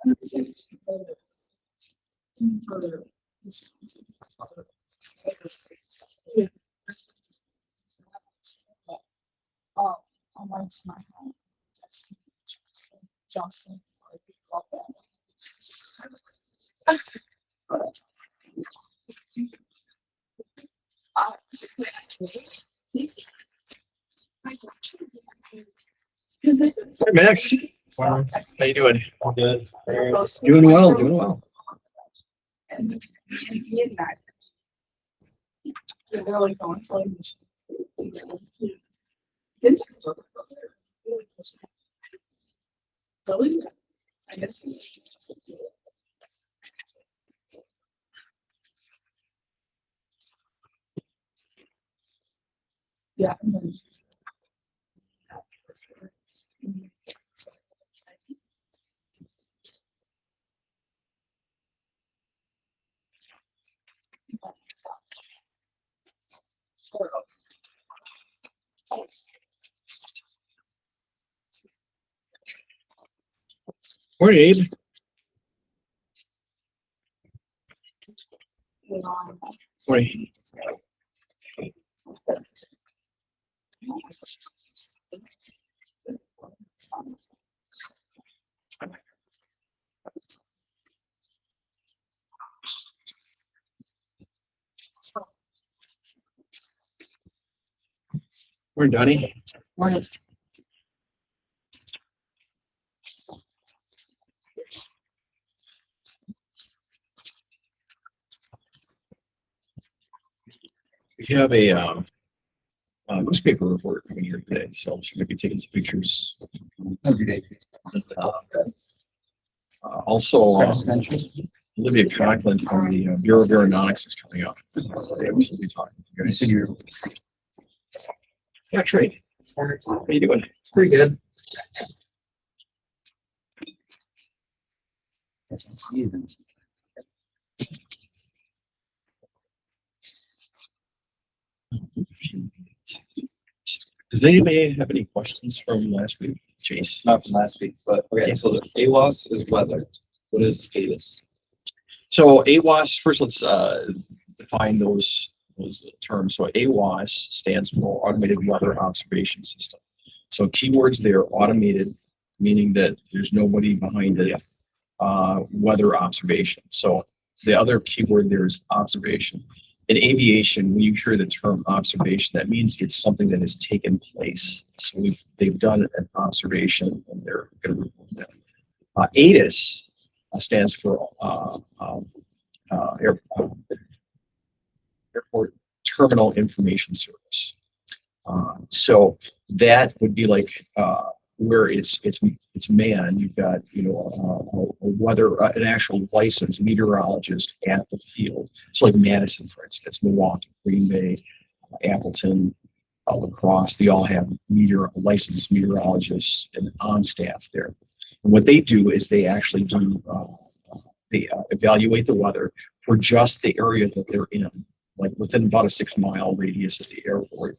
For Wisconsin, online tonight, Johnson, Hey, Max. Wow. How you doing? I'm good. Doing well, doing well. and they're really going to like really, I guess. Yeah. Morning, Abe. Morning. Morning, Donnie. Morning. We have a newspaper report coming here today, so I'm going to be taking some pictures. Also, Olivia Conklin from the Bureau of Aeronautics is coming up. We'll be talking to you guys. Yeah, Trey. How you doing? Pretty good. Does anybody have any questions from last week? Chase? Not from last week, but okay, so the AWAS is weather. What is AWAS? So AWAS, first let's define those terms. So AWAS stands for Automated Weather Observation System. So keywords there, automated, meaning that there's nobody behind it, weather observation. So the other keyword there is observation. In aviation, when you hear the term observation, that means it's something that has taken place. So they've done an observation and they're going to report that. ATIS stands for Airport Terminal Information Service. So that would be like where it's manned. You've got a weather an actual licensed meteorologist at the field. So like Madison, for instance, Milwaukee, Green Bay, Appleton, La Crosse. They all have licensed meteorologists and on staff there. And what they do is they actually do they evaluate the weather for just the area that they're in, like within about a 6-mile radius of the airport.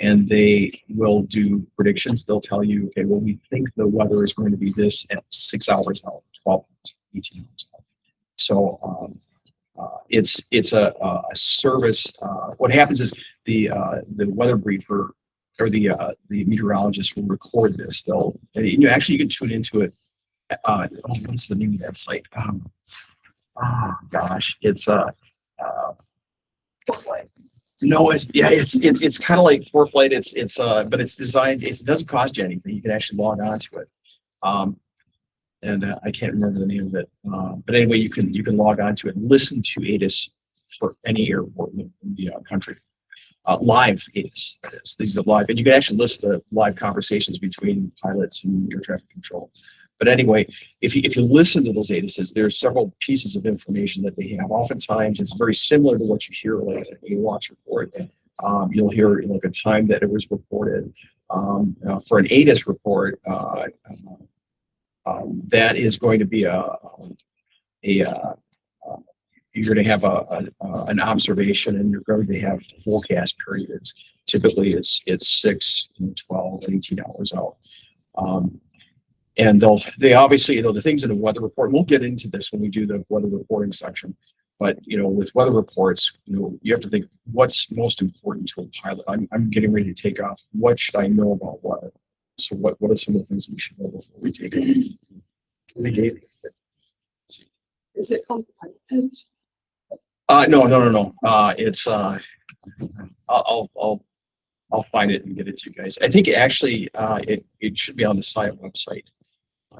And they will do predictions. They'll tell you, okay, well, we think the weather is going to be this at 6 hours out, 12 hours, 18 hours out. So it's a service. What happens is the weather briefer or the meteorologist will record this. You can tune into it. What's the name of that site? It's no, it's kind of like ForeFlight. But it's designed. It doesn't cost you anything. You can actually log on to it. And I can't remember the name of it. But anyway, you can log on to it and listen to ATIS for any airport in the country. Live ATIS, that is. These are live, and you can actually listen to live conversations between pilots and air traffic control. But anyway, if you listen to those ATISs, there's several pieces of information that they have. Oftentimes, it's very similar to what you hear like an AWACS report. You'll hear like a time that it was reported. For an ATIS report, that is going to be you're going to have an observation, and you're going to have forecast periods. Typically, it's 6, 12, 18 hours out. And they obviously, the things in the weather report, we'll get into this when we do the weather reporting section. But, with weather reports, you have to think what's most important to a pilot. I'm getting ready to take off. What should I know about weather? So what are some of the things we should know before we take off? They gave me. Is it called edge? No. It's I'll find it and get it to you guys. I think actually it should be on the SIA website.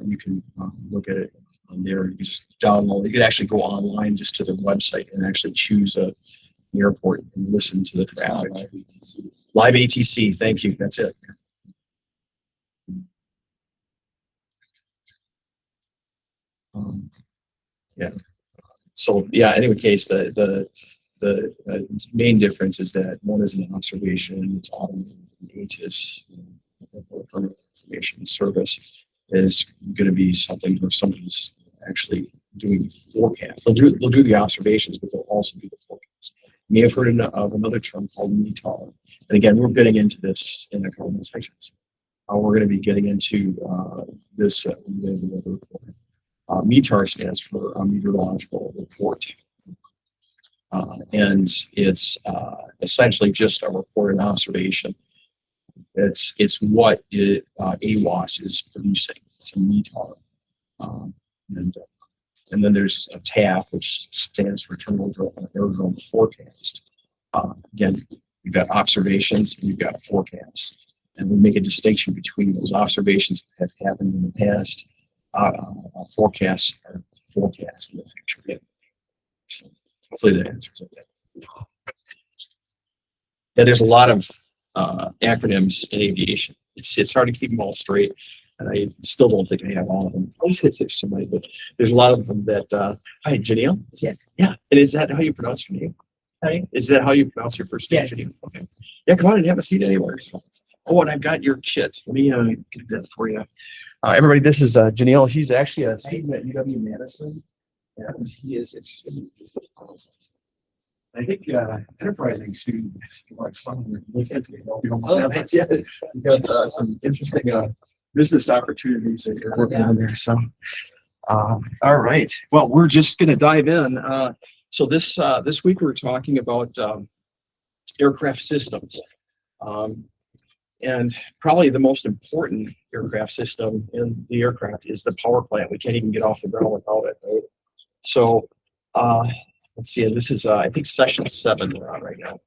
You can look at it on there. You just download. You can actually go online just to the website and actually choose an airport and listen to the traffic. Live ATC. Thank you. That's it. Yeah. So yeah. In any case, the main difference is that one is an observation and it's automated. ATIS, information service, is going to be something where somebody's actually doing forecasts. They'll do the observations, but they'll also do the forecasts. You may have heard of another term called METAR. And again, we're getting into this in a couple of sections. We're going to be getting into this weather report. METAR stands for meteorological report. And it's essentially just a report and observation. It's what AWOS is producing. It's a METAR. And then there's a TAF, which stands for Terminal Aerodrome Forecast. Again, you've got observations and you've got forecasts. And we make a distinction between those observations that have happened in the past. Forecasts are forecasts in the future. So hopefully that answers it. Yeah, there's a lot of acronyms in aviation. It's hard to keep them all straight, and I still don't think I have all of them. I always hit somebody, but there's a lot of them that. Hi, Janelle. Yes. Yeah. And is that how you pronounce your name? Sorry? Is that how you pronounce your first name? Yes. Janelle? Okay. Yeah, come on and have a seat anywhere. Oh, and I've got your shits. Let me get that for you. Everybody, this is Janelle. She's actually a student at UW-Madison, and he is. I think enterprising students like some look into it. Yeah, you got some interesting business opportunities that you're working on there. So, all right. Well, we're just going to dive in. So this week we're talking about aircraft systems, and probably the most important aircraft system in the aircraft is the power plant. We can't even get off the ground without it. Right? So. Let's see, this is, I think, session 7 we're on right now.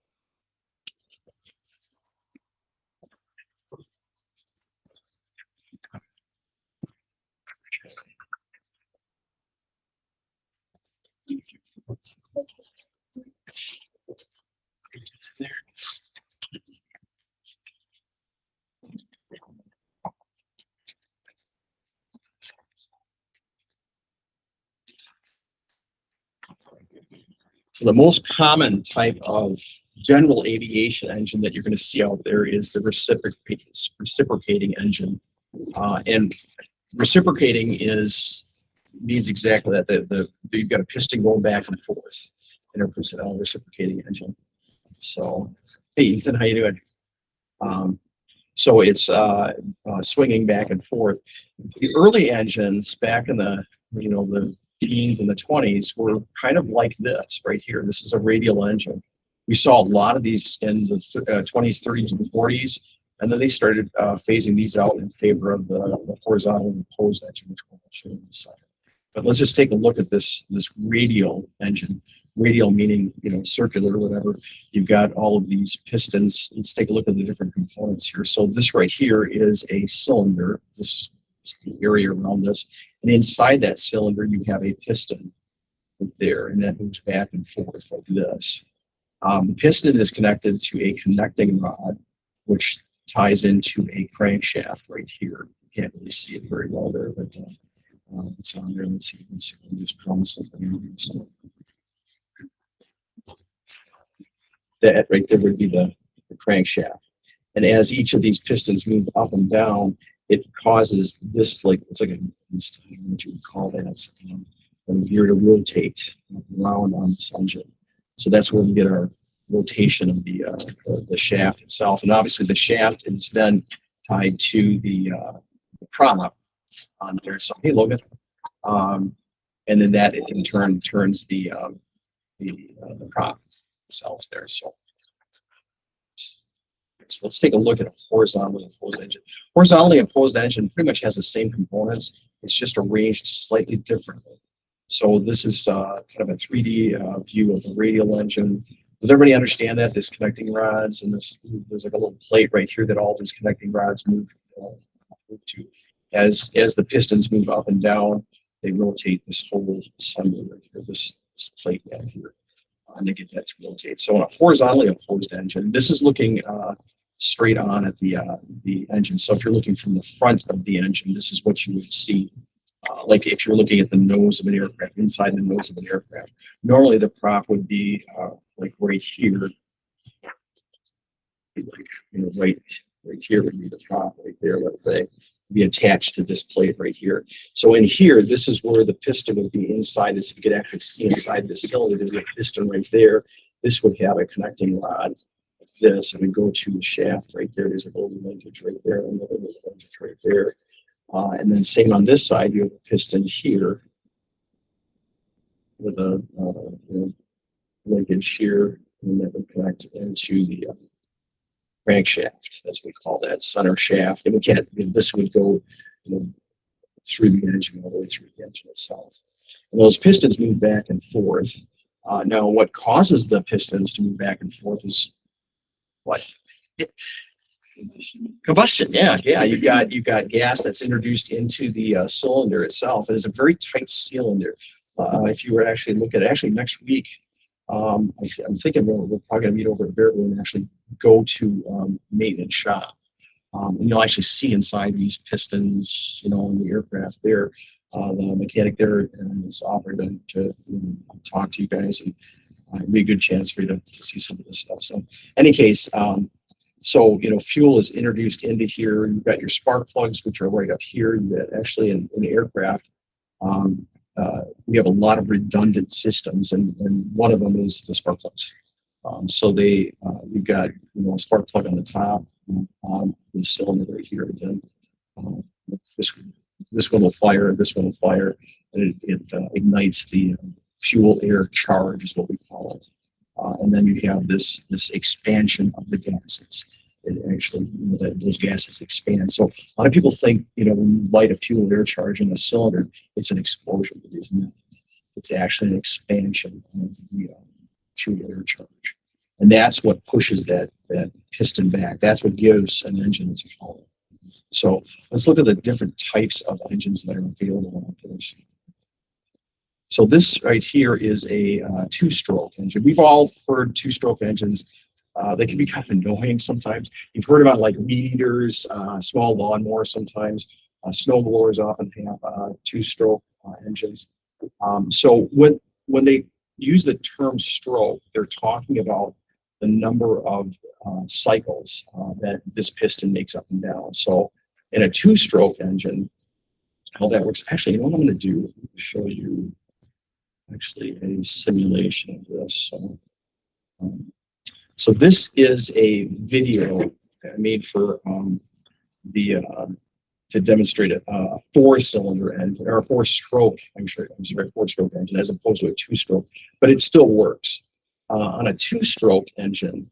So the most common type of general aviation engine that you're going to see out there is the reciprocating engine. And reciprocating means exactly that. You've got a piston going back and forth in a reciprocating engine. So, hey Ethan, how you doing? So it's swinging back and forth. The early engines back in the teens and the 20s were kind of like this right here. This is a radial engine. We saw a lot of these in the 20s, 30s, and 40s, and then they started phasing these out in favor of the horizontal and opposed engine, which we'll show in a second. But let's just take a look at this radial engine. Radial meaning circular or whatever. You've got all of these pistons. Let's take a look at the different components here. So this right here is a cylinder. This is the area around this. And inside that cylinder, you have a piston right there, and that moves back and forth like this. The piston is connected to a connecting rod, which ties into a crankshaft right here. You can't really see it very well there, but it's on there. Let's see. Let's just draw something in. So that right there would be the crankshaft. And as each of these pistons move up and down, it causes this, it's like what you would call that, a gear to rotate around on this engine. So that's where we get our rotation of the shaft itself. And obviously the shaft is then tied to the prop on there. So, hey, Logan. And then that in turn turns the prop itself there. So let's take a look at a horizontally opposed engine. Horizontally opposed engine pretty much has the same components. It's just arranged slightly differently. So this is kind of a 3D view of the radial engine. Does everybody understand that? There's connecting rods, and there's like a little plate right here that all these connecting rods move to. As the pistons move up and down, they rotate this whole assembly right here, this plate down here, and they get that to rotate. So in a horizontally opposed engine, this is looking straight on at the engine. So if you're looking from the front of the engine, this is what you would see. Like if you're looking at the nose of an aircraft, inside the nose of an aircraft. Normally the prop would be like right here, like, right here would be the prop right there, let's say, be attached to this plate right here. So in here, this is where the piston would be inside this. If you could actually see inside the cylinder, there's a piston right there. This would have a connecting rod like this, and we go to the shaft right there. There's a little linkage right there, and another little linkage right there. And then same on this side, you have a piston here with a linkage here, and that would connect into the crankshaft. That's what we call that center shaft. And we can't. This would go through the engine all the way through the engine itself. And those pistons move back and forth. Now, what causes the pistons to move back and forth is what? Combustion. Yeah. You've got gas that's introduced into the cylinder itself. It's a very tight cylinder. If you were to actually look at it, actually next week, I'm thinking we're probably going to meet over at Bearwood and actually go to maintenance shop. And you'll actually see inside these pistons, in the aircraft there. The mechanic there is offering to talk to you guys, and it'd be a good chance for you to see some of this stuff. So, in any case, so fuel is introduced into here. You've got your spark plugs, which are right up here. Actually, in aircraft, we have a lot of redundant systems, and one of them is the spark plugs. So you've got a spark plug on the top, on the cylinder right here. Again, this one will fire, this one will fire, and it ignites the fuel air charge, is what we call it. And then you have this expansion of the gases. It actually, those gases expand. So a lot of people think, when you light a fuel air charge in a cylinder, it's an explosion. It is not. It's actually an expansion of the fuel air charge. And that's what pushes that piston back. That's what gives an engine its power. So let's look at the different types of engines that are available out there. So this right here is a two-stroke engine. We've all heard two-stroke engines. They can be kind of annoying sometimes. You've heard about like weed eaters, small lawnmowers sometimes. Snowblowers often have two-stroke engines. So when they use the term stroke, they're talking about the number of cycles that this piston makes up and down. So in a two-stroke engine, how that works. Actually, what I'm going to do is show you actually a simulation of this. So this is a video I made for to demonstrate a four-cylinder engine, or a four-stroke, four-stroke engine, as opposed to a two-stroke, but it still works. On a two-stroke engine,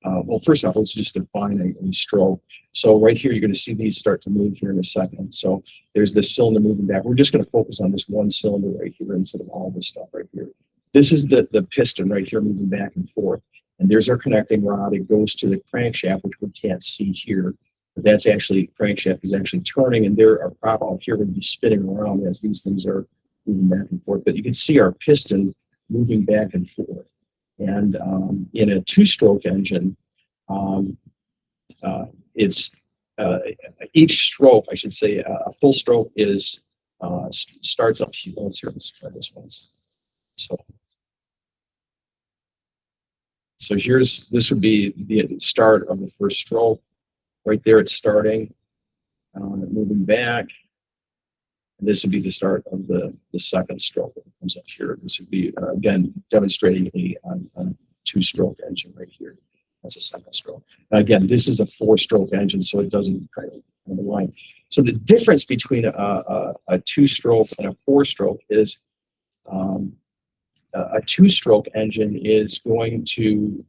well, first off, let's just define a stroke. So right here, you're going to see these start to move here in a second. So there's this cylinder moving back. We're just going to focus on this one cylinder right here instead of all this stuff right here. This is the piston right here moving back and forth. And there's our connecting rod. It goes to the crankshaft, which we can't see here. But that's actually, crankshaft is actually turning, and there our prop out here would be spinning around as these things are moving back and forth. But you can see our piston moving back and forth. And in a two-stroke engine, it's each stroke, I should say, a full stroke is starts up here. Let's try this one. So this would be the start of the first stroke. Right there, it's starting, moving back. And this would be the start of the second stroke that comes up here. This would be, again, demonstrating a two-stroke engine right here. That's a second stroke. Now, again, this is a four-stroke engine, so it doesn't kind of line. So the difference between a two-stroke and a four-stroke is a two-stroke engine is going to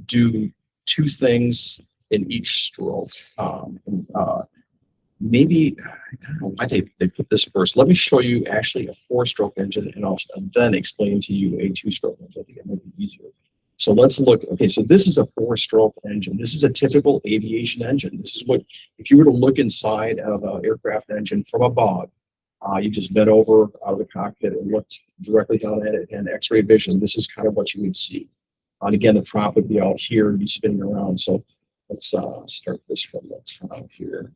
do two things in each stroke. Maybe, I don't know why they put this first. Let me show you actually a four-stroke engine, and I'll then explain to you a two-stroke engine. I think it might be easier. So let's look. Okay, so this is a four-stroke engine. This is a typical aviation engine. This is what, if you were to look inside of an aircraft engine from above, you just bent over out of the cockpit and looked directly down at it, and X-ray vision, this is kind of what you would see. And again, the prop would be out here and be spinning around. So let's start this from the top here.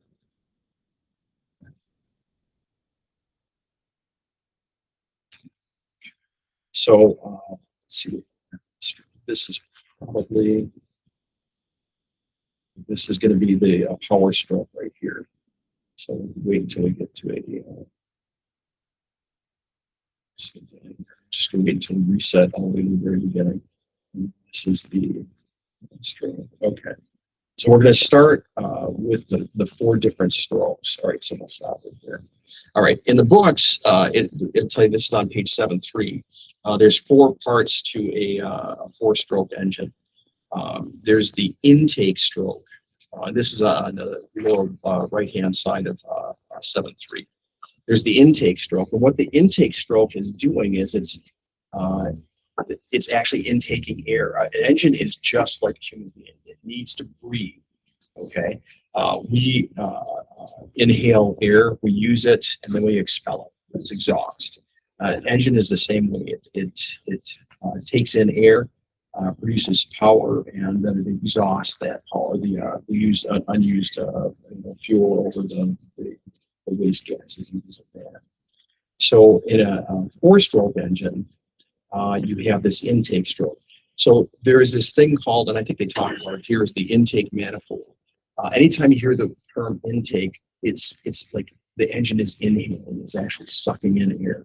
So let's see, this is probably, this is going to be the power stroke right here. So wait until we get to a, just going to wait until we reset all the way to the very beginning. This is the stroke. Okay. So we're going to start with the four different strokes. All right, so we'll stop it there. All right, in the books, it'll tell you this is on page 7.3. There's four parts to a four-stroke engine. There's the intake stroke. This is on the lower right-hand side of 7.3. There's the intake stroke, and what the intake stroke is doing is it's actually intaking air. An engine is just like a human being. It needs to breathe, okay? We inhale air, we use it, and then we expel it. It's exhaust. An engine is the same way. It takes in air, produces power, and then it exhausts that power. We use unused fuel over the waste gases and things like that. So in a four-stroke engine, you have this intake stroke. So there is this thing called, and I think they talk about it here, is the intake manifold. Anytime you hear the term intake, it's like the engine is inhaling, it's actually sucking in air.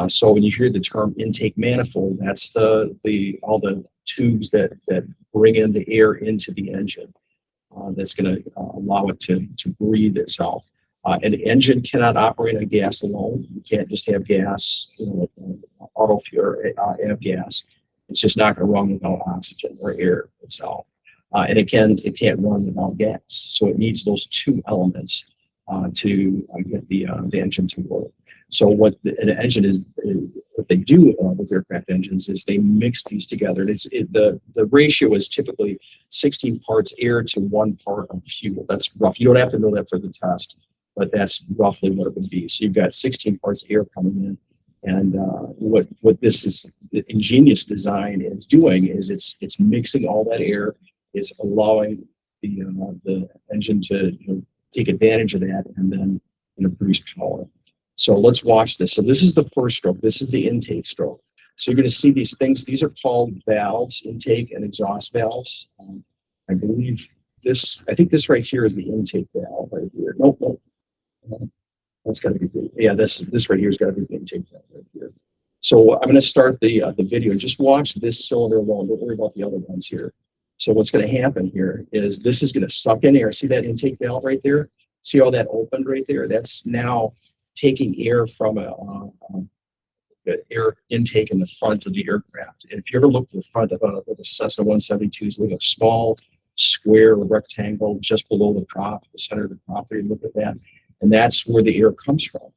So when you hear the term intake manifold, that's all the tubes that bring in the air into the engine. That's going to allow it to breathe itself. An engine cannot operate on gas alone. You can't just have gas, like auto fuel, have gas. It's just not going to run without oxygen or air itself. And it can't run without gas. So it needs those two elements to get the engine to work. So what an engine is, what they do with aircraft engines is they mix these together. The ratio is typically 16 parts air to 1 part of fuel. That's rough. You don't have to know that for the test, but that's roughly what it would be. So you've got 16 parts air coming in, and what this is, the ingenious design is doing is it's mixing all that air. It's allowing the engine to take advantage of that and then produce power. So let's watch this. So this is the first stroke. This is the intake stroke. So you're going to see these things. These are called valves, intake and exhaust valves. I believe this. I think this right here is the intake valve right here. Nope. That's got to be good. Yeah, this right here has got to be the intake valve right here. So I'm going to start the video and just watch this cylinder alone. Don't worry about the other ones here. So what's going to happen here is this is going to suck in air. See that intake valve right there? See how that opened right there? That's now taking air from air intake in the front of the aircraft. And if you ever look at the front of a Cessna 172s, look at a small square or rectangle just below the prop, the center of the prop there, you look at that, and that's where the air comes from.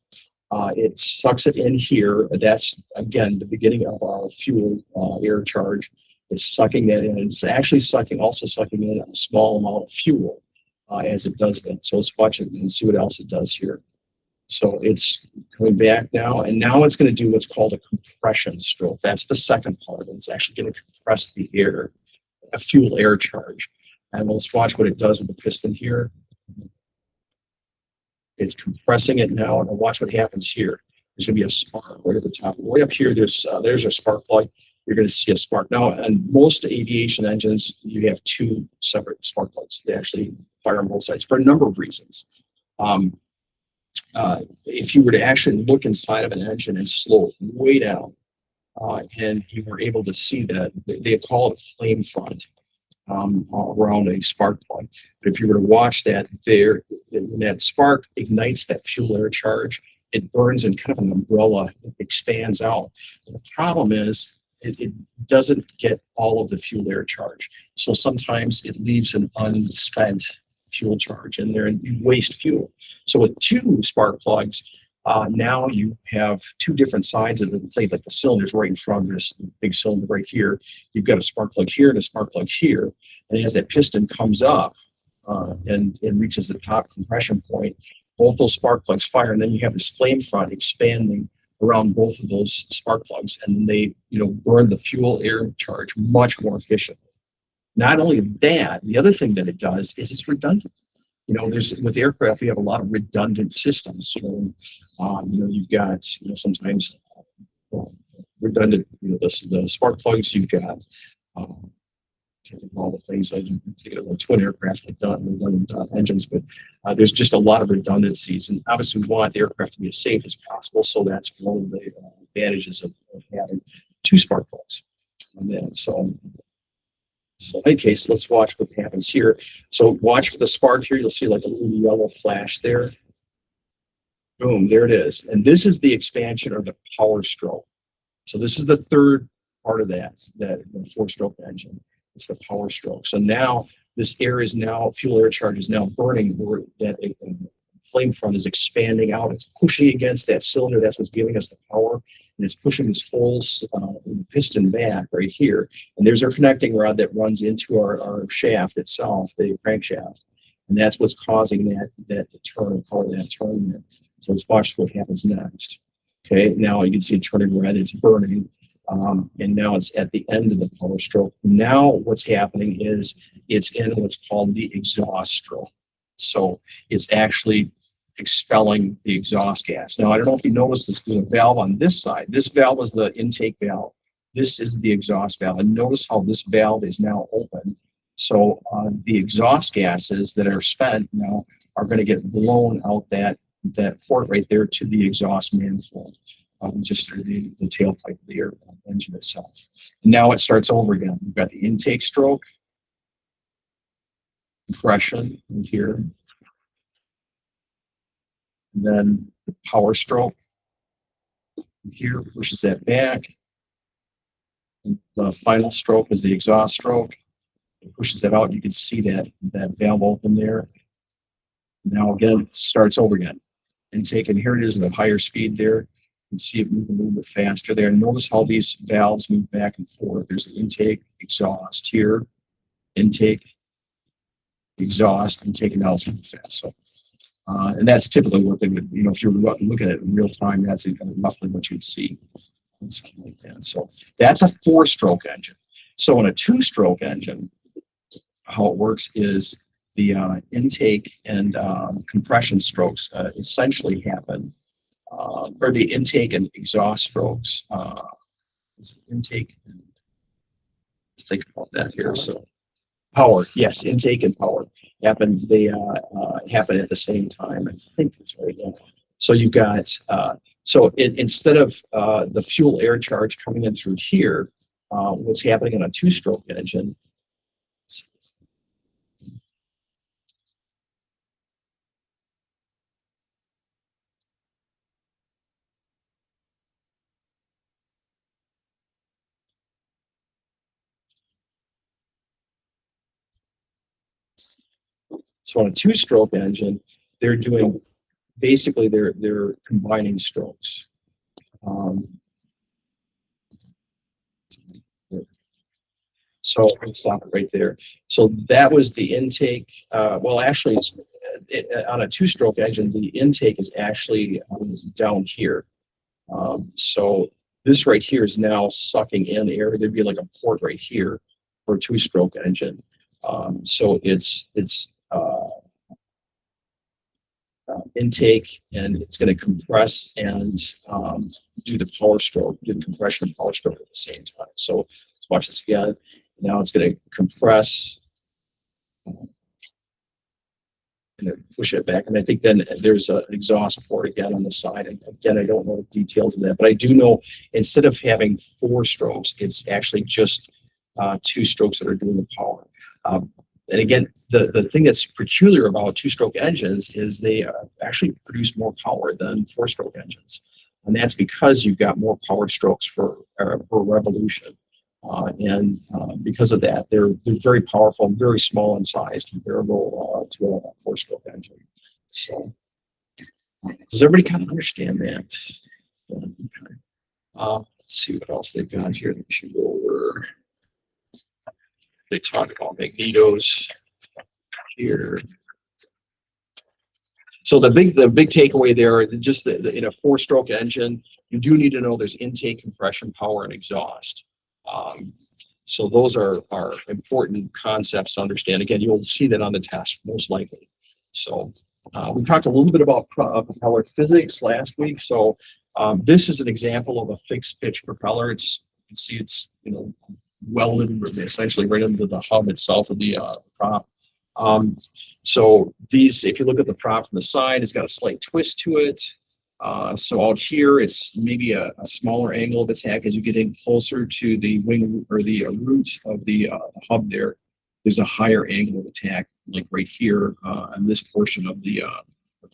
It sucks it in here. That's, again, the beginning of our fuel air charge. It's sucking that in. It's actually also sucking in a small amount of fuel as it does that. So let's watch it and see what else it does here. So it's coming back now, and now it's going to do what's called a compression stroke. That's the second part. It's actually going to compress the air, a fuel air charge. And let's watch what it does with the piston here. It's compressing it now, and watch what happens here. There's going to be a spark right at the top. Right up here, there's a spark plug. You're going to see a spark. Now, on most aviation engines, you have two separate spark plugs. They actually fire on both sides for a number of reasons. If you were to actually look inside of an engine and slow it way down, and you were able to see that, they call it flame front. around a spark plug. But if you were to watch that, when that spark ignites that fuel air charge, it burns in kind of an umbrella, it expands out. The problem is it doesn't get all of the fuel air charge. So sometimes it leaves an unspent fuel charge in there and you waste fuel. So with two spark plugs, now you have two different sides of it. Say like the cylinder's right in front of this big cylinder right here. You've got a spark plug here and a spark plug here. And as that piston comes up and reaches the top compression point, both those spark plugs fire, and then you have this flame front expanding around both of those spark plugs, and they burn the fuel air charge much more efficiently. Not only that, the other thing that it does is it's redundant. With aircraft, we have a lot of redundant systems. You've got sometimes redundant. The spark plugs. You've got can't think of all the things. I think of twin aircraft like redundant engines, but there's just a lot of redundancies. And obviously, we want the aircraft to be as safe as possible. So that's one of the advantages of having two spark plugs. And then so in any case, let's watch what happens here. So watch for the spark here. You'll see like a little yellow flash there. Boom, there it is. And this is the expansion or the power stroke. So this is the third part of that four-stroke engine. It's the power stroke. So now this air is fuel air charge is now burning, where that flame front is expanding out. It's pushing against that cylinder. That's what's giving us the power. And it's pushing this whole piston back right here. And there's our connecting rod that runs into our shaft itself, the crankshaft. And that's what's causing that to turn, call that turn there. So let's watch what happens next. Okay, now you can see it turning red, it's burning. And now it's at the end of the power stroke. Now what's happening is it's in what's called the exhaust stroke. So it's actually expelling the exhaust gas. Now, I don't know if you noticed this, there's a valve on this side. This valve is the intake valve. This is the exhaust valve. And notice how this valve is now open. So the exhaust gases that are spent now are going to get blown out that port right there to the exhaust manifold. Just through the tailpipe of the engine itself. And now it starts over again. We've got the intake stroke, compression in here, and then the power stroke in here pushes that back. And the final stroke is the exhaust stroke. It pushes that out. You can see that valve open there. Now again, it starts over again. Intake, and here it is at a higher speed there. You can see it move a little bit faster there. Notice how these valves move back and forth. There's the intake, exhaust here, intake, exhaust, intake, and now it's moving fast. So, and that's typically what they would, if you were looking at it in real time, that's roughly what you'd see. And something like that. So that's a four-stroke engine. So in a two-stroke engine, how it works is the intake and compression strokes essentially happen. Or the intake and exhaust strokes, intake, and let's think about that here. So power, yes, intake and power happen. They happen at the same time. I think that's right. Yeah. So you've got instead of the fuel air charge coming in through here, what's happening in a two-stroke engine? So on a two-stroke engine, they're doing basically they're combining strokes. So let's stop it right there. So that was the intake. Well, actually, on a two-stroke engine, the intake is actually down here. So this right here is now sucking in air. There'd be like a port right here for a two-stroke engine. So it's intake, and it's going to compress and do the power stroke, do the compression and power stroke at the same time. So let's watch this again. Now it's going to compress and then push it back. And I think then there's an exhaust port again on the side. And again, I don't know the details of that, but I do know instead of having four strokes, it's actually just two strokes that are doing the power. And again, the thing that's peculiar about two-stroke engines is they actually produce more power than four-stroke engines. And that's because you've got more power strokes per revolution. Because of that, they're very powerful and very small in size, comparable to a four-stroke engine. So, does everybody kind of understand that? Let's see what else they've got here. They should go over. They talk about magnetos here. So the big takeaway there, just in a four-stroke engine, you do need to know there's intake, compression, power, and exhaust. So those are important concepts to understand. Again, you'll see that on the test most likely. So we talked a little bit about propeller physics last week. So this is an example of a fixed pitch propeller. You can see it's welded essentially right into the hub itself of the prop. So these, if you look at the prop from the side, it's got a slight twist to it. So out here, it's maybe a smaller angle of attack as you get in closer to the wing or the root of the hub there. There's a higher angle of attack, like right here on this portion of the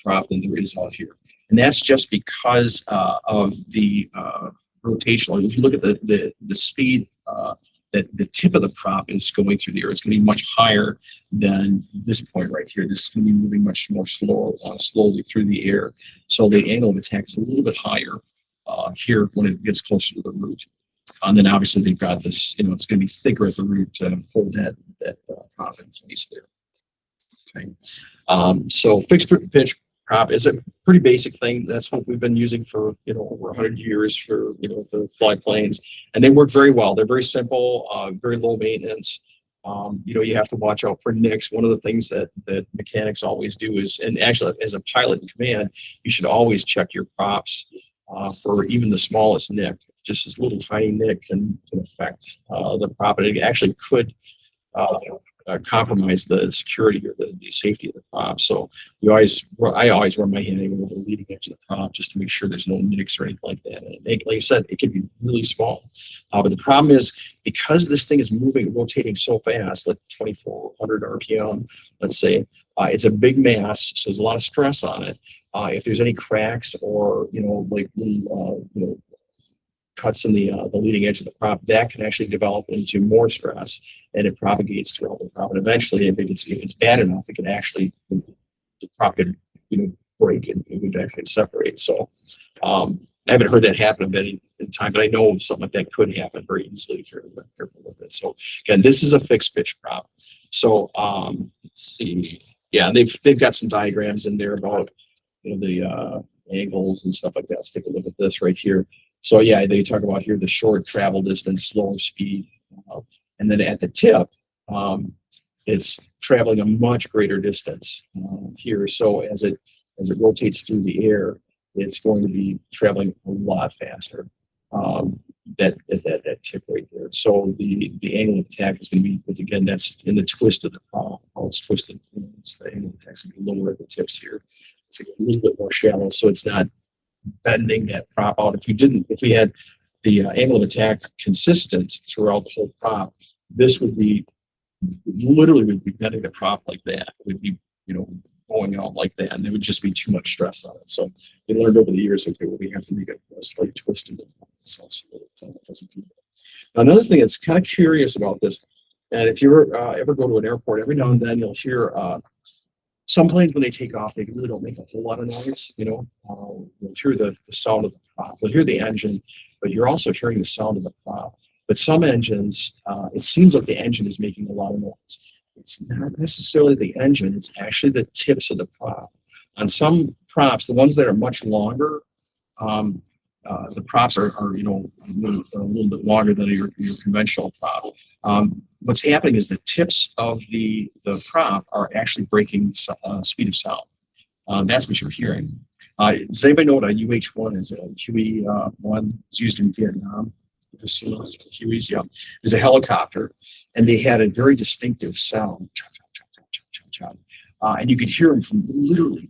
prop than there is out here. And that's just because of the rotational. If you look at the speed that the tip of the prop is going through the air, it's going to be much higher than this point right here. This is going to be moving much more slowly through the air. So the angle of attack is a little bit higher here when it gets closer to the root. And then obviously they've got this, it's going to be thicker at the root to hold that prop in place there. Okay. So fixed pitch prop is a pretty basic thing. That's what we've been using for over 100 years for the fly planes, and they work very well. They're very simple, very low maintenance. You have to watch out for nicks. One of the things that mechanics always do is, and actually as a pilot in command, you should always check your props for even the smallest nick. Just this little tiny nick can affect the prop, and it actually could compromise the security or the safety of the prop. So I always run my hand over the leading edge of the prop just to make sure there's no nicks or anything like that. And like I said, it can be really small. But the problem is, because this thing is rotating so fast, like 2,400 RPM, let's say, it's a big mass, so there's a lot of stress on it. If there's any cracks or cuts in the leading edge of the prop, that can actually develop into more stress, and it propagates throughout the prop. And eventually, if it's bad enough, it can actually, the prop could break and it would actually separate. So I haven't heard that happen in time, but I know something like that could happen very easily if you're not careful with it. So again, this is a fixed pitch prop. So let's see, yeah, they've got some diagrams in there about the angles and stuff like that. Let's take a look at this right here. So yeah, they talk about here the short travel distance, slower speed, and then at the tip, it's traveling a much greater distance here. So as it rotates through the air, it's going to be traveling a lot faster. That tip right there. So the angle of attack is going to be, again, that's in the twist of the prop. How it's twisted. It's the angle of attack is going to be lower at the tips here. It's a little bit more shallow, so it's not bending that prop out. If we had the angle of attack consistent throughout the whole prop, this would be literally bending the prop like that. It would be going out like that, and there would just be too much stress on it. So we learned over the years, okay, well, we have to make a slight twist in it so it doesn't do that. Another thing that's kind of curious about this, and if you ever go to an airport, every now and then you'll hear some planes, when they take off, they really don't make a whole lot of noise. You'll hear the sound of the prop. You'll hear the engine, but you're also hearing the sound of the prop. But some engines, it seems like the engine is making a lot of noise. It's not necessarily the engine, it's actually the tips of the prop. On some props, the ones that are much longer, the props are a little bit longer than your conventional prop. What's happening is the tips of the prop are actually breaking speed of sound. That's what you're hearing. Does anybody know what a UH-1 is? A Huey-1 is used in Vietnam. Hueys, yeah. There's a helicopter, and they had a very distinctive sound. And you could hear them from literally,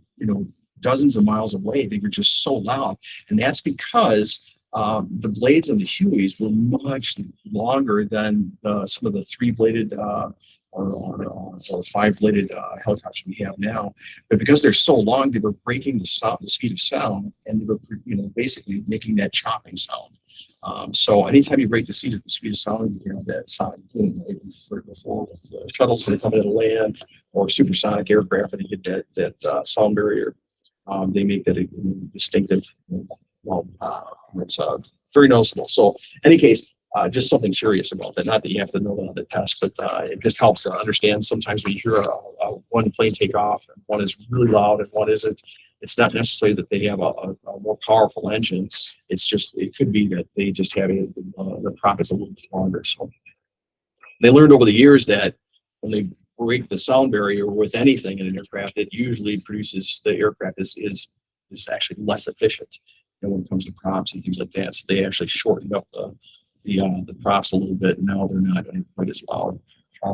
dozens of miles away. They were just so loud. And that's because the blades on the Hueys were much longer than some of the three-bladed five-bladed helicopters we have now. But because they're so long, they were breaking the speed of sound, and they were, basically making that chopping sound. So anytime you break the speed of sound, that sound, like before with shuttles that are coming to land, or supersonic aircraft that hit that sound barrier, they make that a distinctive. It's very noticeable. So, in any case, just something curious about that. Not that you have to know that on the test, but it just helps to understand. Sometimes when you hear one plane take off, and one is really loud and one isn't, it's not necessarily that they have a more powerful engine. It's just, it could be that they just have the prop is a little bit longer. So they learned over the years that when they break the sound barrier with anything in an aircraft, it usually produces, the aircraft is actually less efficient, when it comes to props and things like that. So they actually shortened up the props a little bit, and now they're not quite as loud.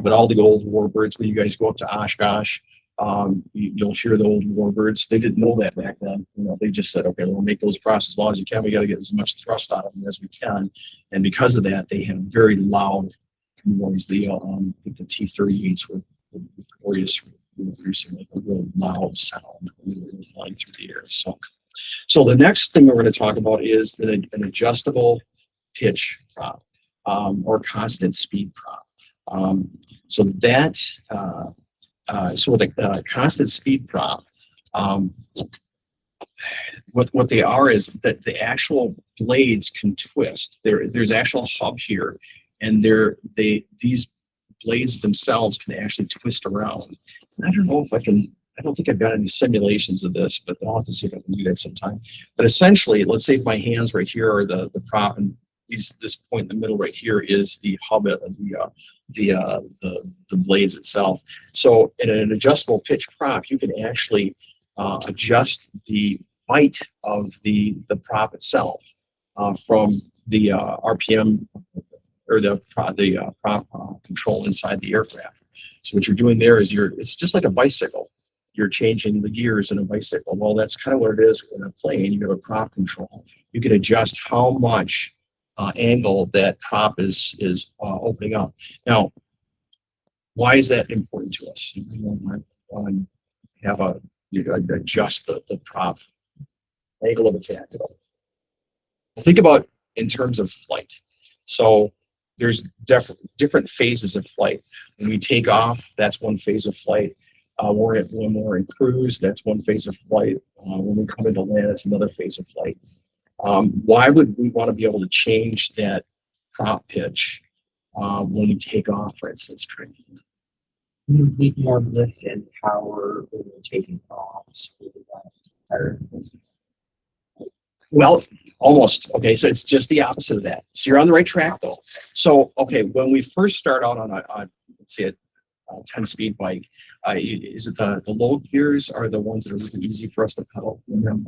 But all the old warbirds, when you guys go up to Oshkosh, you'll hear the old warbirds. They didn't know that back then. They just said, okay, we'll make those props as loud as you can. We got to get as much thrust out of them as we can. And because of that, they have very loud noise. The T-38s were notorious for producing like a real loud sound when they were flying through the air. So the next thing we're going to talk about is an adjustable pitch prop, or constant speed prop. So with a constant speed prop, what they are is that the actual blades can twist. There's actual hub here, and these blades themselves can actually twist around. And I don't know if I can. I don't think I've got any simulations of this, but I'll have to see if I can do that sometime. But essentially, let's say if my hands right here are the prop, and this point in the middle right here is the hub of the blades itself. So in an adjustable pitch prop, you can actually adjust the height of the prop itself from the RPM or the prop control inside the aircraft. So what you're doing there is it's just like a bicycle. You're changing the gears in a bicycle. Well, that's kind of what it is in a plane. You have a prop control. You can adjust how much angle that prop is opening up. Now, why is that important to us? You adjust the prop angle of attack. Think about in terms of flight. So there's different phases of flight. When we take off, that's one phase of flight. When we're in cruise, that's one phase of flight. When we come into land, it's another phase of flight. Why would we want to be able to change that prop pitch when we take off, for instance, training? You need more lift and power when you're taking off. Well, almost. Okay, so it's just the opposite of that. So you're on the right track, though. So, okay, when we first start out on let's say a 10-speed bike, is it the low gears are the ones that are really easy for us to pedal?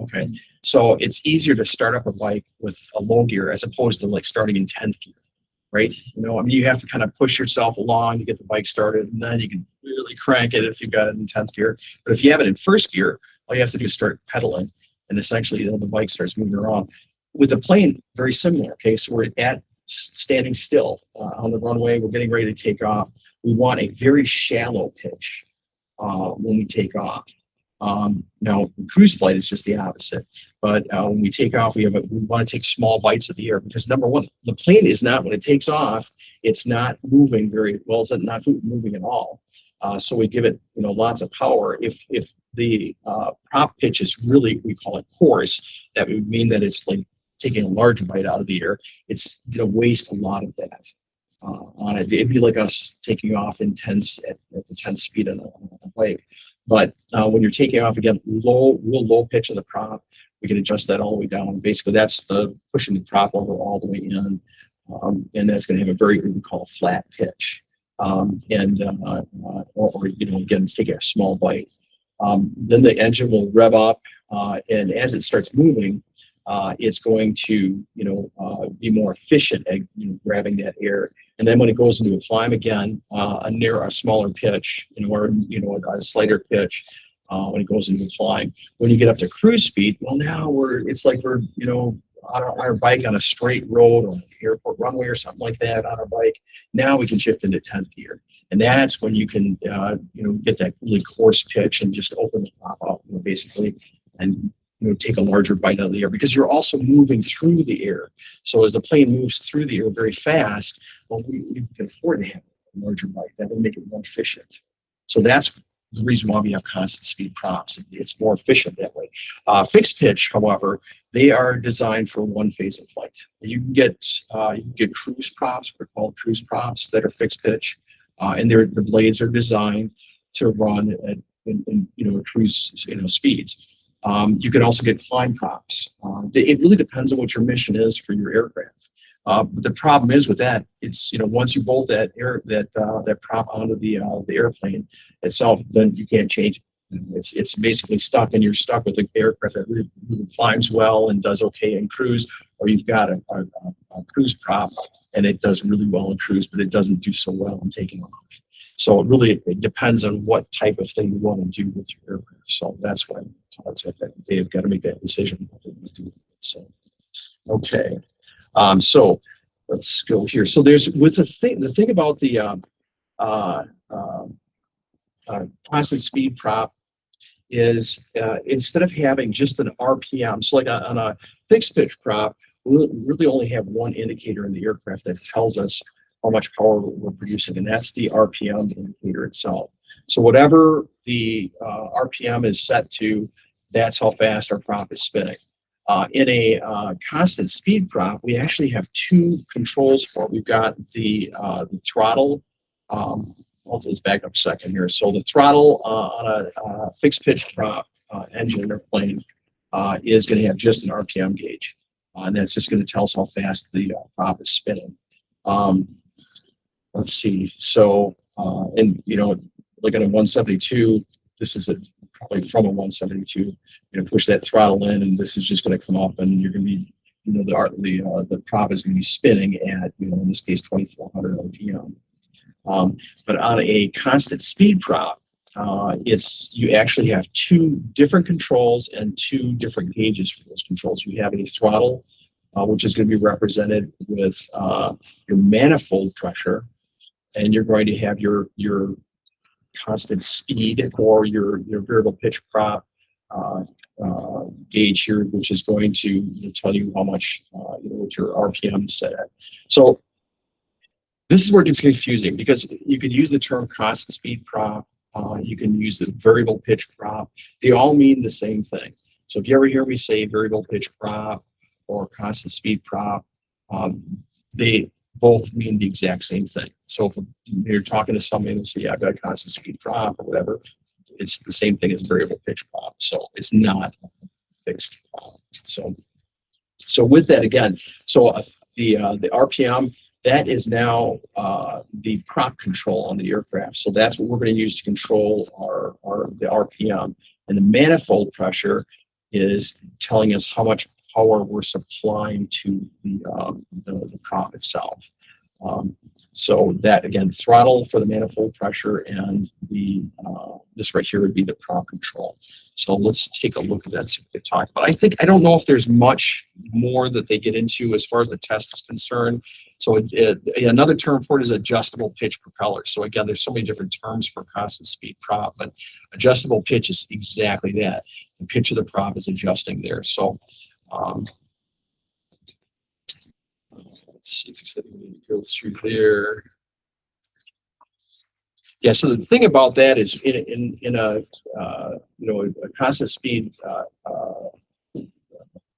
Okay, so it's easier to start up a bike with a low gear as opposed to like starting in 10th gear, right? You have to kind of push yourself along to get the bike started, and then you can really crank it if you've got it in 10th gear. But if you have it in first gear, all you have to do is start pedaling, and essentially the bike starts moving around. With the plane, very similar. Okay, so we're standing still on the runway. We're getting ready to take off. We want a very shallow pitch when we take off. Now, cruise flight is just the opposite. But when we take off, we want to take small bites of the air, because number one, the plane is not, when it takes off, it's not moving very well. It's not moving at all. So we give it, lots of power. If the prop pitch is really, we call it coarse, that would mean that it's like taking a large bite out of the air. It's going to waste a lot of that on it. It'd be like us taking off in at the 10th speed on a bike. But when you're taking off, again, real low pitch of the prop, we can adjust that all the way down. Basically, that's pushing the prop over all the way in, and that's going to have a very, what we call a flat pitch. Or again, it's taking a small bite. Then the engine will rev up, and as it starts moving, it's going to, be more efficient at grabbing that air. And then when it goes into a climb again, a smaller pitch, or a slighter pitch, when it goes into a climb. When you get up to cruise speed, well, now it's like we're on our bike on a straight road or an airport runway or something like that on our bike. Now we can shift into 10th gear. And that's when you can, get that really coarse pitch and just open the prop up, basically, and take a larger bite out of the air, because you're also moving through the air. So as the plane moves through the air very fast, well, we can afford to have a larger bite. That will make it more efficient. So that's the reason why we have constant speed props. It's more efficient that way. Fixed pitch, however, they are designed for one phase of flight. You can get cruise props, they're called cruise props, that are fixed pitch, and the blades are designed to run at cruise speeds. You can also get climb props. It really depends on what your mission is for your aircraft. But the problem is with that, it's once you bolt that prop onto the airplane itself, then you can't change it. It's basically stuck, and you're stuck with an aircraft that really climbs well and does okay in cruise, or you've got a cruise prop and it does really well in cruise, but it doesn't do so well in taking off. So it depends on what type of thing you want to do with your aircraft. So that's why they've got to make that decision. So, okay. So let's go here. So there's the thing about the constant speed prop is instead of having just an RPM, so like on a fixed pitch prop, we'll really only have one indicator in the aircraft that tells us how much power we're producing, and that's the RPM indicator itself. So whatever the RPM is set to, that's how fast our prop is spinning. In a constant speed prop, we actually have two controls for it. We've got the throttle. Let's back up a second here. So the throttle on a fixed pitch prop engine or plane is going to have just an RPM gauge, and that's just going to tell us how fast the prop is spinning. Let's see. So, like on a 172, this is probably from a 172. Push that throttle in, and this is just going to come up, and you're going to be, the prop is going to be spinning at, in this case, 2,400 RPM. But on a constant speed prop, you actually have two different controls and two different gauges for those controls. You have a throttle, which is going to be represented with your manifold pressure, and you're going to have your constant speed, or your variable pitch prop gauge here, which is going to tell you how much what your RPM is set at. So this is where it gets confusing, because you can use the term constant speed prop, you can use the variable pitch prop. They all mean the same thing. So if you ever hear me say variable pitch prop or constant speed prop, they both mean the exact same thing. So if you're talking to somebody and say, yeah, I've got a constant speed prop or whatever, it's the same thing as variable pitch prop. So it's not fixed prop. So with that, again, so the RPM, that is now the prop control on the aircraft. So that's what we're going to use to control the RPM. And the manifold pressure is telling us how much power we're supplying to the prop itself. So that, again, throttle for the manifold pressure, and this right here would be the prop control. So let's take a look at that, see what they talk about. I don't know if there's much more that they get into as far as the test is concerned. So another term for it is adjustable pitch propeller. So again, there's so many different terms for constant speed prop, but adjustable pitch is exactly that. The pitch of the prop is adjusting there. So let's see if we need to go through there. Yeah, so the thing about that is in a constant speed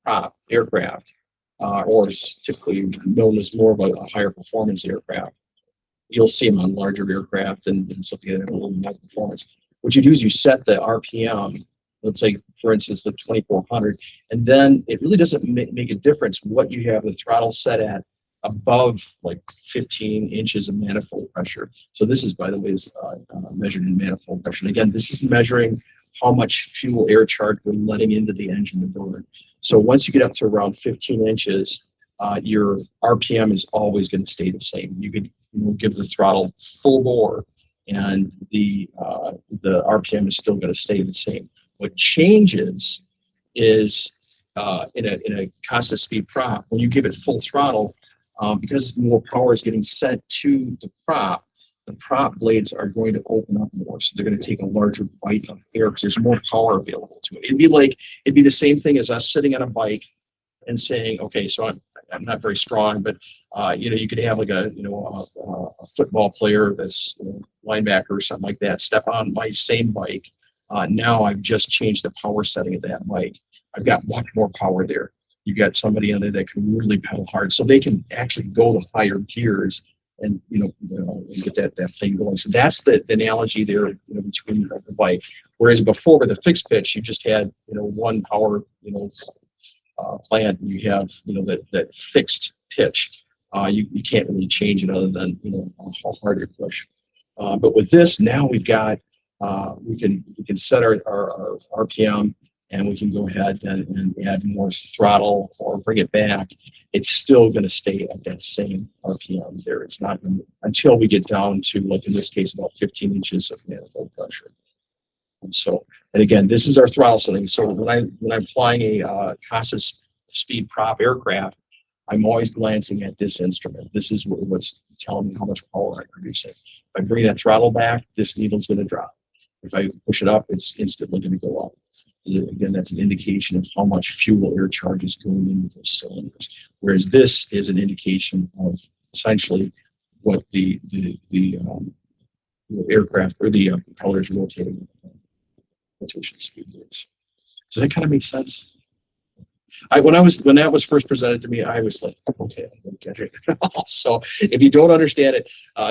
prop aircraft, or typically known as more of a higher performance aircraft, you'll see them on larger aircraft and something that have a little more performance. What you do is you set the RPM, let's say, for instance, the 2,400, and then it really doesn't make a difference what you have the throttle set at above like 15 inches of manifold pressure. So this is, by the way, is measured in manifold pressure. And again, this is measuring how much fuel air charge we're letting into the engine to burn. So once you get up to around 15 inches, your RPM is always going to stay the same. You could give the throttle full bore, and the RPM is still going to stay the same. What changes is in a constant speed prop, when you give it full throttle, because more power is getting sent to the prop, the prop blades are going to open up more. So they're going to take a larger bite of air because there's more power available to it. It'd be the same thing as us sitting on a bike and saying, okay, so I'm not very strong, but you could have like a football player that's linebacker or something like that step on my same bike. Now I've just changed the power setting of that bike. I've got much more power there. You've got somebody on there that can really pedal hard, so they can actually go to higher gears and get that thing going. So that's the analogy there, between the bike. Whereas before with the fixed pitch, you just had one power plant. You have that fixed pitch. You can't really change it other than how hard you push. But with this, now we've got we can set our RPM, and we can go ahead and add more throttle or bring it back. It's still going to stay at that same RPM there. It's not until we get down to, like in this case, about 15 inches of manifold pressure. And again, this is our throttle setting. So when I'm flying a constant speed prop aircraft, I'm always glancing at this instrument. This is what's telling me how much power I'm producing. If I bring that throttle back, this needle's going to drop. If I push it up, it's instantly going to go up. Again, that's an indication of how much fuel air charge is going into those cylinders. Whereas this is an indication of essentially what the aircraft or the propeller is rotating. Rotation speed is. Does that kind of make sense? When that was first presented to me, I was like, okay, I don't get it. So if you don't understand it,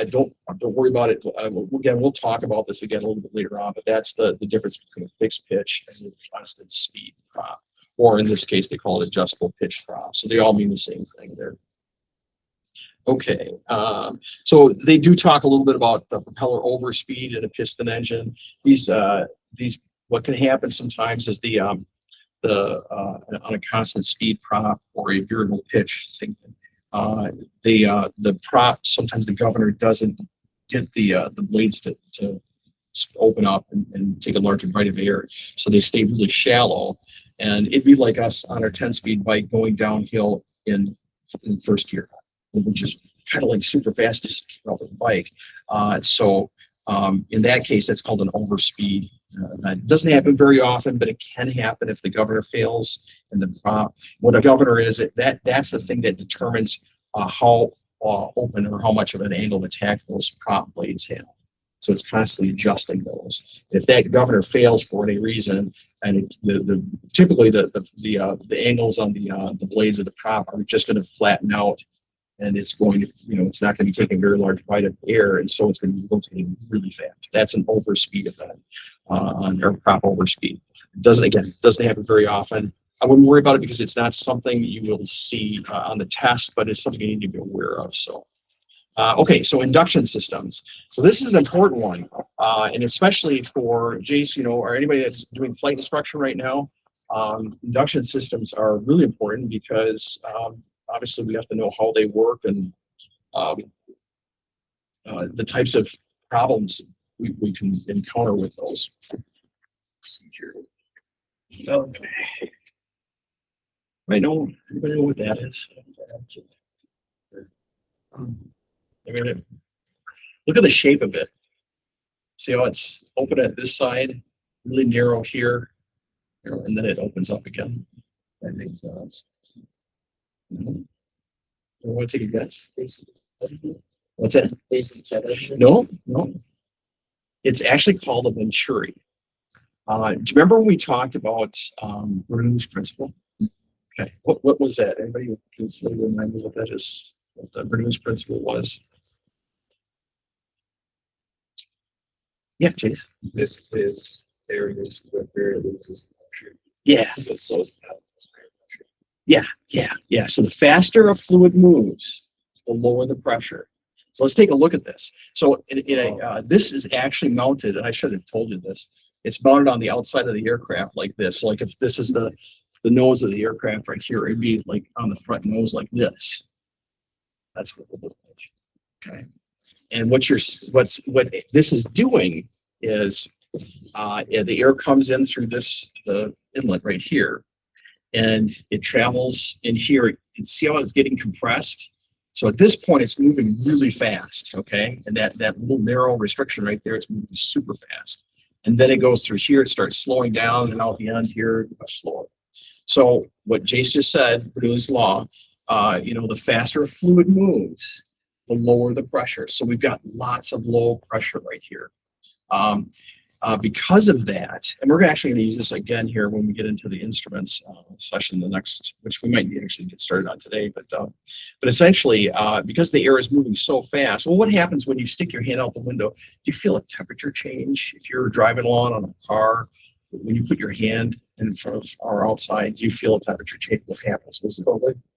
don't worry about it. Again, we'll talk about this again a little bit later on, but that's the difference between a fixed pitch and a constant speed prop, or in this case, they call it adjustable pitch prop. So they all mean the same thing there. Okay, so they do talk a little bit about the propeller overspeed in a piston engine. These what can happen sometimes is on a constant speed prop or a variable pitch, same thing. The prop, sometimes the governor doesn't get the blades to open up and take a larger bite of air, so they stay really shallow. And it'd be like us on our 10-speed bike going downhill in first gear. We're just pedaling super fast to just keep up with the bike. In that case, that's called an overspeed. It doesn't happen very often, but it can happen if the governor fails and the prop. What a governor is, that's the thing that determines how open or how much of an angle of attack those prop blades have. So it's constantly adjusting those. If that governor fails for any reason, and typically the angles on the blades of the prop are just going to flatten out, and it's going to, it's not going to be taking a very large bite of air, and so it's going to be rotating really fast. That's an overspeed event on air prop overspeed. It doesn't happen very often. I wouldn't worry about it because it's not something you will see on the test, but it's something you need to be aware of. So, okay, so induction systems. So this is an important one, and especially for Jace, or anybody that's doing flight instruction right now. Induction systems are really important because obviously we have to know how they work and the types of problems we can encounter with those. Let's see here. Okay. Anybody know what that is? Look at the shape of it. See how it's open at this side, really narrow here, and then it opens up again. That makes sense. You want to take a guess? What's that? No. It's actually called a Venturi. Do you remember when we talked about Bernoulli's principle? Okay, what was that? Anybody can remind me what that is? What the Bernoulli's principle was? Yeah, Chase. This is areas where air loses pressure. Yeah. Yeah. So the faster a fluid moves, the lower the pressure. So let's take a look at this. So this is actually mounted, and I should have told you this. It's mounted on the outside of the aircraft like this. So like if this is the nose of the aircraft right here, it'd be like on the front nose like this. That's what it would look like. Okay. And what this is doing is the air comes in through the inlet right here, and it travels in here. You see how it's getting compressed? So at this point, it's moving really fast, okay? And that little narrow restriction right there, it's moving super fast. And then it goes through here, it starts slowing down, and out the end here, much slower. So what Jace just said, Bernoulli's law, the faster a fluid moves, the lower the pressure. So we've got lots of low pressure right here. Because of that, and we're actually going to use this again here when we get into the instruments session, the next, which we might actually get started on today. But essentially, because the air is moving so fast, well, what happens when you stick your hand out the window? Do you feel a temperature change? If you're driving along on a car, when you put your hand in front of or outside, do you feel a temperature change? What happens?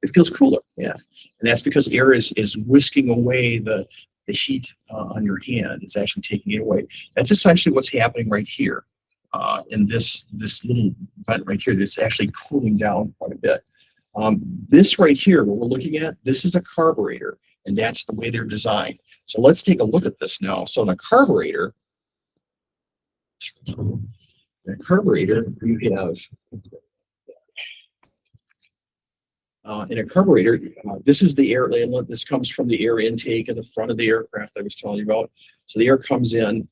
It feels cooler, yeah. And that's because air is whisking away the heat on your hand. It's actually taking it away. That's essentially what's happening right here in this little vent right here. That's actually cooling down quite a bit. This right here, what we're looking at, this is a carburetor, and that's the way they're designed. So let's take a look at this now. So in a carburetor, you have in a carburetor, this is the air inlet. This comes from the air intake in the front of the aircraft I was telling you about. So the air comes in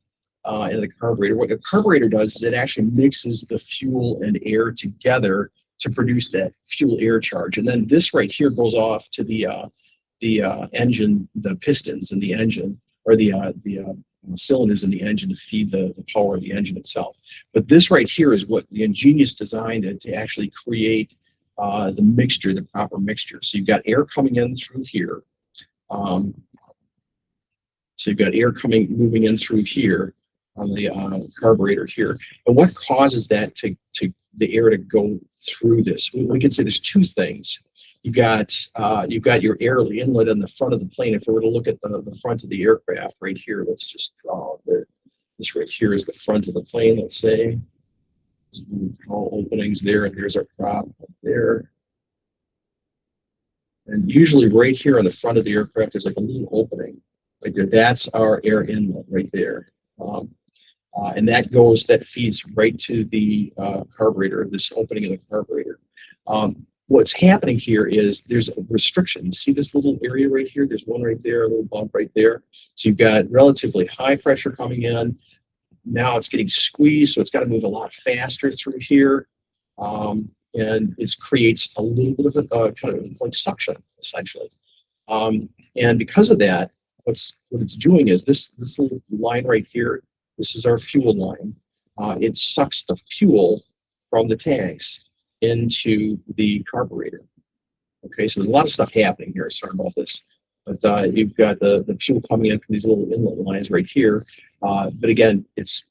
the carburetor. What a carburetor does is it actually mixes the fuel and air together to produce that fuel air charge. And then this right here goes off to the engine, the pistons in the engine, or the cylinders in the engine to feed the power of the engine itself. But this right here is what the ingenious designed it to actually create the mixture, the proper mixture. So you've got air coming in through here. So you've got air moving in through here on the carburetor here. And what causes that the air to go through this? We can say there's two things. You've got your air inlet in the front of the plane. If we were to look at the front of the aircraft right here, let's just draw this right here is the front of the plane, let's say. All openings there, and there's our prop there. And usually right here on the front of the aircraft, there's like a little opening right there. That's our air inlet right there. And that feeds right to the carburetor, this opening of the carburetor. What's happening here is there's a restriction. You see this little area right here? There's one right there, a little bump right there. So you've got relatively high pressure coming in. Now it's getting squeezed, so it's got to move a lot faster through here, and it creates a little bit of a kind of like suction, essentially. And because of that, what it's doing is this little line right here. This is our fuel line. It sucks the fuel from the tanks into the carburetor. Okay, so there's a lot of stuff happening here. Sorry about this. But you've got the fuel coming in from these little inlet lines right here. But again, it's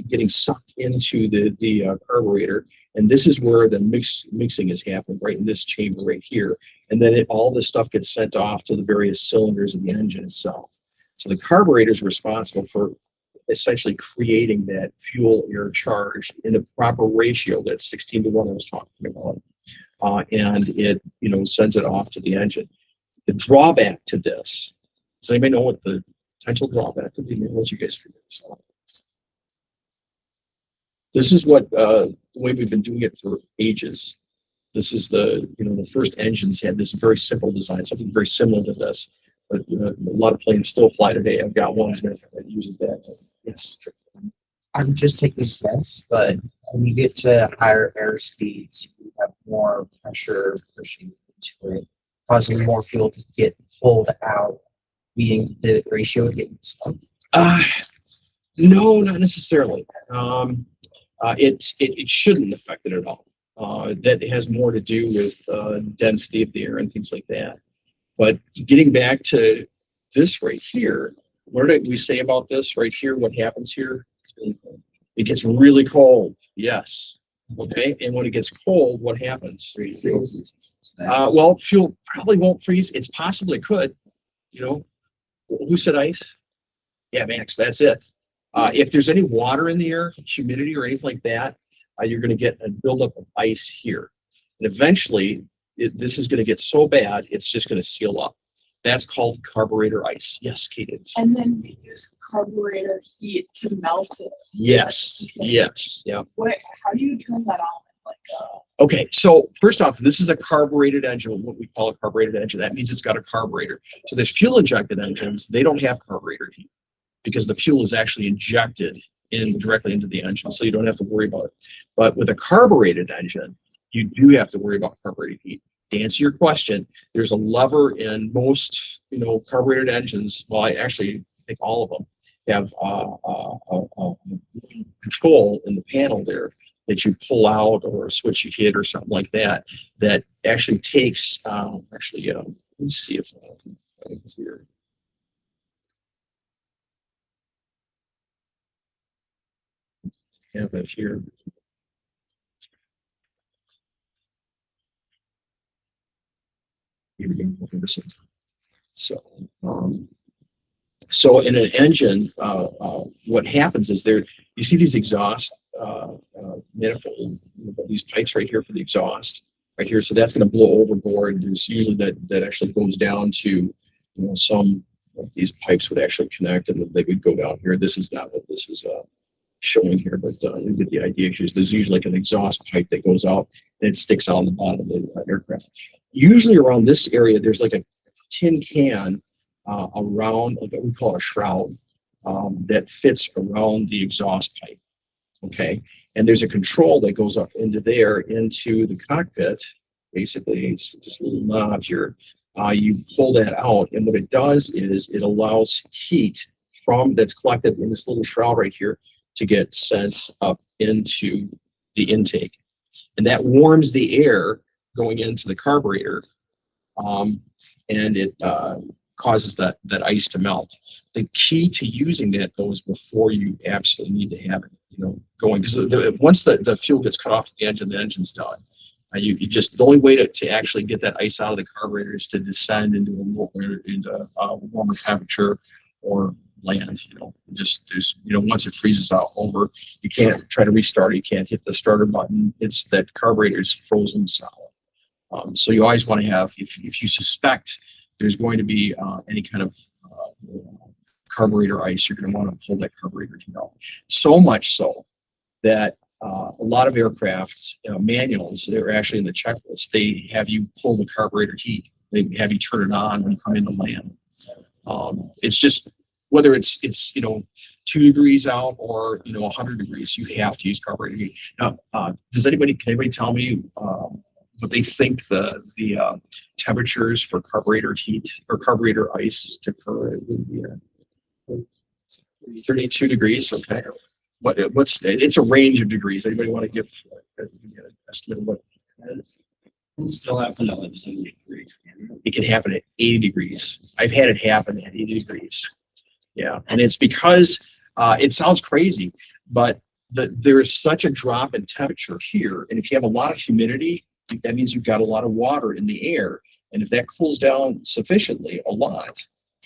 getting sucked into the carburetor. And this is where the mixing is happening, right in this chamber right here. And then all this stuff gets sent off to the various cylinders of the engine itself. So the carburetor is responsible for essentially creating that fuel air charge in a proper ratio, that 16:1 I was talking about. And it sends it off to the engine. The drawback to this, does anybody know what the potential drawback could be? Maybe let you guys figure this out. This is what the way we've been doing it for ages. This is the first engines had this very simple design, something very similar to this. But a lot of planes still fly today. I've got one that uses that. Yes. I'm just taking a guess, but when you get to higher air speeds, you have more pressure pushing into it, causing more fuel to get pulled out, meaning the ratio getting stuck. No, not necessarily. It shouldn't affect it at all. That has more to do with density of the air and things like that. But getting back to this right here, what did we say about this right here? What happens here? It gets really cold. Yes. Okay. And when it gets cold, what happens? Well, fuel probably won't freeze. It's possible it could. Who said ice? Yeah, Max, that's it. If there's any water in the air, humidity or anything like that, you're going to get a buildup of ice here. And eventually, this is going to get so bad, it's just going to seal up. That's called carburetor ice. Yes, Kate. And then we use carburetor heat to melt it. Yes. Yes. Yeah. How do you turn that on? Okay, so first off, this is a carbureted engine, what we call a carbureted engine. That means it's got a carburetor. So there's fuel injected engines, they don't have carburetor heat because the fuel is actually injected directly into the engine, so you don't have to worry about it. But with a carbureted engine, you do have to worry about carbureted heat. To answer your question, there's a lever in most, carbureted engines. Well, I think all of them have control in the panel there that you pull out, or a switch you hit or something like that, that actually takes, let me see if I can find it here. Have it here. Here we go. Okay, this is, so in an engine, what happens is you see these exhaust manifold, these pipes right here for the exhaust, right here. So that's going to blow overboard. There's usually that actually goes down to, some of these pipes would actually connect and they would go down here. This is not what this is showing here, but you get the idea. There's usually like an exhaust pipe that goes out and it sticks out on the bottom of the aircraft. Usually around this area, there's like a tin can around, like we call it a shroud, that fits around the exhaust pipe. Okay, and there's a control that goes up into there, into the cockpit. Basically, it's just a little knob here. You pull that out, and what it does is it allows heat that's collected in this little shroud right here to get sent up into the intake, and that warms the air going into the carburetor, and it causes that ice to melt. The key to using that though is before you absolutely need to have it, going, because once the fuel gets cut off the engine's done. You just, the only way to actually get that ice out of the carburetor is to descend into a warmer temperature or land. Once it freezes out over, you can't try to restart it. You can't hit the starter button. It's that carburetor is frozen solid. So you always want to have, if you suspect there's going to be any kind of carburetor ice, you're going to want to pull that carburetor out. So much so that a lot of aircraft manuals, they're actually in the checklist, they have you pull the carburetor heat. They have you turn it on when you come into land. It's just, whether it's 2 degrees out or 100 degrees, you have to use carburetor heat. Now, can anybody tell me what they think the temperatures for carburetor heat or carburetor ice to occur? It would be 32 degrees. Okay. It's a range of degrees. Anybody want to give an estimate of what that is? Still happen at 70 degrees. It can happen at 80 degrees. I've had it happen at 80 degrees. Yeah, and it's because it sounds crazy, but there is such a drop in temperature here, and if you have a lot of humidity, that means you've got a lot of water in the air, and if that cools down sufficiently, a lot,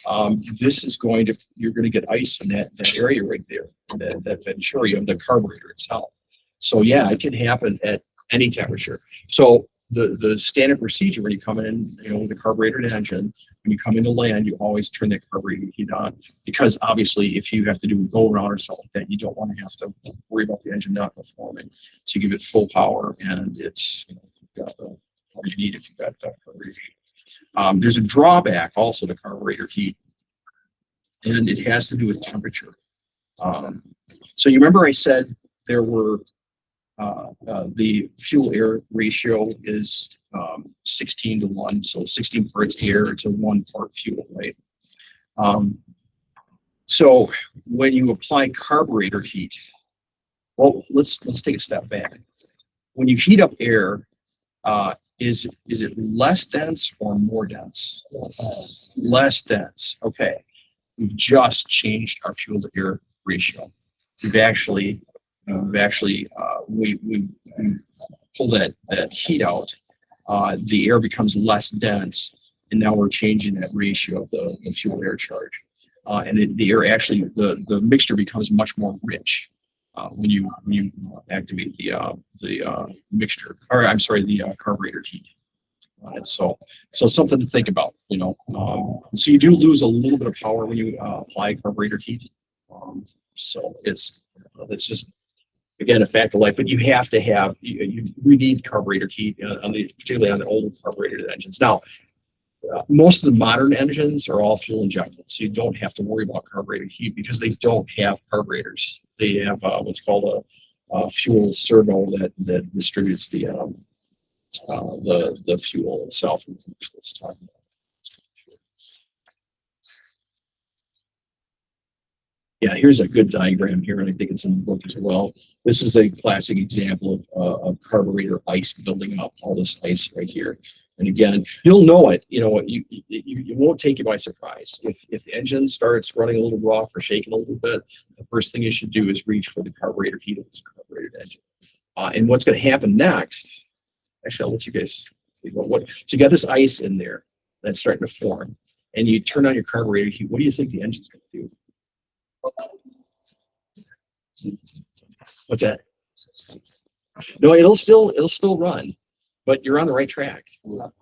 you're going to get ice in that area right there, that venturi of the carburetor itself. So yeah, it can happen at any temperature. So the standard procedure when you come in, with a carbureted engine, when you come into land, you always turn that carburetor heat on, because obviously if you have to do a go around or something like that, you don't want to have to worry about the engine not performing. So you give it full power, and it's you've got all you need if you've got carburetor heat. There's a drawback also to carburetor heat, and it has to do with temperature. So you remember I said there were the fuel air ratio is 16 to 1, so 16 parts air to 1 part fuel, right? So when you apply carburetor heat, well, let's take a step back. When you heat up air, is it less dense or more dense? Less dense. Okay. We've just changed our fuel to air ratio. We've actually we pull that heat out. The air becomes less dense, and now we're changing that ratio of the fuel air charge. And the air actually, the mixture becomes much more rich when you activate the mixture, or I'm sorry, the carburetor heat. So something to think about, so you do lose a little bit of power when you apply carburetor heat. So it's just again, a fact of life, but you have to have, we need carburetor heat particularly on the older carbureted engines. Now, most of the modern engines are all fuel injected, so you don't have to worry about carburetor heat because they don't have carburetors. They have what's called a fuel servo that distributes the fuel itself. Let's talk about. Yeah, here's a good diagram here, and I think it's in the book as well. This is a classic example of carburetor ice building up, all this ice right here. And again, you'll know it. You know, it won't take you by surprise. If the engine starts running a little rough or shaking a little bit, the first thing you should do is reach for the carburetor heat if it's a carbureted engine. And what's going to happen next? Actually, I'll let you guys see what. So you got this ice in there that's starting to form, and you turn on your carburetor heat. What do you think the engine's going to do? What's that? No, it'll still run, but you're on the right track.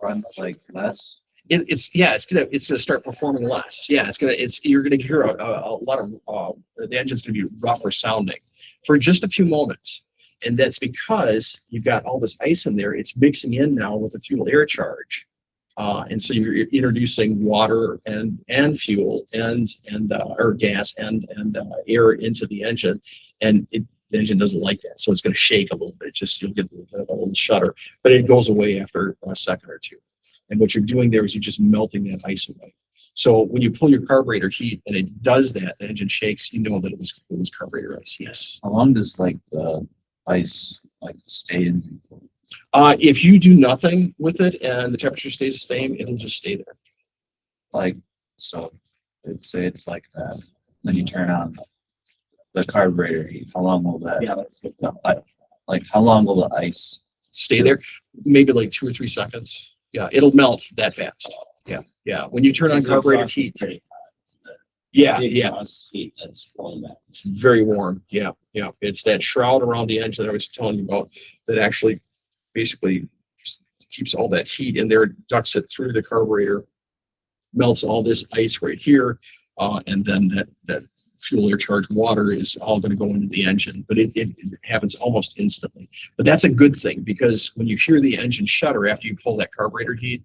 Run like less. It's gonna start performing less. Yeah, you're gonna hear a lot of the engine's gonna be rougher sounding for just a few moments, and that's because you've got all this ice in there. It's mixing in now with the fuel air charge. And so you're introducing water and fuel or gas and air into the engine, and the engine doesn't like that, so it's going to shake a little bit. You'll get a little shudder, but it goes away after a second or two. And what you're doing there is you're just melting that ice away. So when you pull your carburetor heat and it does that, the engine shakes. You know that it was carburetor ice. Yes. How long does like the ice stay in? If you do nothing with it and the temperature stays the same, it'll just stay there. Like, so let's say it's like that. Then you turn on the carburetor heat. How long will that? Yeah. Like how long will the ice Stay there? Maybe like 2 or 3 seconds. Yeah, it'll melt that fast. Yeah. When you turn on carburetor heat. Yeah. Heat that's flowing back. It's very warm. Yeah. It's that shroud around the engine that I was telling you about that actually basically keeps all that heat in there, ducts it through the carburetor, melts all this ice right here, and then that fuel air charged water is all going to go into the engine. But it happens almost instantly. But that's a good thing, because when you hear the engine shudder after you pull that carburetor heat,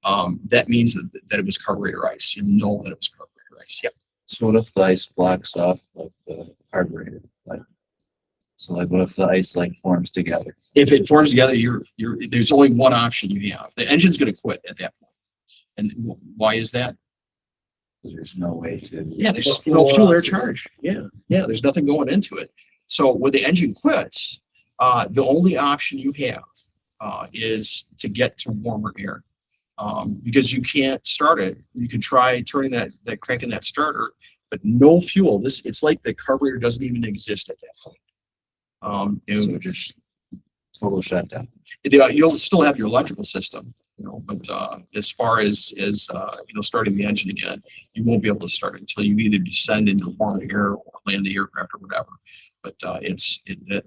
that means that it was carburetor ice. You know that it was carburetor ice. Yep. So what if the ice blocks off like the carburetor? So what if the ice forms together? If it forms together, there's only one option you have. The engine's going to quit at that point. And why is that? There's no way to. Yeah, there's no fuel air charge. Yeah, there's nothing going into it. So when the engine quits, the only option you have is to get to warmer air, because you can't start it. You can try turning that cranking that starter, but no fuel. It's like the carburetor doesn't even exist at that point. So just total shutdown. You'll still have your electrical system, but as far as starting the engine again, you won't be able to start it until you either descend into warm air or land the aircraft or whatever. But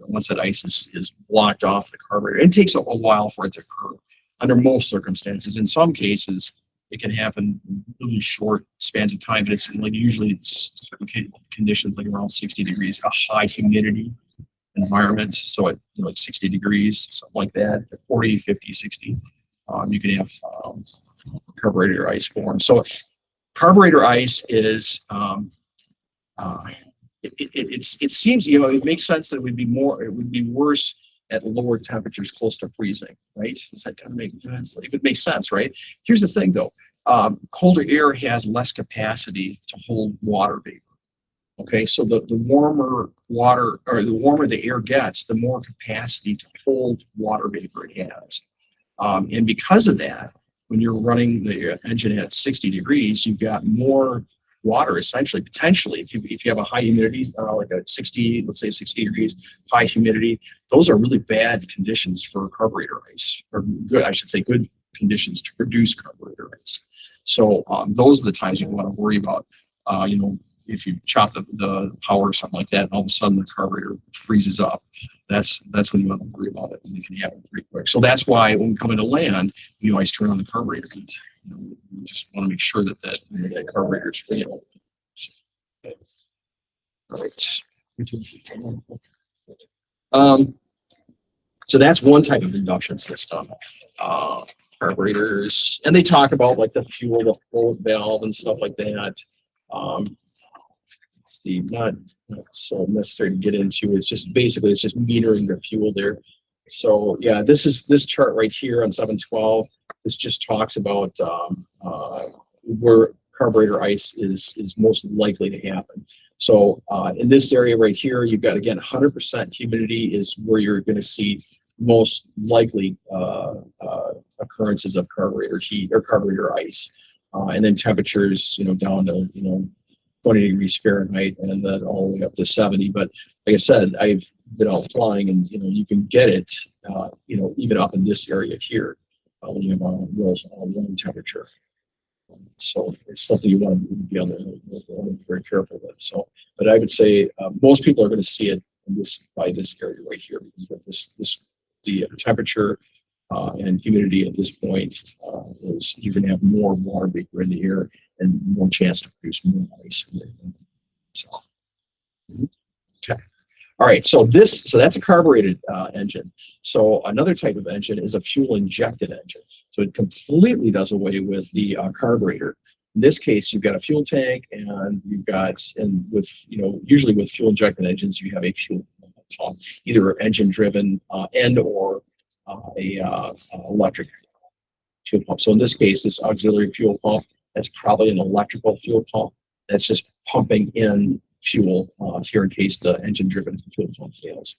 once that ice is blocked off the carburetor, it takes a while for it to occur under most circumstances. In some cases, it can happen in really short spans of time, but it's usually certain conditions like around 60 degrees, a high humidity environment. So at 60 degrees, something like that, 40, 50, 60, you can have carburetor ice form. So carburetor ice is, it seems, it makes sense that it would be worse at lower temperatures close to freezing, right? Does that kind of make sense? It would make sense, right? Here's the thing though, colder air has less capacity to hold water vapor. Okay, so the warmer water, or the warmer the air gets, the more capacity to hold water vapor it has. And because of that, when you're running the engine at 60 degrees, you've got more water, essentially, potentially, if you have a high humidity, like a 60, let's say 60 degrees, high humidity, those are really bad conditions for carburetor ice, or good, I should say, good conditions to produce carburetor ice. So those are the times you want to worry about, if you chop the power or something like that, and all of a sudden the carburetor freezes up, that's when you want to worry about it, and it can happen pretty quick. So that's why when we come into land, you always turn on the carburetor heat. We just want to make sure that carburetor is free. All right. So that's one type of induction system. Carburetors, and they talk about like the fuel, the flow valve, and stuff like that. Steve, not so necessary to get into. It's just basically it's just metering the fuel there. So yeah, this chart right here on 712. This just talks about where carburetor ice is most likely to happen. So in this area right here, you've got again 100% humidity is where you're going to see most likely occurrences of carburetor heat or carburetor ice, and then temperatures down to 20 degrees Fahrenheit and then all the way up to 70. But like I said, I've been out flying and you can get it even up in this area here when you have a real warm temperature. So it's something you want to be on the very careful with. So, but I would say most people are going to see it in this area right here because the temperature and humidity at this point is you're going to have more water vapor in the air and more chance to produce more ice. So, okay. All right, so that's a carbureted engine. So another type of engine is a fuel injected engine. So it completely does away with the carburetor. In this case, you've got a fuel tank, and you've got, and with usually with fuel injected engines, you have a fuel pump, either engine driven and or a electric fuel pump. So in this case, this auxiliary fuel pump, that's probably an electrical fuel pump that's just pumping in fuel here in case the engine driven fuel pump fails.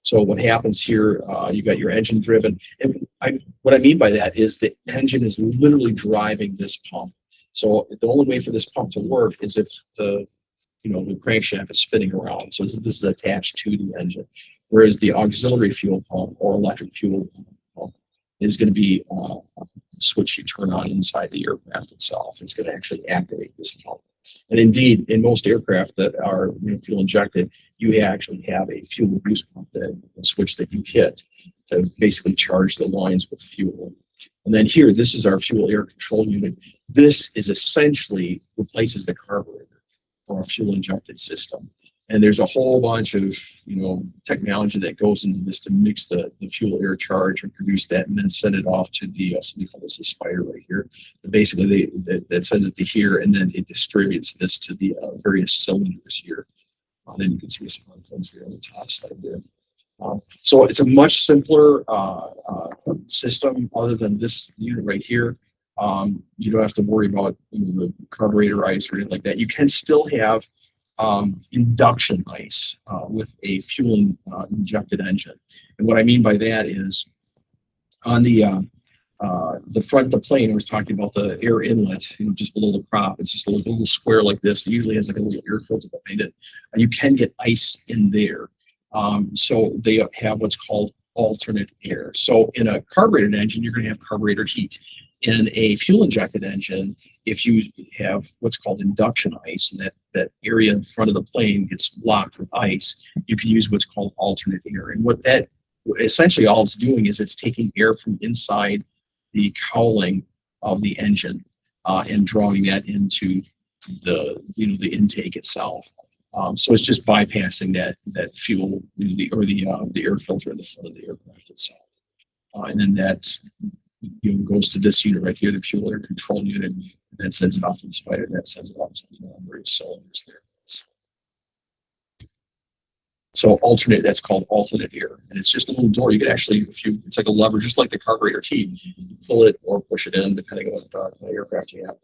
So what happens here, you got your engine driven, and what I mean by that is the engine is literally driving this pump. So the only way for this pump to work is if the crankshaft is spinning around. So this is attached to the engine. Whereas the auxiliary fuel pump or electric fuel pump is going to be a switch you turn on inside the aircraft itself. It's going to actually activate this pump. And indeed, in most aircraft that are fuel injected, you actually have a fuel boost pump, a switch that you hit to basically charge the lines with fuel. And then here, this is our fuel air control unit. This is essentially replaces the carburetor for a fuel injected system. And there's a whole bunch of technology that goes into this to mix the fuel air charge and produce that, and then send it off to the something called this spider right here. But basically, that sends it to here, and then it distributes this to the various cylinders here. Then you can see some other things there on the top side there. So it's a much simpler system other than this unit right here. You don't have to worry about the carburetor ice or anything like that. You can still have induction ice with a fuel injected engine. And what I mean by that is on the front of the plane, I was talking about the air inlet, just below the prop. It's just a little square like this. It usually has like a little air filter behind it. And you can get ice in there. So they have what's called alternate air. So in a carbureted engine, you're going to have carburetor heat. In a fuel injected engine, if you have what's called induction ice, and that area in front of the plane gets blocked with ice, you can use what's called alternate air. And what that essentially all it's doing is it's taking air from inside the cowling of the engine and drawing that into the intake itself. So it's just bypassing that fuel or the air filter in the front of the aircraft itself, and then that goes to this unit right here, the fuel air control unit, and then sends it off to the spider, and that sends it off to the various cylinders there. So that's called alternate air, and it's just a little door. You can actually, it's like a lever, just like the carburetor heat. You pull it or push it in, depending on what aircraft you have.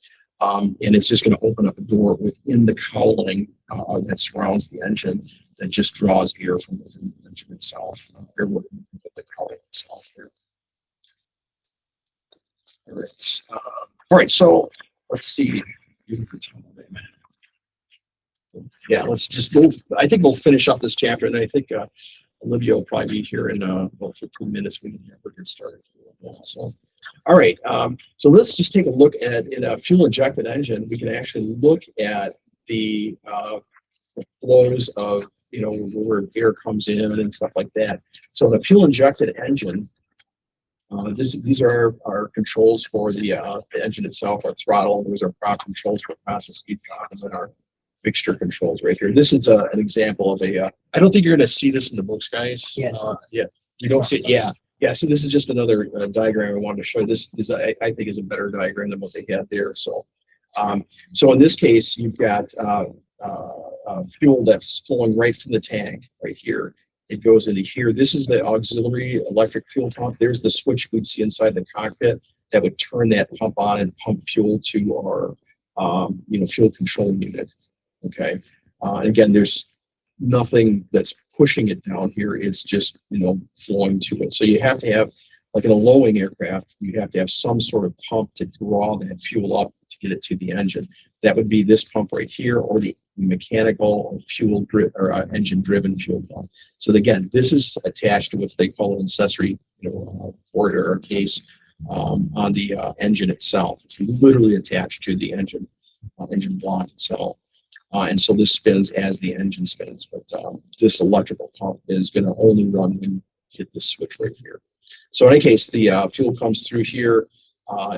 And it's just going to open up a door within the cowling that surrounds the engine that just draws air from within the engine itself, air within the cowling itself here. All right, so let's see. Yeah, let's just move. I think we'll finish up this chapter, and I think Olivia will probably be here in about 15 minutes. We can get started. So, all right, so let's just take a look at, in a fuel injected engine, we can actually look at the flows of, where air comes in and stuff like that. So the fuel injected engine, these are our controls for the engine itself, our throttle. Those are prop controls for process speed, and then our fixture controls right here. This is an example of a, I don't think you're going to see this in the books, guys. Yes. Yeah, you don't see it. Yeah. Yeah, so this is just another diagram I wanted to show you. This is, I think, is a better diagram than what they had there. So, so in this case, you've got fuel that's flowing right from the tank right here. It goes into here. This is the auxiliary electric fuel pump. There's the switch we'd see inside the cockpit that would turn that pump on and pump fuel to our, fuel control unit. Okay. Again, there's nothing that's pushing it down here. It's just, flowing to it. So you have to have, like in a low-wing aircraft, you have to have some sort of pump to draw that fuel up to get it to the engine. That would be this pump right here, or the mechanical or fuel or engine-driven fuel pump. So again, this is attached to what they call an accessory, port or case on the engine itself. It's literally attached to the engine block itself. And so this spins as the engine spins, but this electrical pump is going to only run when you hit this switch right here. So in any case, the fuel comes through here,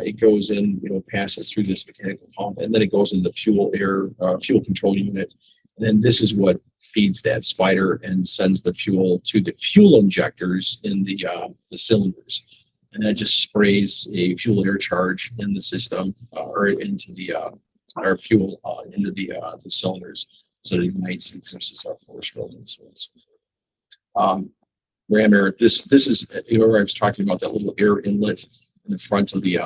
it goes in, passes through this mechanical pump, and then it goes into the fuel control unit. And then this is what feeds that spider and sends the fuel to the fuel injectors in the cylinders. And that just sprays a fuel air charge in the system or into the our fuel into the cylinders, so it ignites and produces our force field and so on and so forth. Ram air, this is, where I was talking about that little air inlet in the front of the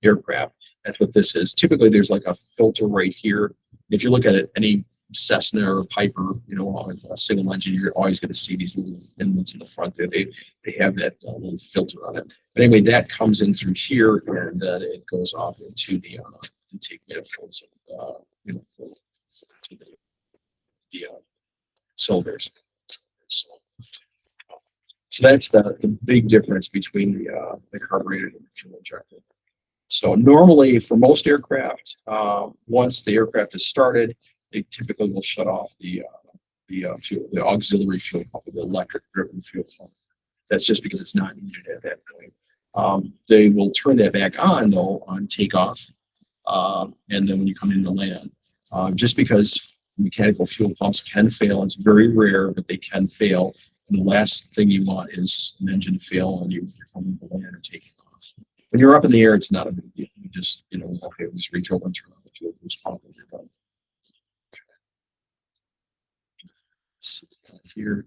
aircraft. That's what this is. Typically, there's like a filter right here. If you look at it, any Cessna or Piper, on a single engine, you're always going to see these little inlets in the front there. They have that little filter on it. But anyway, that comes in through here, and then it goes off into the intake manifolds, to the cylinders. So that's the big difference between the carbureted and the fuel injected. So normally for most aircraft, once the aircraft is started, they typically will shut off the auxiliary fuel pump, the electric driven fuel pump. That's just because it's not needed at that point. They will turn that back on though on takeoff, and then when you come into land, just because mechanical fuel pumps can fail. It's very rare, but they can fail. And the last thing you want is an engine to fail on you when you're coming to land or taking off. When you're up in the air, it's not a big deal. You just, okay, just reach over and turn on the fuel boost pump and you're done. Here.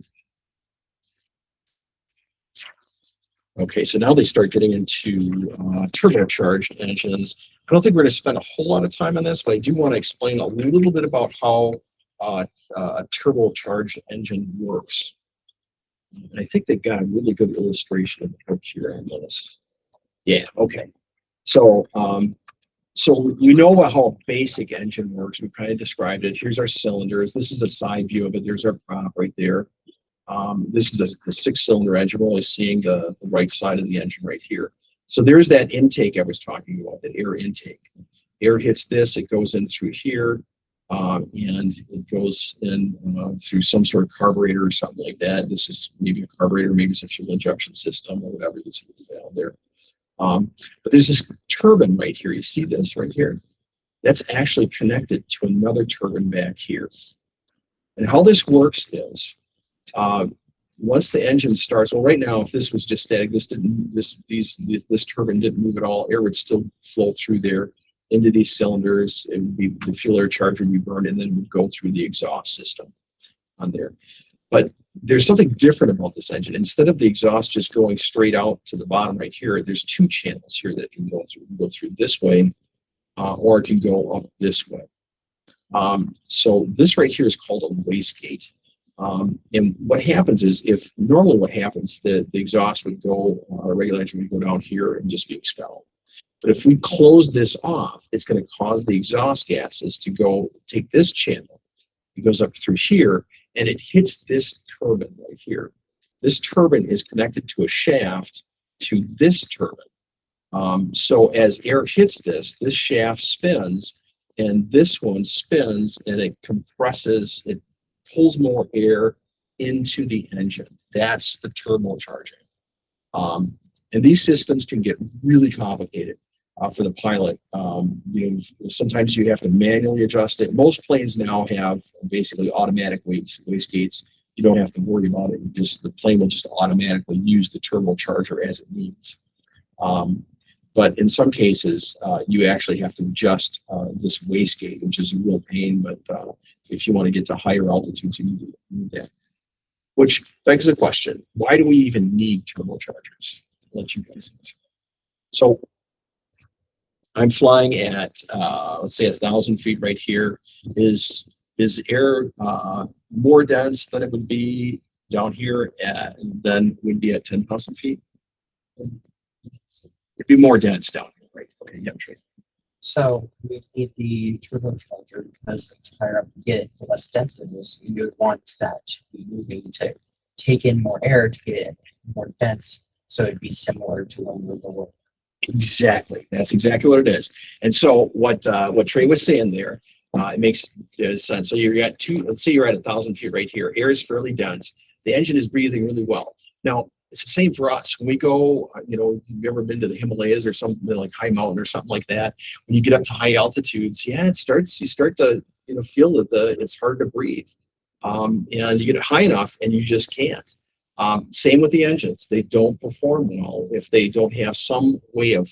Okay, so now they start getting into turbocharged engines. I don't think we're going to spend a whole lot of time on this, but I do want to explain a little bit about how a turbocharged engine works. And I think they've got a really good illustration of the book here on this. Yeah, okay. So, so you know how a basic engine works. We kind of described it. Here's our cylinders. This is a side view of it. There's our prop right there. This is a six-cylinder engine. We're only seeing the right side of the engine right here. So there's that intake I was talking about, that air intake. Air hits this, it goes in through here, and it goes in through some sort of carburetor or something like that. This is maybe a carburetor, maybe it's a fuel injection system or whatever that's down there. But there's this turbine right here. You see this right here? That's actually connected to another turbine back here. And how this works is, once the engine starts, well, right now, if this was just static, this turbine didn't move at all. Air would still flow through there into these cylinders. It would be, the fuel air charge would be burned, and then would go through the exhaust system on there. But there's something different about this engine. Instead of the exhaust just going straight out to the bottom right here, there's two channels here that can go through. It can go through this way, or it can go up this way. So this right here is called a wastegate. And what happens is, if normally what happens, the exhaust would go, a regular engine would go down here and just be expelled. But if we close this off, it's going to cause the exhaust gases to go take this channel. It goes up through here, and it hits this turbine right here. This turbine is connected to a shaft to this turbine. So as air hits this shaft spins, and this one spins, and it compresses, it pulls more air into the engine. That's the turbocharging. And these systems can get really complicated. for the pilot. Sometimes you have to manually adjust it. Most planes now have basically automatic wastegates. You don't have to worry about it. The plane will just automatically use the turbocharger as it needs. But in some cases, you actually have to adjust this wastegate, which is a real pain. But if you want to get to higher altitudes, you need that. Which begs the question: why do we even need turbochargers? I'll let you guys answer. So I'm flying at let's say 1,000 feet right here. Is air more dense than it would be down here than would be at 10,000 feet? It'd be more dense down here, right? Okay, yeah, right. So we need the turbocharger because the higher up you get, the less dense it is. You would want that to be moving to take in more air to get it more dense. So it'd be similar to when you're lower. Exactly. That's exactly what it is. And so what Trey was saying there, it makes sense. So you're at let's say you're at 1,000 feet right here. Air is fairly dense. The engine is breathing really well. Now, it's the same for us. When we go, have you ever been to the Himalayas or something like high mountain or something like that? When you get up to high altitudes, yeah, you start to, feel that it's hard to breathe. And you get it high enough and you just can't. Same with the engines. They don't perform well if they don't have some way of,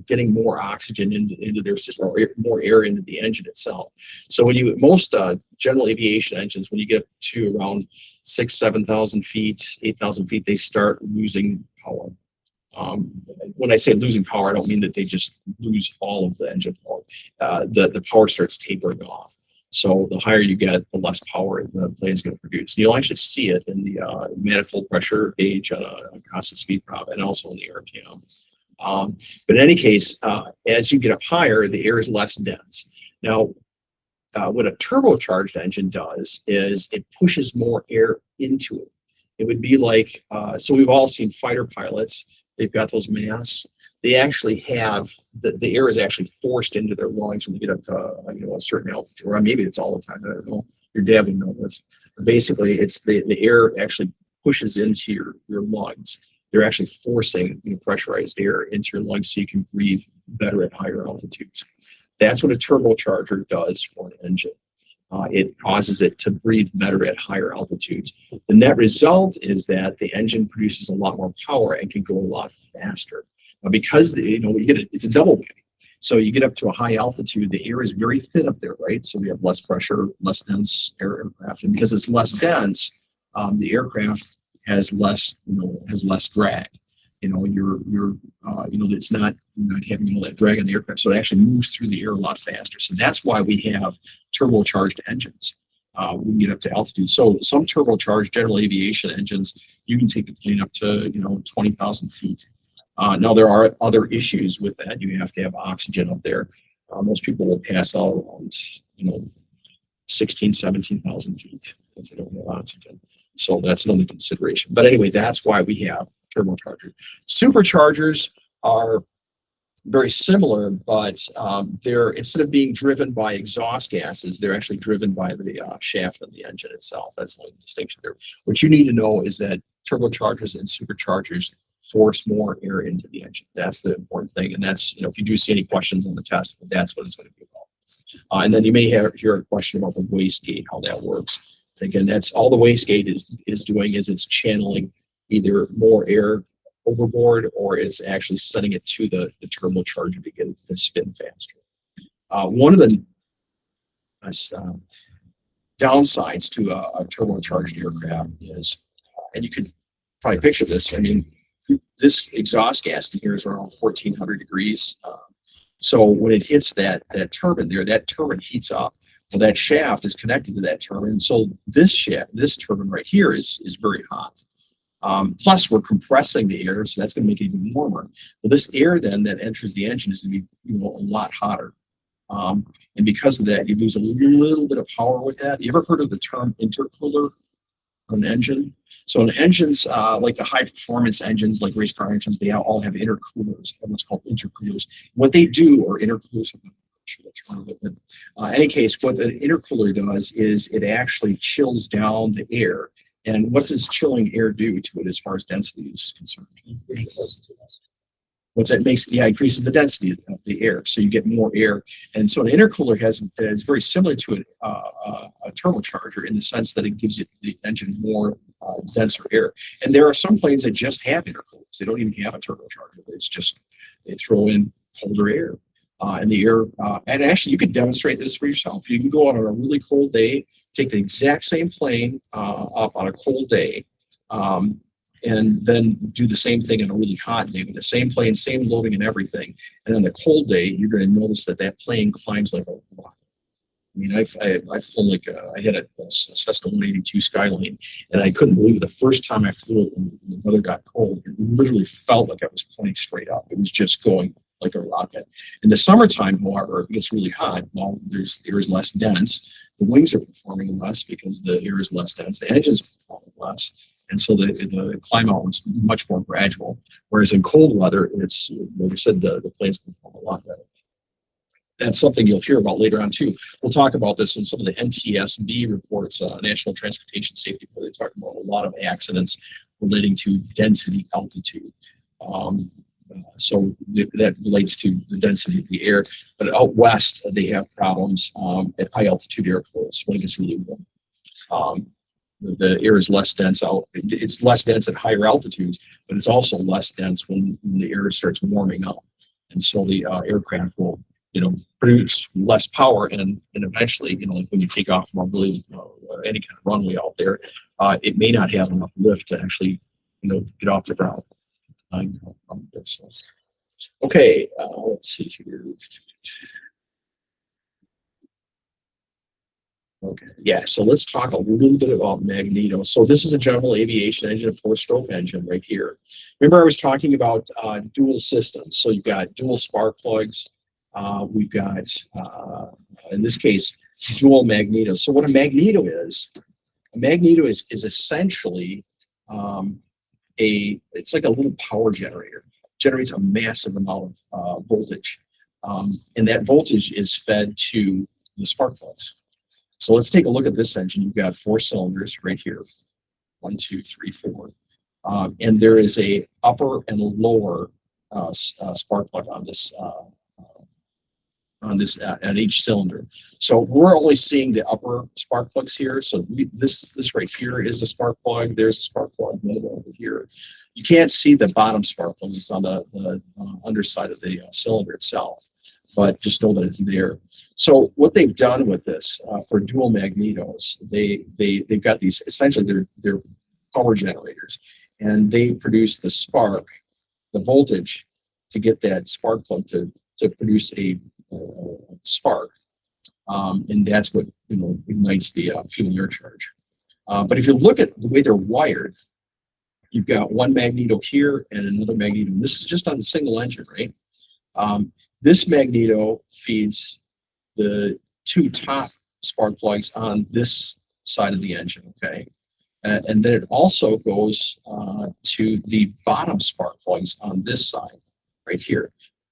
getting more oxygen into their system or more air into the engine itself. So when most general aviation engines, when you get up to around 6,000, 7,000 feet, 8,000 feet, they start losing power. When I say losing power, I don't mean that they just lose all of the engine power. The power starts tapering off. So the higher you get, the less power the plane is going to produce. You'll actually see it in the manifold pressure gauge on a constant speed prop and also in the RPM. But in any case, as you get up higher, the air is less dense. Now, what a turbocharged engine does is it pushes more air into it. It would be like, so we've all seen fighter pilots. They've got those masks. They actually have, the air is actually forced into their lungs when they get up to a certain altitude, or maybe it's all the time. I don't know. Your dad would know this. But basically, it's the air actually pushes into your lungs. They're actually forcing pressurized air into your lungs so you can breathe better at higher altitudes. That's what a turbocharger does for an engine. It causes it to breathe better at higher altitudes. The net result is that the engine produces a lot more power and can go a lot faster. Because it's a double whammy. So you get up to a high altitude, the air is very thin up there, right? So we have less pressure, less dense aircraft, and because it's less dense, the aircraft has less drag. It's not having all that drag on the aircraft, so it actually moves through the air a lot faster. So that's why we have turbocharged engines when you get up to altitude. So some turbocharged general aviation engines, you can take the plane up to 20,000 feet. Now there are other issues with that. You have to have oxygen up there. Most people will pass out around 16,000, 17,000 feet if they don't have oxygen. So that's another consideration. But anyway, that's why we have turbochargers. Superchargers are very similar, but they're, instead of being driven by exhaust gases, they're actually driven by the shaft of the engine itself. That's the only distinction there. What you need to know is that turbochargers and superchargers force more air into the engine. That's the important thing. And that's, if you do see any questions on the test, that's what it's going to be about. And then you may hear a question about the wastegate, how that works. Again, that's all the wastegate is doing is it's channeling either more air overboard or it's actually setting it to the turbocharger to get it to spin faster. One of the downsides to a turbocharged aircraft is, and you can probably picture this, I mean, this exhaust gas in here is around 1,400 degrees. So when it hits that turbine there, that turbine heats up. So that shaft is connected to that turbine. So this turbine right here is very hot. Plus, we're compressing the air, so that's going to make it even warmer. But this air then that enters the engine is going to be a lot hotter. And because of that, you lose a little bit of power with that. You ever heard of the term intercooler on an engine? So in engines, like the high performance engines, like race car engines, they all have intercoolers, what's called intercoolers. What they do, or intercoolers, I'm not sure the term of it, but in any case, what an intercooler does is it actually chills down the air. And what does chilling air do to it as far as density is concerned? What's that makes? Yeah, increases the density of the air, so you get more air. And so an intercooler is very similar to a turbocharger in the sense that it gives it the engine more denser air. And there are some planes that just have intercoolers; they don't even have a turbocharger. It's just they throw in colder air, and the air. And actually, you can demonstrate this for yourself. You can go out on a really cold day, take the exact same plane up on a cold day. And then do the same thing on a really hot day with the same plane, same loading and everything. And on the cold day, you're going to notice that that plane climbs like a rock. I mean, I've flown like I had a Cessna 182 Skyline, and I couldn't believe it. The first time I flew it when the weather got cold, it literally felt like I was pointing straight up. It was just going like a rocket. In the summertime, however, it gets really hot. Well, the air is less dense. The wings are performing less because the air is less dense. The engine's performing less. And so the climb out was much more gradual. Whereas in cold weather, it's, like I said, the planes perform a lot better. That's something you'll hear about later on too. We'll talk about this in some of the NTSB reports, National Transportation Safety Report. They talk about a lot of accidents relating to density altitude. So that relates to the density of the air. But out west, they have problems at high altitude airports when it gets really warm. The air is less dense out. It's less dense at higher altitudes, but it's also less dense when the air starts warming up. And so the aircraft will, produce less power, and eventually, like when you take off from a really any kind of runway out there, it may not have enough lift to actually, get off the ground. Okay, let's see here. Okay, yeah, so let's talk a little bit about magneto. So this is a general aviation engine, a four-stroke engine right here. Remember I was talking about dual systems. So you've got dual spark plugs. We've got, in this case, dual magneto. So what a magneto is essentially it's like a little power generator. Generates a massive amount of voltage. And that voltage is fed to the spark plugs. So let's take a look at this engine. You've got 4 cylinders right here. 1, 2, 3, 4. And there is a upper and lower spark plug on this at each cylinder. So we're only seeing the upper spark plugs here. So this right here is a spark plug. There's a spark plug over here. You can't see the bottom spark plug. It's on the underside of the cylinder itself, but just know that it's there. So what they've done with this for dual magnetos, they've got these, essentially they're power generators, and they produce the spark, the voltage, to get that spark plug to produce a spark, and that's what ignites the fuel air charge. But if you look at the way they're wired, you've got one magneto here and another magneto. This is just on the single engine, right? This magneto feeds the 2 top spark plugs on this side of the engine, okay? And then it also goes to the bottom spark plugs on this side, right here.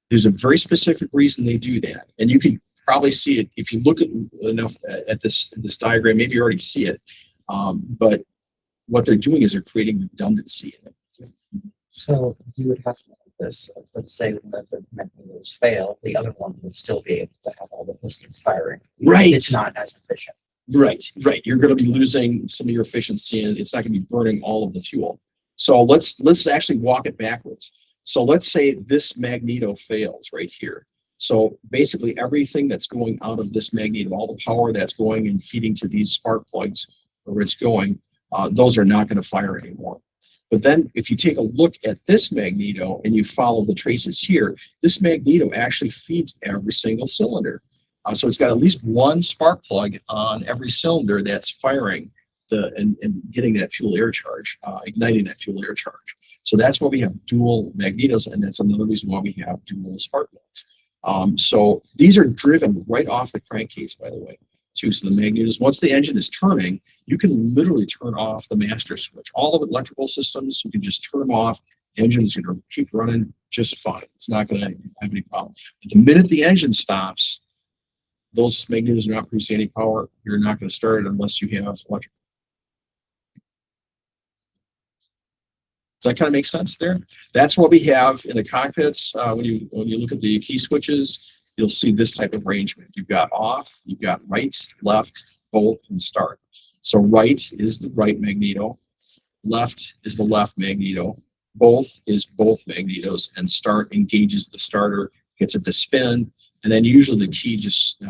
There's a very specific reason they do that, and you can probably see it if you look enough at this diagram. Maybe you already see it, but what they're doing is they're creating redundancy in it. So you would have to do this. Let's say when the magnetos fail, the other one would still be able to have all the pistons firing. Right. It's not as efficient. Right. You're going to be losing some of your efficiency, and it's not going to be burning all of the fuel. So let's actually walk it backwards. So let's say this magneto fails right here. So basically everything that's going out of this magneto, all the power that's going and feeding to these spark plugs where it's going, those are not going to fire anymore. But then if you take a look at this magneto and you follow the traces here, this magneto actually feeds every single cylinder. So it's got at least one spark plug on every cylinder that's firing and getting that fuel air charge, igniting that fuel air charge. So that's why we have dual magnetos, and that's another reason why we have dual spark plugs. So these are driven right off the crankcase, by the way, too. So the magnetos, once the engine is turning, you can literally turn off the master switch. All of electrical systems, you can just turn them off. The engine is going to keep running just fine. It's not going to have any problem. But the minute the engine stops, those magnetos are not producing any power. You're not going to start it unless you have electric. Does that kind of make sense there? That's what we have in the cockpits. When you look at the key switches, you'll see this type of arrangement. You've got off, you've got right, left, both, and start. So right is the right magneto, left is the left magneto, both is both magnetos, and start engages the starter, gets it to spin, and then usually the key just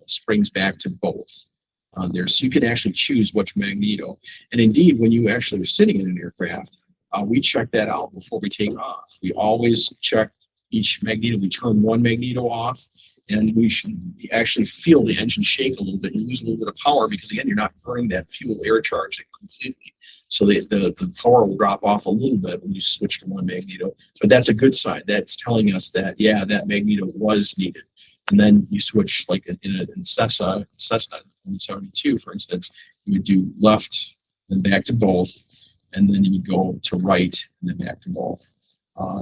springs back to both on there. So you can actually choose which magneto. And indeed, when you actually are sitting in an aircraft, we check that out before we take off. We always check each magneto. We turn one magneto off, and we should actually feel the engine shake a little bit. You lose a little bit of power because, again, you're not burning that fuel air charge completely. So the power will drop off a little bit when you switch to one magneto. But that's a good sign. That's telling us that, yeah, that magneto was needed. And then you switch, like in Cessna 172, for instance, you would do left, then back to both, and then you would go to right, and then back to both.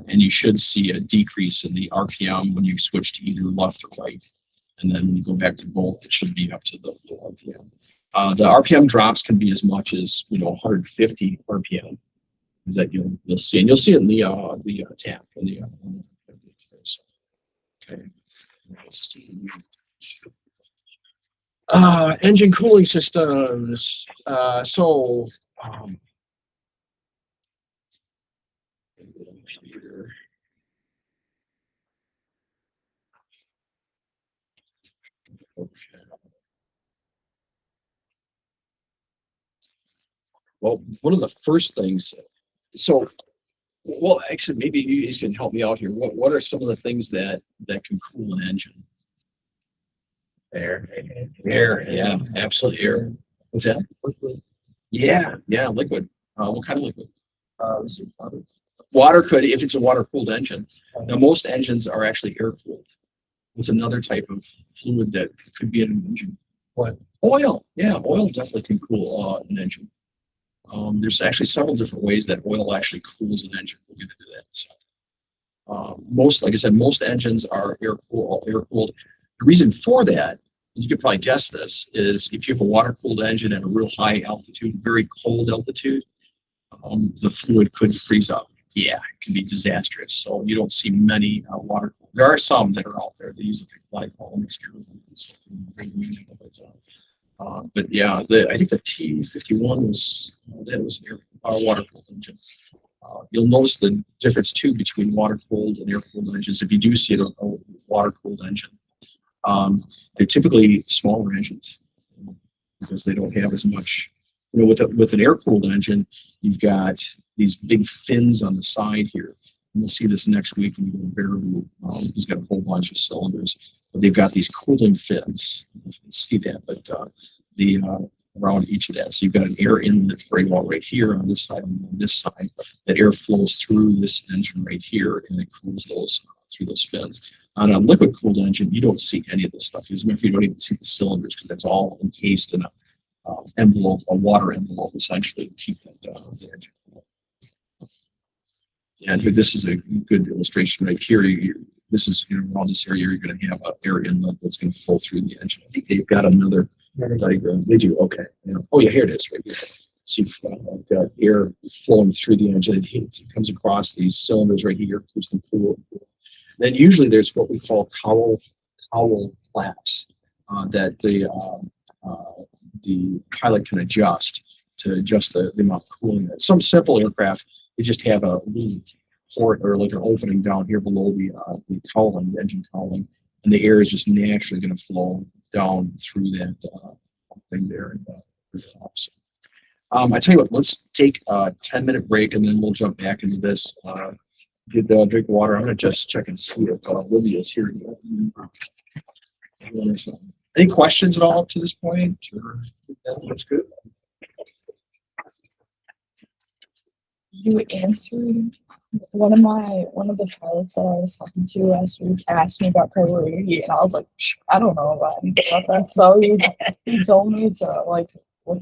And you should see a decrease in the RPM when you switch to either left or right. And then when you go back to both, it should be up to the full RPM. The RPM drops can be as much as 150 RPM. Is that you'll see, and you'll see it in the tap in the okay. Let's see. Engine cooling systems. Okay. Well, one of the first things, well, actually, maybe you guys can help me out here. What are some of the things that can cool an engine? Air, yeah, absolutely air. What's that? Liquid. Yeah, liquid. What kind of liquid? Water could, if it's a water-cooled engine. Now, most engines are actually air-cooled. It's another type of fluid that could be in an engine. What? Oil. Yeah, oil definitely can cool an engine. There's actually several different ways that oil actually cools an engine. We'll get into that. So, like I said, most engines are air-cooled. The reason for that, you could probably guess this, is if you have a water-cooled engine at a real high altitude, very cold altitude, the fluid could freeze up. Yeah, it can be disastrous. So you don't see many water cooled. There are some that are out there. They use a glycol mixture. But yeah, I think the T51 was an water cooled engine. You'll notice the difference too between water cooled and air cooled engines. If you do see a water cooled engine, they're typically smaller engines because they don't have as much. With an air cooled engine, you've got these big fins on the side here. And we'll see this next week when we go to Baraboo. He's got a whole bunch of cylinders, but they've got these cooling fins. You can see that, but around each of that. So you've got an air inlet very well right here on this side and on this side. That air flows through this engine right here, and it cools those through those fins. On a liquid cooled engine, you don't see any of this stuff. As a matter of fact, you don't even see the cylinders because that's all encased in a envelope, a water envelope, essentially, to keep that the engine cool. And here, this is a good illustration right here. This is around this area, you're going to have an air inlet that's going to flow through the engine. I think they've got another diagram. They do. Okay. Oh yeah, here it is right here. So you've got air flowing through the engine. It comes across these cylinders right here, keeps them cool. Then usually there's what we call cowl flaps that the pilot can adjust the amount of cooling. Some simple aircraft, they just have a little port or like an opening down here below the cowling, the engine cowling, and the air is just naturally going to flow down through that thing there. I tell you what, let's take a 10-minute break and then we'll jump back into this. Get drink water. I'm going to just check and see if Olivia's here. Any questions at all up to this point? Or that looks good. You answered one of the pilots that I was talking to last week asked me about carburetor heat, and I was like, I don't know about that. So he told me to look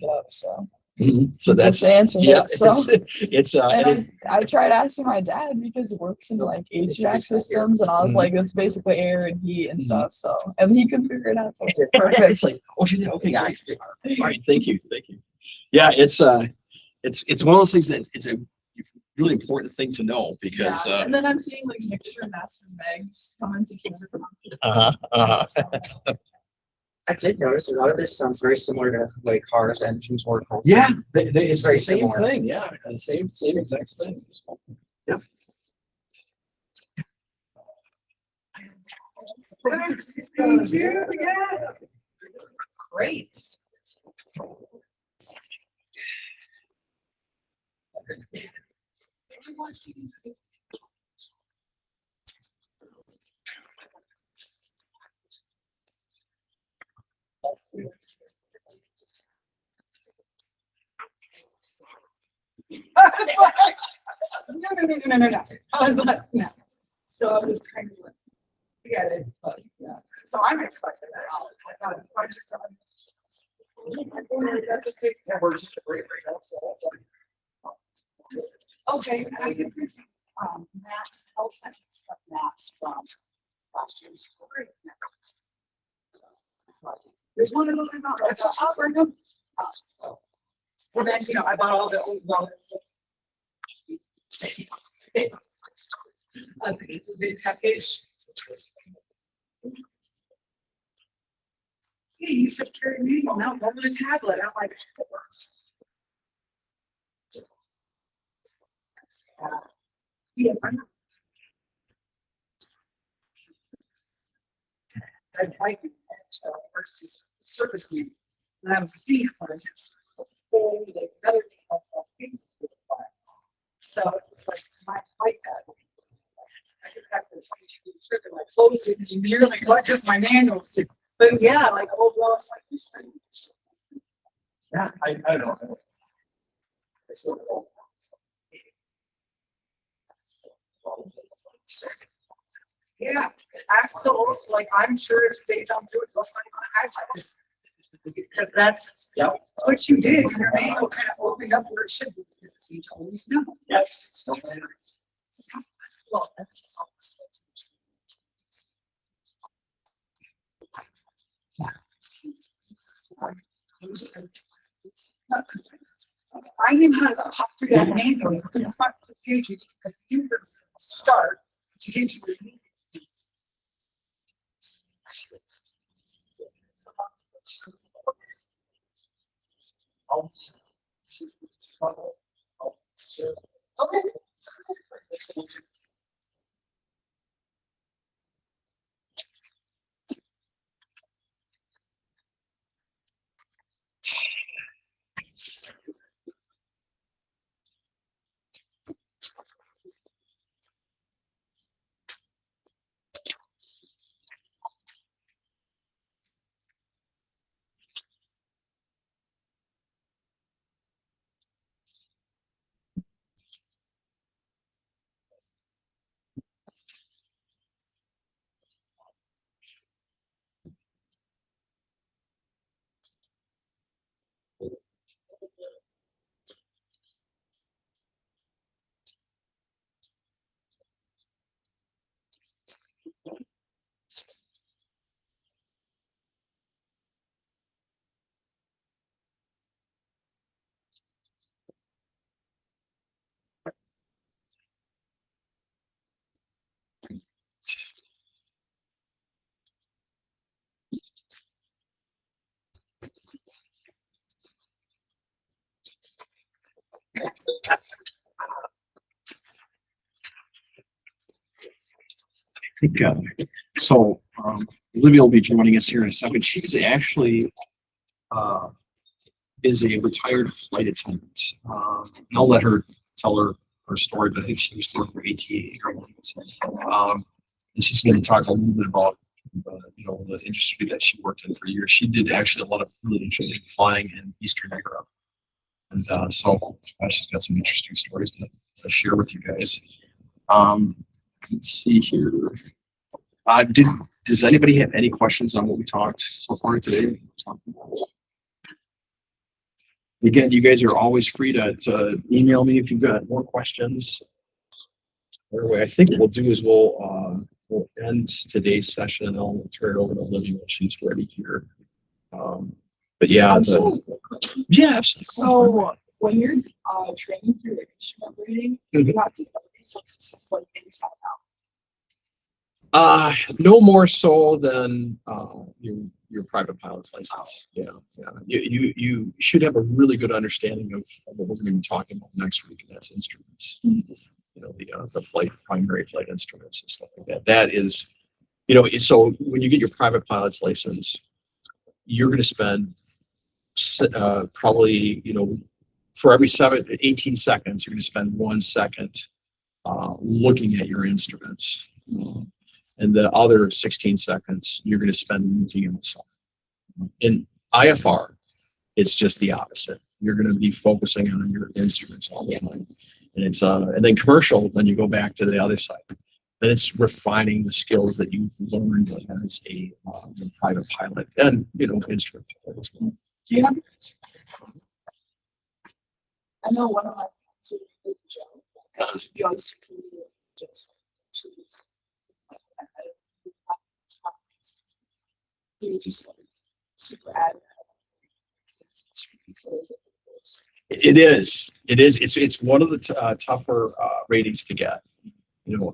it up. So. Mm-hmm. So that's the answer. Yeah, so it's I tried asking my dad because he works in like HVAC systems, and I was like, it's basically air and heat and stuff. So and he can figure it out. So perfect. It's like, oh, she did. Okay, guys. All right, thank you. Yeah, it's one of those things that really important thing to know because, Yeah, and then I'm seeing like mixture master Megs coming together. I did notice a lot of this sounds very similar to the way cars engines work. Also. Yeah, it's very the same similar. thing. Yeah, and same exact thing. Yeah. Great. No. I was like, no. So I was kind of like, forget it. But, yeah. So I'm expecting that. I thought I just that's a big okay. And I get this Max health science stuff Max from last year's story. There's one of them out there. I'll bring them. So, and then I bought all the old wallets. A big package. See, you used to carry me on now on the tablet. I'm like, yeah, I'm not. I like emergency service meeting. And I was a senior scientist. So it's like my flight bag. I could have the 22 trip and I closed it and nearly what just my manuals did. But yeah, like old laws like this thing. Yeah, I don't know. Yeah, axles, like I'm sure if they don't do it, they'll find my highlighters. Because that's what you did. Your manual kind of opened up where it should be because it seemed to always know. Yes. I knew how to pop through that manual. To the front of the page, you need to start to get to the okay. I think, so Olivia will be joining us here in a second. She's actually is a retired flight attendant. And I'll let her tell her story, but I think she was working for ATA Airlines. And she's going to talk a little bit about the industry that she worked in for years. She did actually a lot of really interesting flying in Eastern Europe. And so she's got some interesting stories to share with you guys. Let's see here. Does anybody have any questions on what we talked so far today? Again, you guys are always free to email me if you've got more questions. Anyway, I think what we'll do is we'll end today's session and I'll turn it over to Olivia when she's ready here. But yeah, yeah. So when you're training through instrument reading, you have to these it's like inside No more so than your private pilot's license. Yeah, yeah. You should have a really good understanding of what we're going to be talking about next week, and that's instruments. You know, the primary flight instruments and stuff like that. That is, you know, so when you get your private pilot's license, you're going to spend probably, you know, for every 18 seconds, you're going to spend 1 second looking at your instruments. And the other 16 seconds, you're going to spend moving yourself. In IFR, it's just the opposite. You're going to be focusing on your instruments all the time. And it's and then commercial, then you go back to the other side. Then it's refining the skills that you've learned as a private pilot and, you know, instrument pilot as well. Do you have your instruments? I know one of my friends is Joe. He goes to Korea just he was just like super adamant. It is. It's one of the tougher ratings to get. You know,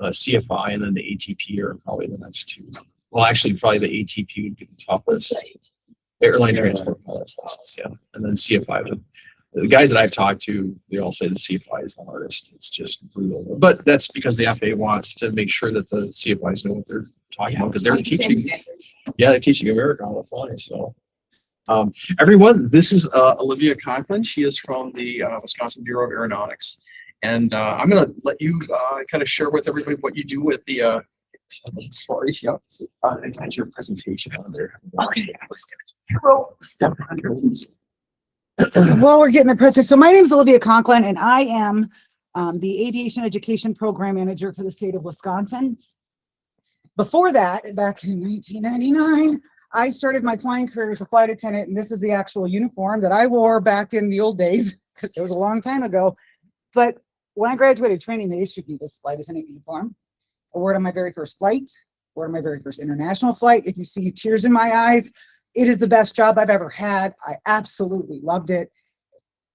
CFI and then the ATP are probably the next two. Well, actually, probably the ATP would be the toughest. Airline transport pilots license, yeah. And then CFI. The guys that I've talked to, they all say the CFI is the hardest. It's just brutal. But that's because the FAA wants to make sure that the CFIs know what they're talking about, because they're teaching. Yeah, they're teaching America how to fly. So, everyone, this is Olivia Conklin. She is from the Wisconsin Bureau of Aeronautics, and I'm going to let you kind of share with everybody what you do with the. Sorry, yeah, and that's your presentation on there. Okay, I was going to throw stuff under. Well, we're getting the president. So my name is Olivia Conklin, and I am the Aviation Education Program Manager for the state of Wisconsin. Before that, back in 1999, I started my flying career as a flight attendant, and this is the actual uniform that I wore back in the old days, because it was a long time ago. But when I graduated training, they issued me this flight attendant uniform. I wore it on my very first flight, wore it on my very first international flight. If you see tears in my eyes, it is the best job I've ever had. I absolutely loved it.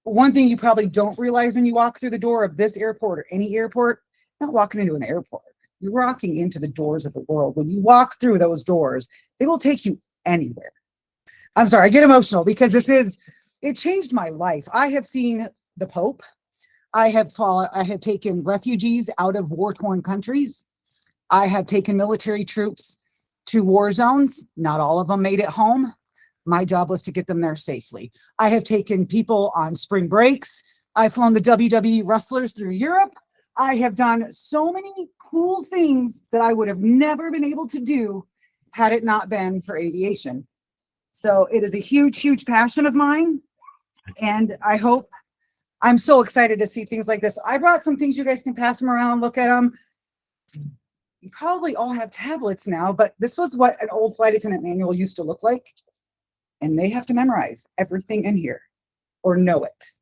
One thing you probably don't realize when you walk through the door of this airport or any airport, you're not walking into an airport. You're walking into the doors of the world. When you walk through those doors, they will take you anywhere. I'm sorry, I get emotional because it changed my life. I have seen the Pope. I have taken refugees out of war-torn countries. I have taken military troops to war zones. Not all of them made it home. My job was to get them there safely. I have taken people on spring breaks. I've flown the WWE wrestlers through Europe. I have done so many cool things that I would have never been able to do had it not been for aviation. So it is a huge, huge passion of mine. And I'm so excited to see things like this. I brought some things. You guys can pass them around, look at them. You probably all have tablets now, but this was what an old flight attendant manual used to look like. And they have to memorize everything in here or know it.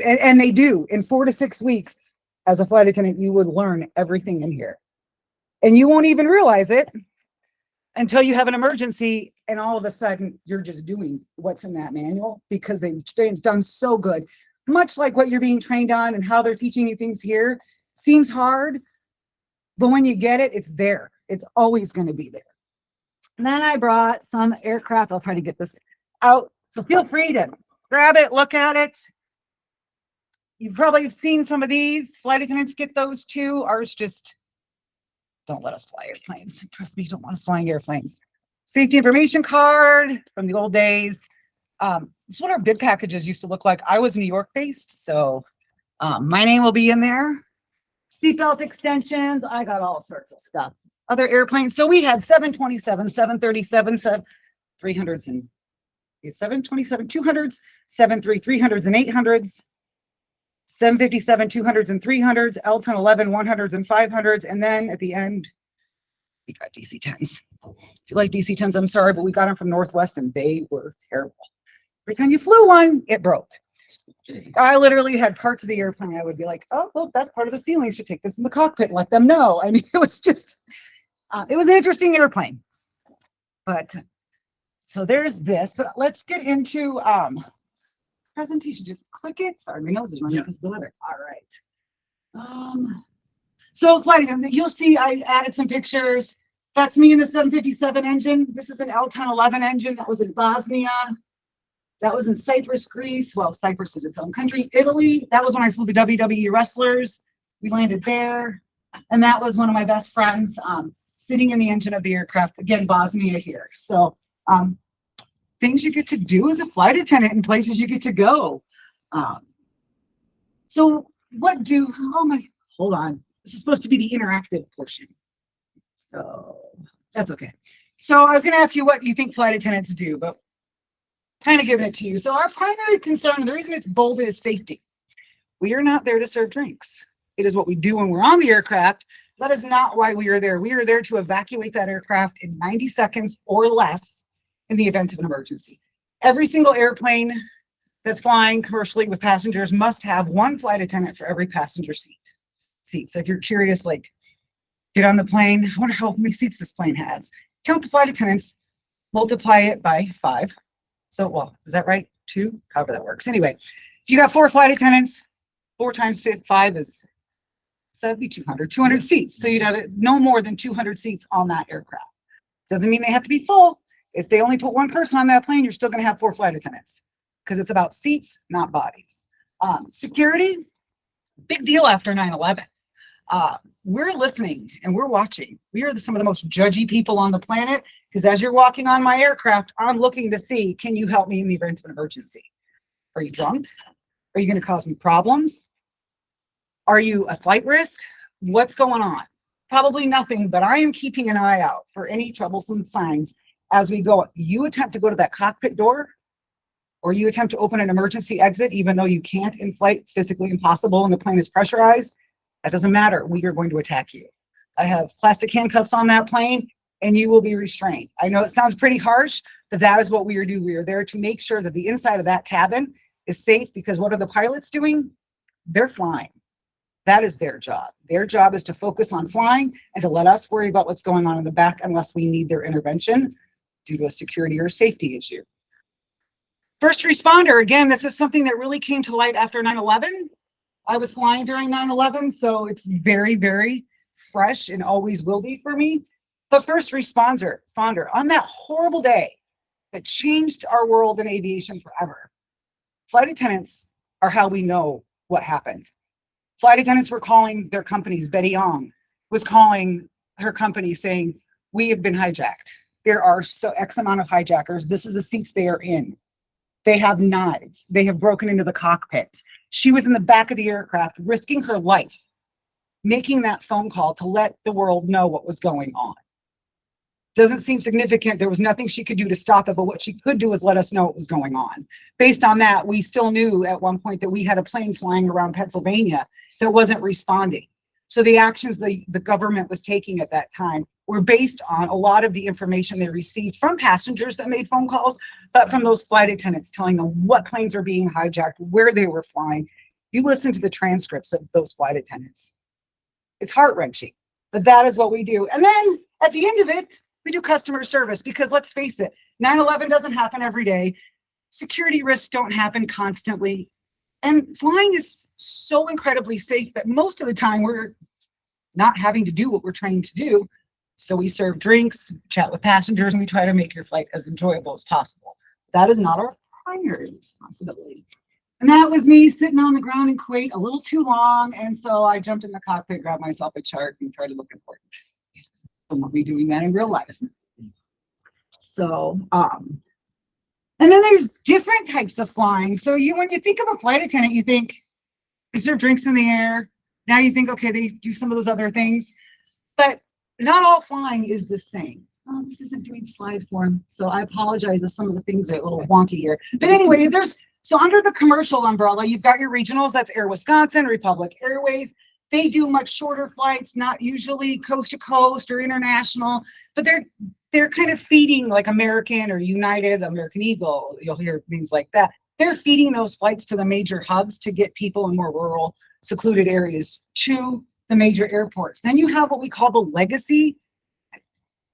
And they do. In 4 to 6 weeks as a flight attendant, you would learn everything in here. And you won't even realize it until you have an emergency and all of a sudden you're just doing what's in that manual because they've done so good. Much like what you're being trained on and how they're teaching you things here seems hard. But when you get it, it's there. It's always going to be there. And then I brought some aircraft. I'll try to get this out. So feel free to grab it, look at it. You've probably seen some of these. Flight attendants get those too. Ours just don't let us fly airplanes. Trust me, you don't want us flying airplanes. Safety information card from the old days. This is what our bid packages used to look like. I was New York based, so my name will be in there. Seatbelt extensions. I got all sorts of stuff. Other airplanes. So we had 727, 737, 300s and 727, 200s, 73, 300s and 800s, 757, 200s and 300s, L10, 11, 100s and 500s. And then at the end, we got DC-10s. If you like DC-10s, I'm sorry, but we got them from Northwest and they were terrible. Every time you flew one, it broke. I literally had parts of the airplane. I would be like, oh, well, that's part of the ceiling. Should take this in the cockpit and let them know. I mean, it was just, it was an interesting airplane. But so there's this, but let's get into presentation. Just click it. Sorry, my nose is running because of the weather. All right. So flight, you'll see I added some pictures. That's me in the 757 engine. This is an L-1011 engine that was in Bosnia. That was in Cyprus, Greece. Well, Cyprus is its own country. Italy, that was when I flew the WWE wrestlers. We landed there. And that was one of my best friends sitting in the engine of the aircraft. Again, Bosnia here. So things you get to do as a flight attendant and places you get to go. So what do, hold on. This is supposed to be the interactive portion. So that's okay. So I was going to ask you what you think flight attendants do, but kind of giving it to you. So our primary concern, and the reason it's bolded, is safety. We are not there to serve drinks. It is what we do when we're on the aircraft. That is not why we are there. We are there to evacuate that aircraft in 90 seconds or less in the event of an emergency. Every single airplane that's flying commercially with passengers must have one flight attendant for every passenger seat. So if you're curious, like, get on the plane, I wonder how many seats this plane has. Count the flight attendants, multiply it by 5. So, well, is that right? 2? However that works. Anyway, if you got 4 flight attendants, 4 times 5 is, so that'd be 200 seats. So you'd have no more than 200 seats on that aircraft. Doesn't mean they have to be full. If they only put one person on that plane, you're still going to have 4 flight attendants because it's about seats, not bodies. Security, big deal after 9/11. We're listening and we're watching. We are some of the most judgy people on the planet because as you're walking on my aircraft, I'm looking to see, can you help me in the event of an emergency? Are you drunk? Are you going to cause me problems? Are you a flight risk? What's going on? Probably nothing, but I am keeping an eye out for any troublesome signs as we go. You attempt to go to that cockpit door or you attempt to open an emergency exit, even though you can't in flight, it's physically impossible and the plane is pressurized. That doesn't matter. We are going to attack you. I have plastic handcuffs on that plane and you will be restrained. I know it sounds pretty harsh, but that is what we are doing. We are there to make sure that the inside of that cabin is safe because what are the pilots doing? They're flying. That is their job. Their job is to focus on flying and to let us worry about what's going on in the back unless we need their intervention due to a security or safety issue. First responder, again, this is something that really came to light after 9/11. I was flying during 9/11, so it's very, very fresh and always will be for me. But first responder, on that horrible day that changed our world in aviation forever, flight attendants are how we know what happened. Flight attendants were calling their companies. Betty Ong was calling her company saying, we have been hijacked. There are so X amount of hijackers. This is the seats they are in. They have knives. They have broken into the cockpit. She was in the back of the aircraft, risking her life, making that phone call to let the world know what was going on. Doesn't seem significant. There was nothing she could do to stop it, but what she could do is let us know what was going on. Based on that, we still knew at one point that we had a plane flying around Pennsylvania that wasn't responding. So the actions the government was taking at that time were based on a lot of the information they received from passengers that made phone calls, but from those flight attendants telling them what planes were being hijacked, where they were flying. You listen to the transcripts of those flight attendants. It's heart-wrenching, but that is what we do. And then at the end of it, we do customer service because let's face it, 9/11 doesn't happen every day. Security risks don't happen constantly. And flying is so incredibly safe that most of the time we're not having to do what we're trained to do. So we serve drinks, chat with passengers, and we try to make your flight as enjoyable as possible. That is not our primary responsibility. And that was me sitting on the ground in Kuwait a little too long. And so I jumped in the cockpit, grabbed myself a chart, and tried to look important. I won't be doing that in real life. So, and then there's different types of flying. So when you think of a flight attendant, you think they serve drinks in the air. Now you think, okay, they do some of those other things, but not all flying is the same. Oh, this isn't doing slide form, so I apologize if some of the things are a little wonky here. But anyway, so under the commercial umbrella, you've got your regionals. That's Air Wisconsin, Republic Airways. They do much shorter flights, not usually coast to coast or international, but they're kind of feeding like American or United, American Eagle. You'll hear names like that. They're feeding those flights to the major hubs to get people in more rural, secluded areas to the major airports. Then you have what we call the legacy.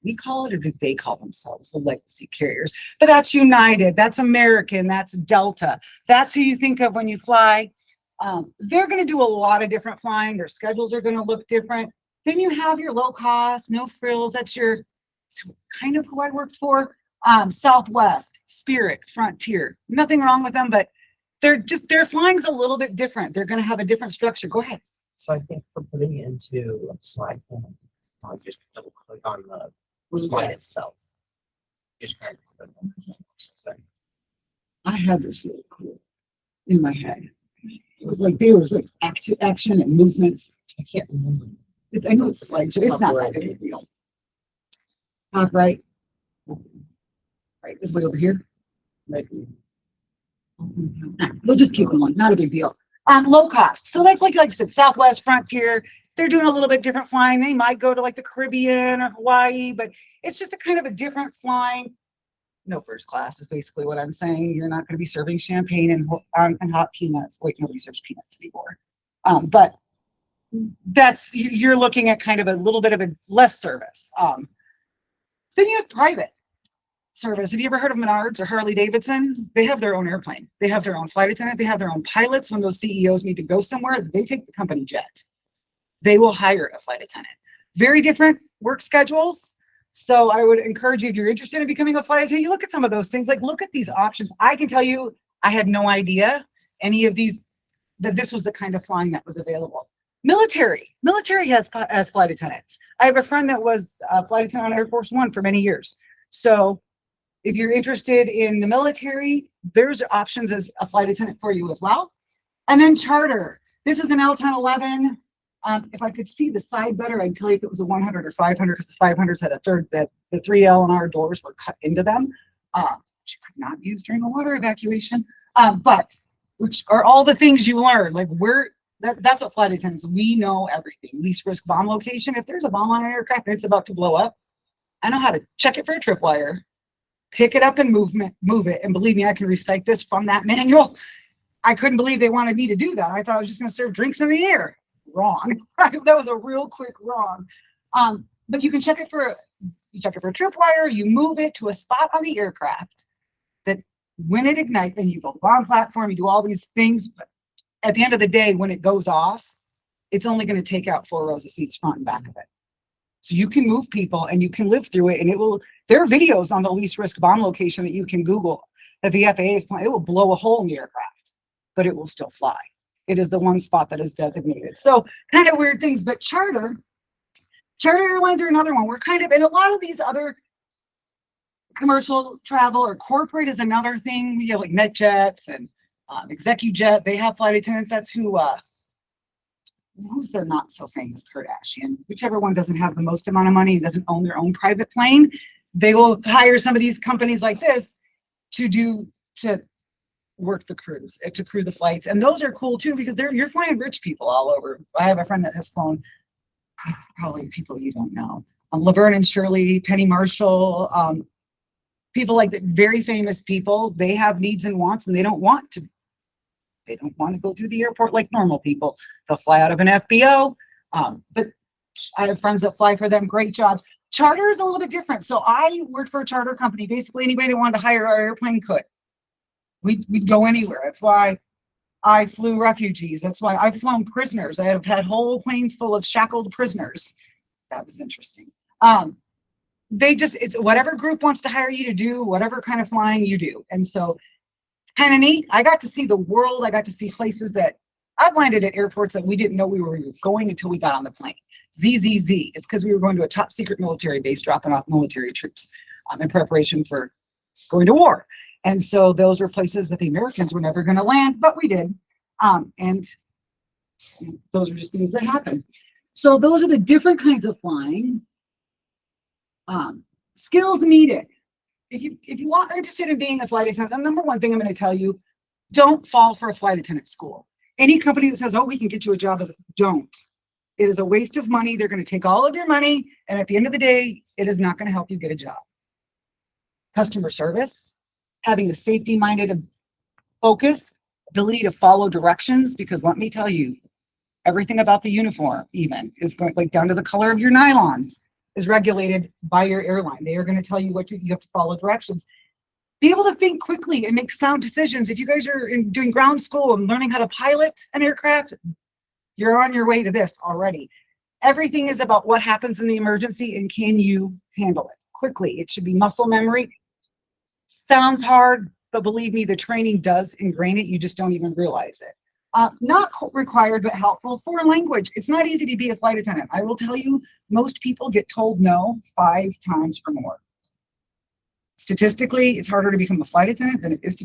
we call it, or do they call themselves the legacy carriers? But that's United, that's American, that's Delta. That's who you think of when you fly. They're going to do a lot of different flying. Their schedules are going to look different. Then you have your low cost, no frills. That's kind of who I worked for. Southwest, Spirit, Frontier. Nothing wrong with them, but their flying's a little bit different. They're going to have a different structure. Go ahead. So I think for putting it into a slide form, I'll just double click on the slide itself. Just kind of click on it. I had this really cool in my head. It was like there was like action and movements. I can't remember. I know it's like it's not that big a deal. Right. Right, it's way over here. Right. We'll just keep going. Not a big deal. Low cost. So that's like I said, Southwest, Frontier. They're doing a little bit different flying. They might go to like the Caribbean or Hawaii, but it's just a kind of a different flying. No first class is basically what I'm saying. You're not going to be serving champagne and hot peanuts. Wait, nobody serves peanuts anymore. But you're looking at kind of a little bit of a less service. Then you have private service. Have you ever heard of Menards or Harley Davidson? They have their own airplane. They have their own flight attendant. They have their own pilots. When those CEOs need to go somewhere, they take the company jet. They will hire a flight attendant. Very different work schedules. So I would encourage you, if you're interested in becoming a flight attendant, you look at some of those things. Like, look at these options. I can tell you, I had no idea any of these, that this was the kind of flying that was available. Military has flight attendants. I have a friend that was a flight attendant on Air Force One for many years. So if you're interested in the military, there's options as a flight attendant for you as well. And then charter. This is an L1011. If I could see the side better, I'd tell you if it was a 100 or 500, because the 500s had a third, that the 3L and R doors were cut into them, which you could not use during the water evacuation. But which are all the things you learn. Like that's what flight attendants, we know everything. Least risk bomb location. If there's a bomb on an aircraft and it's about to blow up, I know how to check it for a tripwire, pick it up and move it. And believe me, I can recite this from that manual. I couldn't believe they wanted me to do that. I thought I was just going to serve drinks in the air. Wrong. That was a real quick wrong. But you can check it for a tripwire. You move it to a spot on the aircraft that when it ignites, and you build a bomb platform, you do all these things. But at the end of the day, when it goes off, it's only going to take out 4 rows of seats front and back of it. So you can move people and you can live through it. And there are videos on the least risk bomb location that you can Google that the FAA is planning. It will blow a hole in the aircraft, but it will still fly. It is the one spot that is designated. So kind of weird things, but charter airlines are another one. We're kind of, and a lot of these other commercial travel or corporate is another thing. We have like NetJets and ExecuJet. They have flight attendants. That's who's the not so famous Kardashian? Whichever one doesn't have the most amount of money and doesn't own their own private plane, they will hire some of these companies like this to work the crews, to crew the flights. And those are cool too, because you're flying rich people all over. I have a friend that has flown probably people you don't know. Laverne and Shirley, Penny Marshall, people like that, very famous people. They have needs and wants, and they don't want to go through the airport like normal people. They'll fly out of an FBO. But I have friends that fly for them. Great jobs. Charter is a little bit different. So I worked for a charter company. Basically, anybody that wanted to hire our airplane could. We'd go anywhere. That's why I flew refugees. That's why I've flown prisoners. I have had whole planes full of shackled prisoners. That was interesting. It's whatever group wants to hire you to do, whatever kind of flying you do. And so it's kind of neat. I got to see the world. I got to see places that I've landed at airports that we didn't know we were going until we got on the plane. ZZZ. It's because we were going to a top secret military base, dropping off military troops in preparation for going to war. And so those were places that the Americans were never going to land, but we did. And those are just things that happen. So those are the different kinds of flying. Skills needed. If you are interested in being a flight attendant, the number one thing I'm going to tell you, don't fall for a flight attendant school. Any company that says, oh, we can get you a job, don't. It is a waste of money. They're going to take all of your money. And at the end of the day, it is not going to help you get a job. Customer service, having a safety-minded focus, ability to follow directions, because let me tell you, everything about the uniform even is going like down to the color of your nylons. is regulated by your airline. They are going to tell you you have to follow directions. Be able to think quickly and make sound decisions. If you guys are doing ground school and learning how to pilot an aircraft, you're on your way to this already. Everything is about what happens in the emergency and can you handle it quickly. It should be muscle memory. Sounds hard, but believe me, the training does ingrain it. You just don't even realize it. Not required, but helpful. Foreign language. It's not easy to be a flight attendant. I will tell you, most people get told no 5 times or more. Statistically, it's harder to become a flight attendant than it is to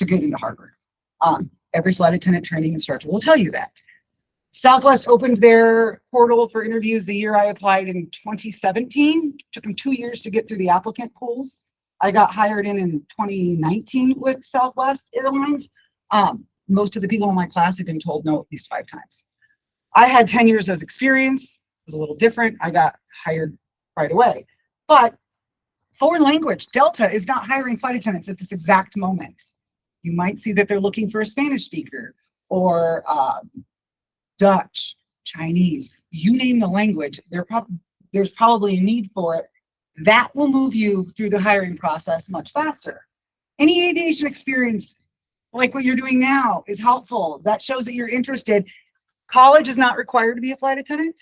get into Harvard. Every flight attendant training instructor will tell you that. Southwest opened their portal for interviews the year I applied in 2017. Took them 2 years to get through the applicant pools. I got hired in 2019 with Southwest Airlines. Most of the people in my class have been told no at least 5 times. I had 10 years of experience. It was a little different. I got hired right away. But foreign language, Delta is not hiring flight attendants at this exact moment. You might see that they're looking for a Spanish speaker or Dutch, Chinese, you name the language, there's probably a need for it. That will move you through the hiring process much faster. Any aviation experience, like what you're doing now, is helpful. That shows that you're interested. College is not required to be a flight attendant,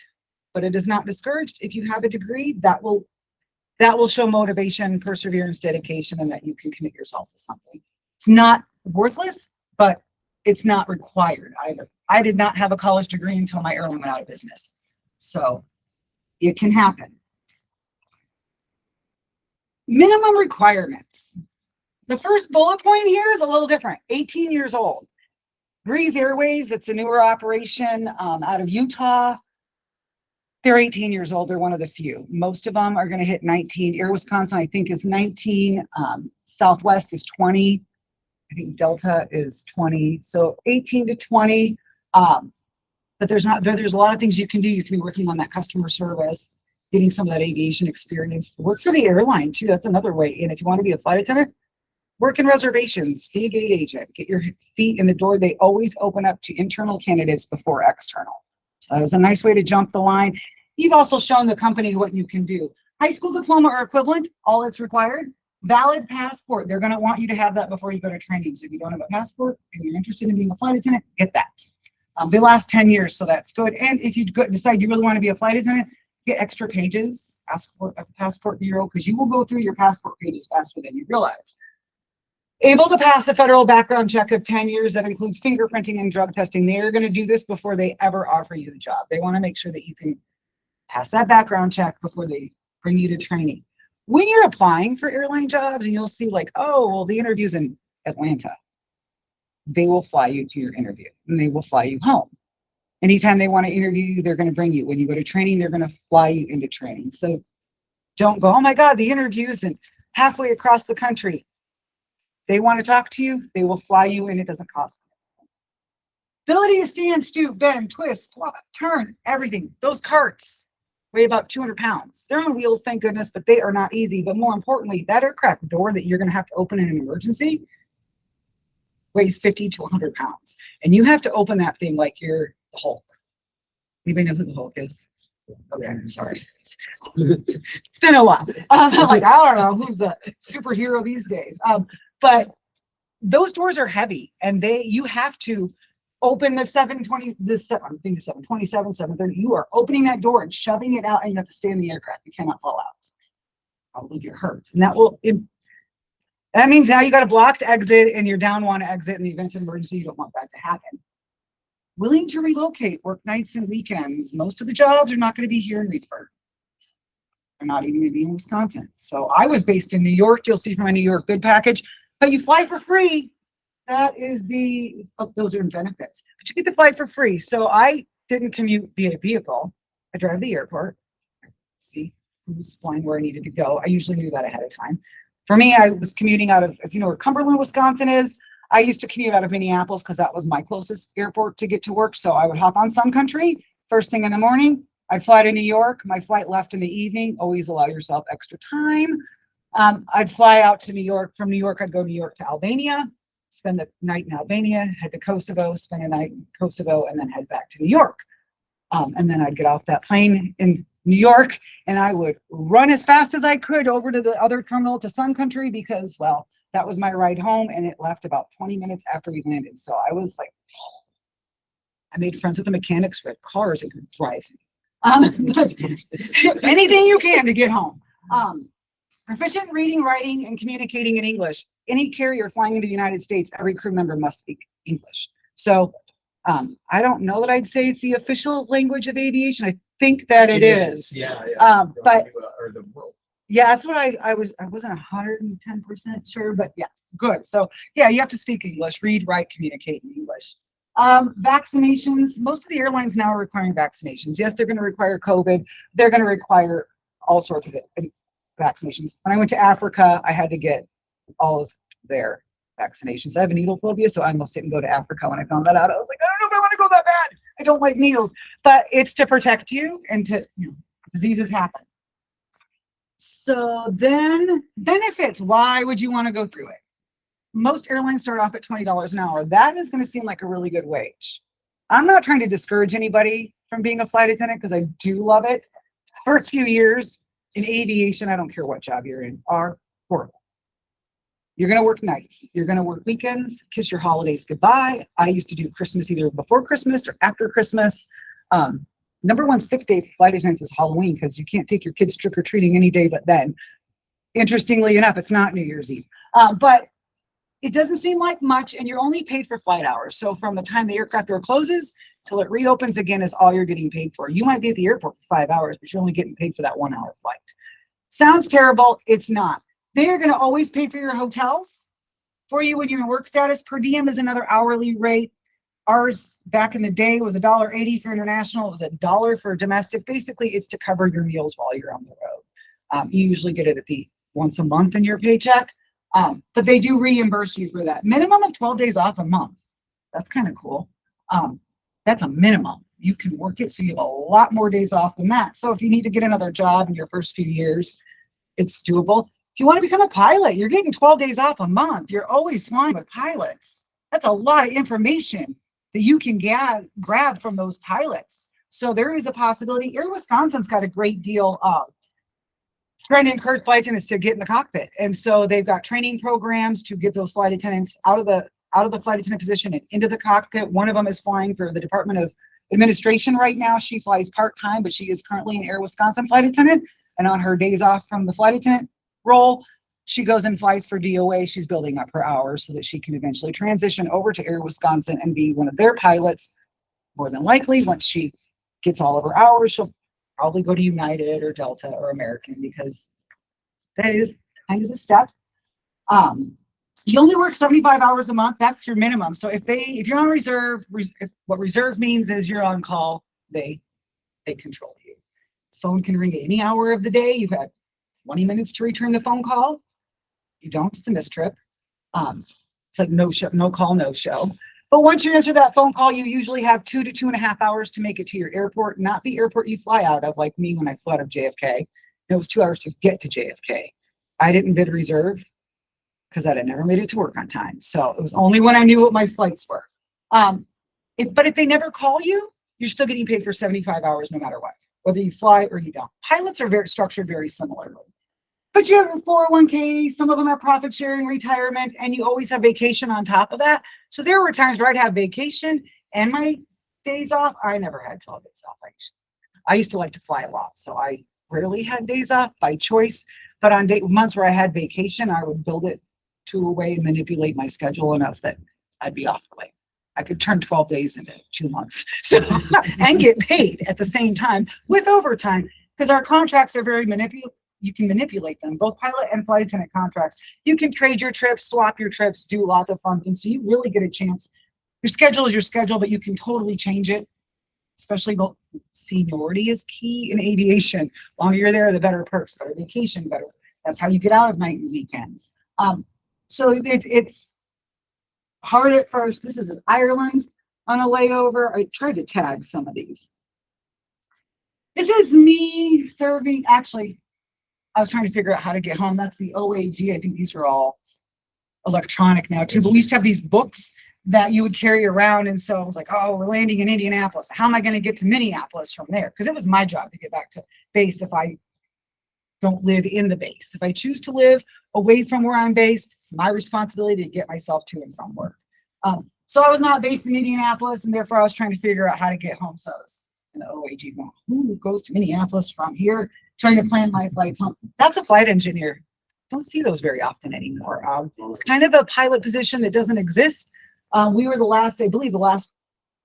but it is not discouraged. If you have a degree, that will show motivation, perseverance, dedication, and that you can commit yourself to something. It's not worthless, but it's not required either. I did not have a college degree until my airline went out of business. So it can happen. Minimum requirements. The first bullet point here is a little different. 18 years old. Breeze Airways, it's a newer operation out of Utah. They're 18 years old. They're one of the few. Most of them are going to hit 19. Air Wisconsin, I think, is 19. Southwest is 20. I think Delta is 20. So 18 to 20. But there's a lot of things you can do. You can be working on that customer service, getting some of that aviation experience. Work for the airline too. That's another way. And if you want to be a flight attendant, work in reservations, be a gate agent, get your feet in the door. They always open up to internal candidates before external. So that is a nice way to jump the line. You've also shown the company what you can do. High school diploma or equivalent, all that's required. Valid passport. They're going to want you to have that before you go to training. So if you don't have a passport and you're interested in being a flight attendant, get that. They last 10 years, so that's good. And if you decide you really want to be a flight attendant, get extra pages, ask for at the Passport Bureau, because you will go through your passport pages faster than you realize. Able to pass a federal background check of 10 years that includes fingerprinting and drug testing. They are going to do this before they ever offer you the job. They want to make sure that you can pass that background check before they bring you to training. When you're applying for airline jobs and you'll see like, oh, well, the interview's in Atlanta. They will fly you to your interview and they will fly you home. Anytime they want to interview you, they're going to bring you. When you go to training, they're going to fly you into training. So don't go, oh my God, the interview's in halfway across the country. They want to talk to you, they will fly you in. It doesn't cost them. Ability to stand, stoop, bend, twist, squat, turn, everything. Those carts weigh about 200 pounds. They're on wheels, thank goodness, but they are not easy. But more importantly, that aircraft door that you're going to have to open in an emergency weighs 50 to 100 pounds. And you have to open that thing like you're the Hulk. Anybody know who the Hulk is? Okay, I'm sorry. It's been a while. I'm like, I don't know who's the superhero these days. But those doors are heavy, and you have to open the 727, 730. You are opening that door and shoving it out, and you have to stay in the aircraft. You cannot fall out. Probably get hurt, and that means now you got a blocked exit, and you're down one exit in the event of emergency. You don't want that to happen. Willing to relocate, work nights and weekends. Most of the jobs are not going to be here in Reedsburg. They're not even going to be in Wisconsin. So I was based in New York. You'll see from my New York bid package. But you fly for free. That is those are benefits. But you get to fly for free. So I didn't commute via vehicle. I drive to the airport. See who's flying where I needed to go. I usually knew that ahead of time. For me, I was commuting out of, if you know where Cumberland, Wisconsin is, I used to commute out of Minneapolis because that was my closest airport to get to work. So I would hop on Sun Country first thing in the morning. I'd fly to New York. My flight left in the evening. Always allow yourself extra time. I'd fly out to New York. From New York, I'd go New York to Albania, spend the night in Albania, head to Kosovo, spend a night in Kosovo, and then head back to New York. And then I'd get off that plane in New York, and I would run as fast as I could over to the other terminal to Sun Country because, well, that was my ride home, and it left about 20 minutes after we landed. So I was like, I made friends with the mechanics for cars and could drive. But anything you can to get home. Proficient reading, writing, and communicating in English. Any carrier flying into the United States, every crew member must speak English. So I don't know that I'd say it's the official language of aviation. I think that it is. Yeah, but or the world. yeah, that's what I wasn't 110% sure, but yeah, good. So yeah, you have to speak English, read, write, communicate in English. Vaccinations, most of the airlines now are requiring vaccinations. Yes, they're going to require COVID. They're going to require all sorts of vaccinations. When I went to Africa, I had to get all of their vaccinations. I have a needle phobia, so I almost didn't go to Africa when I found that out. I was like, I don't know if I want to go that bad. I don't like needles, but it's to protect you and to, diseases happen. So then benefits, why would you want to go through it? Most airlines start off at $20 an hour. That is going to seem like a really good wage. I'm not trying to discourage anybody from being a flight attendant because I do love it. First few years in aviation, I don't care what job you're in, are horrible. You're going to work nights. You're going to work weekends, kiss your holidays goodbye. I used to do Christmas either before Christmas or after Christmas. Number one sick day for flight attendants is Halloween because you can't take your kids trick-or-treating any day but then. Interestingly enough, it's not New Year's Eve. But it doesn't seem like much, and you're only paid for flight hours. So from the time the aircraft door closes till it reopens again is all you're getting paid for. You might be at the airport for 5 hours, but you're only getting paid for that 1 hour flight. Sounds terrible. It's not. They are going to always pay for your hotels for you when you're in work status. Per diem is another hourly rate. Ours back in the day was $1.80 for international. It was $1 for domestic. Basically, it's to cover your meals while you're on the road. You usually get it at the once a month in your paycheck, but they do reimburse you for that. Minimum of 12 days off a month. That's kind of cool. That's a minimum. You can work it so you have a lot more days off than that. So if you need to get another job in your first few years, it's doable. If you want to become a pilot, you're getting 12 days off a month. You're always flying with pilots. That's a lot of information that you can grab from those pilots. So there is a possibility. Air Wisconsin's got a great deal of trying to encourage flight attendants to get in the cockpit. And so they've got training programs to get those flight attendants out of the flight attendant position and into the cockpit. One of them is flying for the Department of Administration right now. She flies part-time, but she is currently an Air Wisconsin flight attendant. And on her days off from the flight attendant role, she goes and flies for DOA. She's building up her hours so that she can eventually transition over to Air Wisconsin and be one of their pilots. More than likely, once she gets all of her hours, she'll probably go to United or Delta or American because that is kind of the step. You only work 75 hours a month. That's your minimum. So if you're on reserve, what reserve means is you're on call. They control you. Phone can ring at any hour of the day. You have 20 minutes to return the phone call. You don't, it's a mistrip. It's like no show, no call, no show. But once you answer that phone call, you usually have 2 to 2.5 hours to make it to your airport, not the airport you fly out of, like me when I flew out of JFK. It was 2 hours to get to JFK. I didn't bid reserve because I had never made it to work on time. So it was only when I knew what my flights were. But if they never call you, you're still getting paid for 75 hours no matter what, whether you fly or you don't. Pilots are structured very similarly. But you have a 401k, some of them have profit sharing, retirement, and you always have vacation on top of that. So there were times where I'd have vacation and my days off. I never had 12 days off. I used to like to fly a lot, so I rarely had days off by choice. But on months where I had vacation, I would build it to a way and manipulate my schedule enough that I'd be off late. I could turn 12 days into 2 months and get paid at the same time with overtime because our contracts are very you can manipulate them, both pilot and flight attendant contracts. You can trade your trips, swap your trips, do lots of fun things. So you really get a chance. Your schedule is your schedule, but you can totally change it, especially seniority is key in aviation. The longer you're there, the better perks, better vacation, better. That's how you get out of night and weekends. So it's hard at first. This is in Ireland on a layover. I tried to tag some of these. This is me serving, actually, I was trying to figure out how to get home. That's the OAG. I think these are all electronic now too, but we used to have these books that you would carry around. And so I was like, oh, we're landing in Indianapolis. How am I going to get to Minneapolis from there? Because it was my job to get back to base if I don't live in the base. If I choose to live away from where I'm based, it's my responsibility to get myself to and from work. So I was not based in Indianapolis, and therefore I was trying to figure out how to get home. So I was in the OAG going, who goes to Minneapolis from here, trying to plan my flights home. That's a flight engineer. Don't see those very often anymore. It's kind of a pilot position that doesn't exist. We were the last, I believe, the last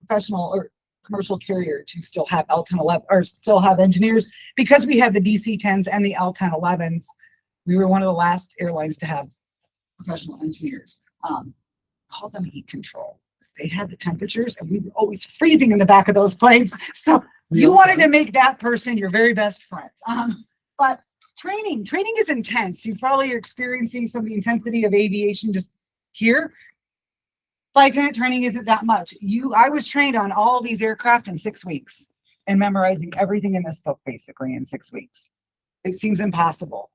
professional or commercial carrier to still have L1011 or still have engineers, because we had the DC-10s and the L1011s. We were one of the last airlines to have professional engineers. Call them heat control. They had the temperatures, and we were always freezing in the back of those planes. So you wanted to make that person your very best friend. But training is intense. You probably are experiencing some of the intensity of aviation just here. Flight attendant training isn't that much. I was trained on all these aircraft in 6 weeks and memorizing everything in this book basically in 6 weeks. It seems impossible.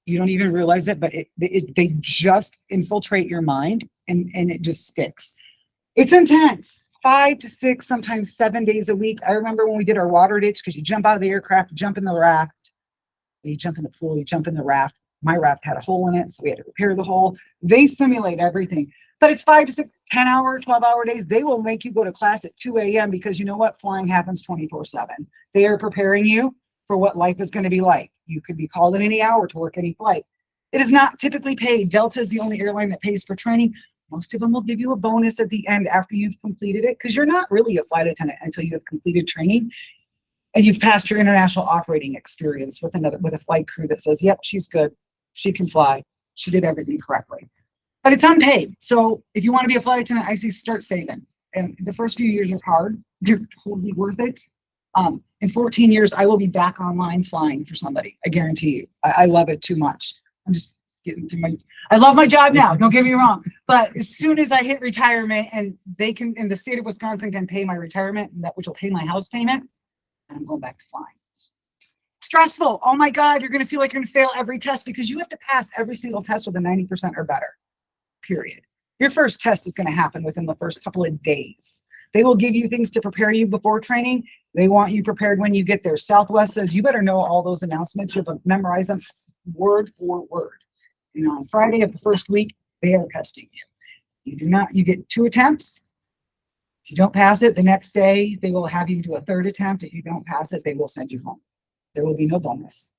You don't even realize it, but they just infiltrate your mind, and it just sticks. It's intense. 5 to 6, sometimes 7 days a week. I remember when we did our water ditch, because you jump out of the aircraft, you jump in the raft, you jump in the pool, you jump in the raft. My raft had a hole in it, so we had to repair the hole. They simulate everything. But it's 5 to 6, 10-hour, 12-hour days. They will make you go to class at 2 a.m. because you know what? Flying happens 24/7. They are preparing you for what life is going to be like. You could be called in any hour to work any flight. It is not typically paid. Delta is the only airline that pays for training. Most of them will give you a bonus at the end after you've completed it, because you're not really a flight attendant until you have completed training and you've passed your international operating experience with a flight crew that says, yep, she's good. She can fly. She did everything correctly. But it's unpaid. So if you want to be a flight attendant, I say start saving. And the first few years are hard. They're totally worth it. In 14 years, I will be back online flying for somebody. I guarantee you. I love it too much. I'm just getting through I love my job now. Don't get me wrong. But as soon as I hit retirement and they can, in the state of Wisconsin, can pay my retirement, which will pay my house payment, I'm going back to flying. Stressful. Oh my God, you're going to feel like you're going to fail every test because you have to pass every single test with a 90% or better, period. Your first test is going to happen within the first couple of days. They will give you things to prepare you before training. They want you prepared when you get there. Southwest says you better know all those announcements. You have to memorize them word for word. And on Friday of the first week, they are testing you. You get 2 attempts. If you don't pass it, the next day, they will have you do a 3rd attempt. If you don't pass it, they will send you home. There will be no bonus.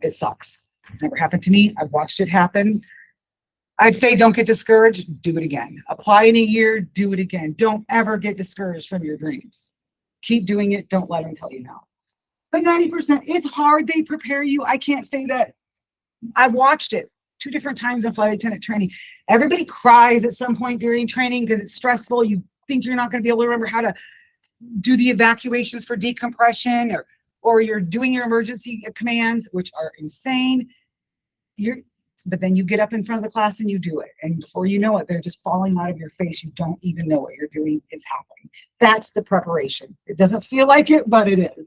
It sucks. It's never happened to me. I've watched it happen. I'd say don't get discouraged. Do it again. Apply in a year. Do it again. Don't ever get discouraged from your dreams. Keep doing it. Don't let them tell you no. But 90%, it's hard. They prepare you. I can't say that. I've watched it 2 different times in flight attendant training. Everybody cries at some point during training because it's stressful. You think you're not going to be able to remember how to do the evacuations for decompression, or you're doing your emergency commands, which are insane. But then you get up in front of the class and you do it. And before you know it, they're just falling out of your face. You don't even know what you're doing is happening. That's the preparation. It doesn't feel like it, but it is.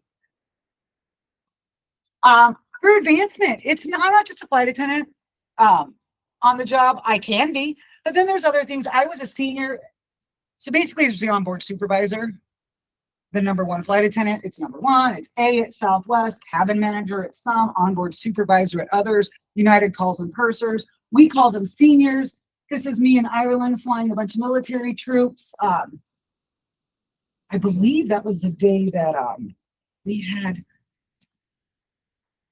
Career advancement. It's not, I'm not just a flight attendant on the job. I can be, but then there's other things. I was a senior. So basically, it's the onboard supervisor, the #1 flight attendant. It's #1. It's A at Southwest, cabin manager at some, onboard supervisor at others. United calls them pursers. We call them seniors. This is me in Ireland flying a bunch of military troops. I believe that was the day that we had,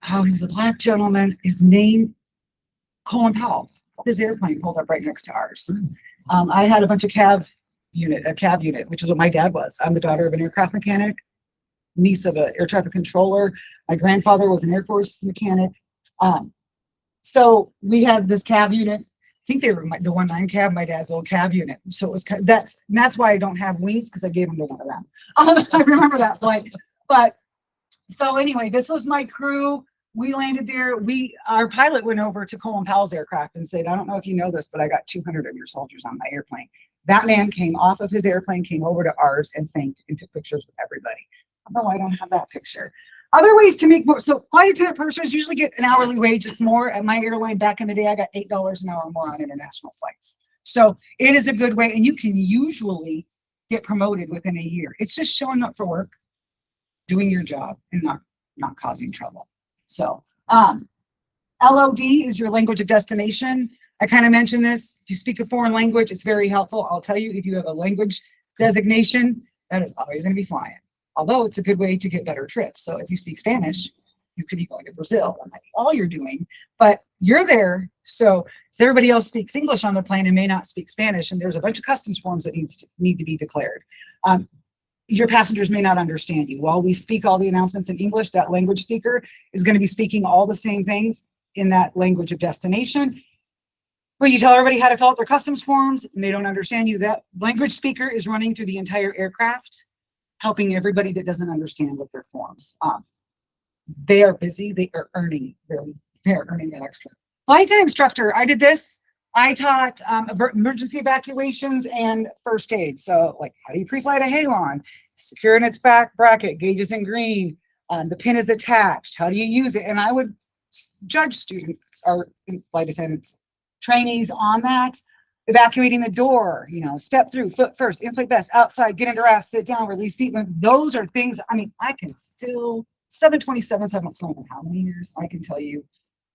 he was a Black gentleman. His name, Colin Powell. His airplane pulled up right next to ours. I had a bunch of a cab unit, which is what my dad was. I'm the daughter of an aircraft mechanic, niece of an air traffic controller. My grandfather was an Air Force mechanic. So we had this cab unit. I think they were the 19 cab, my dad's old cab unit. So it was that's why I don't have wings, because I gave them to one of them. I remember that flight. But so anyway, this was my crew. We landed there. Our pilot went over to Colin Powell's aircraft and said, I don't know if you know this, but I got 200 of your soldiers on my airplane. That man came off of his airplane, came over to ours and thanked and took pictures with everybody. No, I don't have that picture. Other ways to make more. So flight attendant pursers usually get an hourly wage. It's more. At my airline back in the day, I got $8 an hour more on international flights. So it is a good way, and you can usually get promoted within a year. It's just showing up for work, doing your job, and not causing trouble. So LOD is your language of destination. I kind of mentioned this. If you speak a foreign language, it's very helpful. I'll tell you, if you have a language designation, that is all you're going to be flying. Although it's a good way to get better trips. So if you speak Spanish, you could be going to Brazil. That might be all you're doing, but you're there. So everybody else speaks English on the plane and may not speak Spanish, and there's a bunch of customs forms that need to be declared. Your passengers may not understand you. While we speak all the announcements in English, that language speaker is going to be speaking all the same things in that language of destination. When you tell everybody how to fill out their customs forms and they don't understand you, that language speaker is running through the entire aircraft, helping everybody that doesn't understand with their forms. They are busy. They are earning. They're earning that extra. Flight attendant instructor. I did this. I taught emergency evacuations and first aid. So, like, how do you pre-flight a halon? Secure in its back bracket. Gauges in green. The pin is attached. How do you use it? And I would judge students or flight attendants, trainees on that. Evacuating the door, step through, foot first, inflate vest, outside, get into raft, sit down, release seat. Those are things, I mean, I can still, 727s haven't flown in how many years? I can tell you,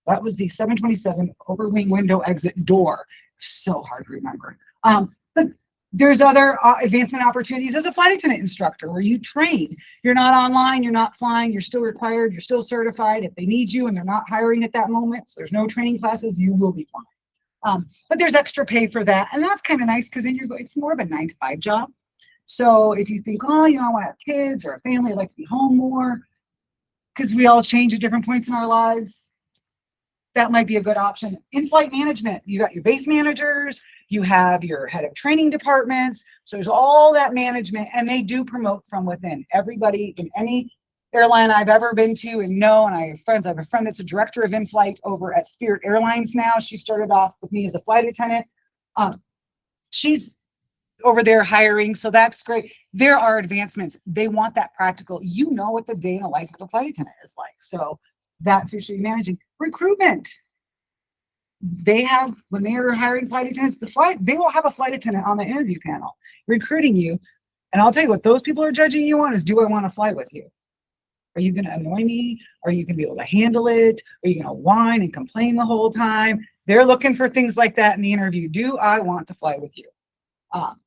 that was the 727 overwing window exit door. So hard to remember. But there's other advancement opportunities as a flight attendant instructor where you train. You're not online, you're not flying, you're still required, you're still certified. If they need you and they're not hiring at that moment, so there's no training classes, you will be flying. But there's extra pay for that. And that's kind of nice because then it's more of a 9-to-5 job. So if you think, oh, I want to have kids or a family, I'd like to be home more, because we all change at different points in our lives, that might be a good option. In-flight management, you got your base managers, you have your head of training departments. So there's all that management, and they do promote from within. Everybody in any airline I've ever been to and I have friends. I have a friend that's a director of in-flight over at Spirit Airlines now. She started off with me as a flight attendant. She's over there hiring, so that's great. There are advancements. They want that practical. You know what the day in the life of a flight attendant is like. So that's who should be managing. Recruitment. They have, when they are hiring flight attendants, they will have a flight attendant on the interview panel recruiting you. And I'll tell you what those people are judging you on is, do I want to fly with you? Are you going to annoy me? Are you going to be able to handle it? Are you going to whine and complain the whole time? They're looking for things like that in the interview. Do I want to fly with you?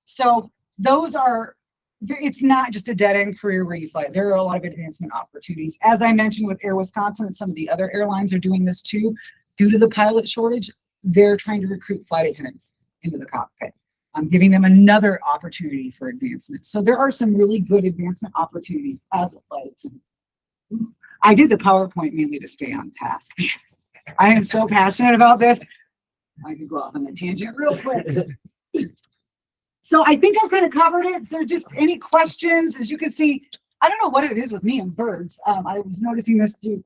So those are, it's not just a dead-end career where you fly. There are a lot of advancement opportunities. As I mentioned with Air Wisconsin, and some of the other airlines are doing this too. Due to the pilot shortage, they're trying to recruit flight attendants into the cockpit. I'm giving them another opportunity for advancement. So there are some really good advancement opportunities as a flight attendant. I did the PowerPoint mainly to stay on task. I am so passionate about this. I could go off on a tangent real quick. So I think I've kind of covered it. So just any questions? As you can see, I don't know what it is with me and birds. I was noticing this too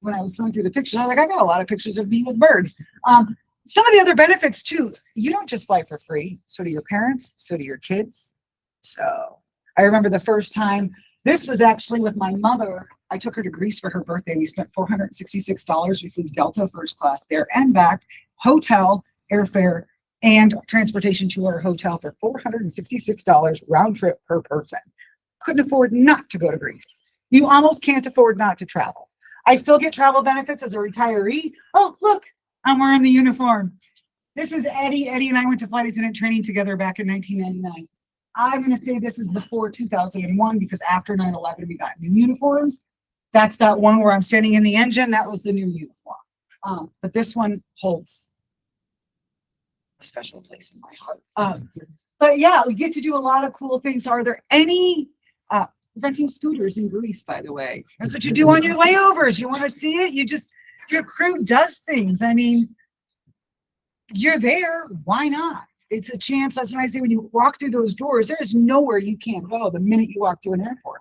when I was going through the pictures. I was like, I got a lot of pictures of me with birds. Some of the other benefits too, you don't just fly for free. So do your parents, so do your kids. So I remember the first time, this was actually with my mother. I took her to Greece for her birthday. We spent $466. We flew Delta first class there and back, hotel, airfare, and transportation to our hotel for $466 round trip per person. Couldn't afford not to go to Greece. You almost can't afford not to travel. I still get travel benefits as a retiree. Oh, look, I'm wearing the uniform. This is Eddie. Eddie and I went to flight attendant training together back in 1999. I'm going to say this is before 2001 because after 9/11 we got new uniforms. That's that one where I'm standing in the engine. That was the new uniform. But this one holds a special place in my heart. But yeah, we get to do a lot of cool things. Are there any renting scooters in Greece, by the way? That's what you do on your layovers. You want to see it? Your crew does things. I mean, you're there. Why not? It's a chance. That's what I say. When you walk through those doors, there's nowhere you can't go the minute you walk through an airport.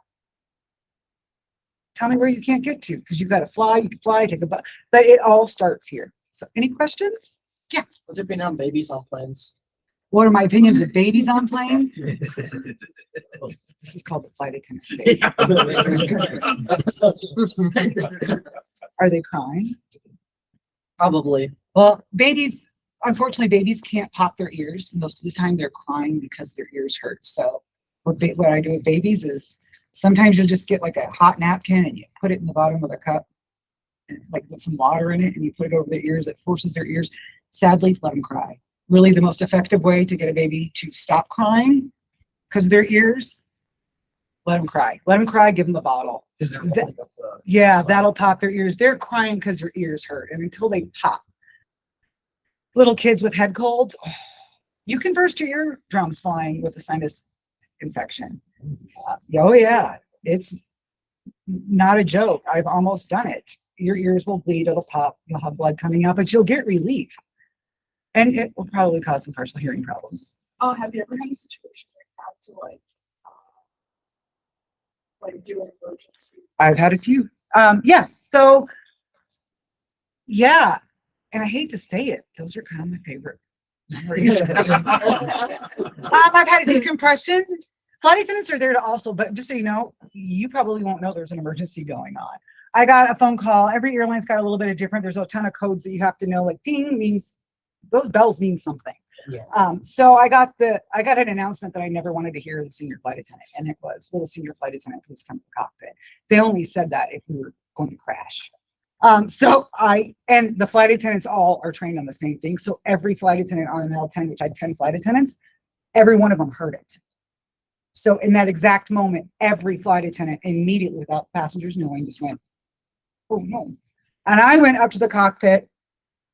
Tell me where you can't get to, because you've got to fly. You can fly, take a bus, but it all starts here. So any questions? Yeah. What's your opinion on babies on planes? What are my opinions of babies on planes? This is called the flight attendant. Are they crying? Probably. Well, babies unfortunately, babies can't pop their ears. Most of the time they're crying because their ears hurt. So what I do with babies is sometimes you'll just get like a hot napkin and you put it in the bottom of the cup and like put some water in it and you put it over their ears. It forces their ears. Sadly, let them cry. Really the most effective way to get a baby to stop crying because of their ears, let them cry. Let them cry, give them the bottle. Yeah, that'll pop their ears. They're crying because their ears hurt. And until they pop, little kids with head colds, you can burst your eardrums flying with a sinus infection. Oh yeah, it's not a joke. I've almost done it. Your ears will bleed, it'll pop, you'll have blood coming out, but you'll get relief. And it will probably cause some partial hearing problems. Oh, have you ever had a situation where you had to like do an emergency? I've had a few. Yes. So yeah. And I hate to say it, those are kind of my favorite memories. I've had a decompression. Flight attendants are there to also, but just so you know, you probably won't know there's an emergency going on. I got a phone call. Every airline's got a little bit of different. There's a ton of codes that you have to know. Like ding means, those bells mean something. Yeah. So I got an announcement that I never wanted to hear as a senior flight attendant, and it was, will the senior flight attendant please come to the cockpit? They only said that if we were going to crash. And the flight attendants all are trained on the same thing. So every flight attendant on an L10, which I had 10 flight attendants, every one of them heard it. So in that exact moment, every flight attendant immediately, without passengers knowing, just went, oh no. And I went up to the cockpit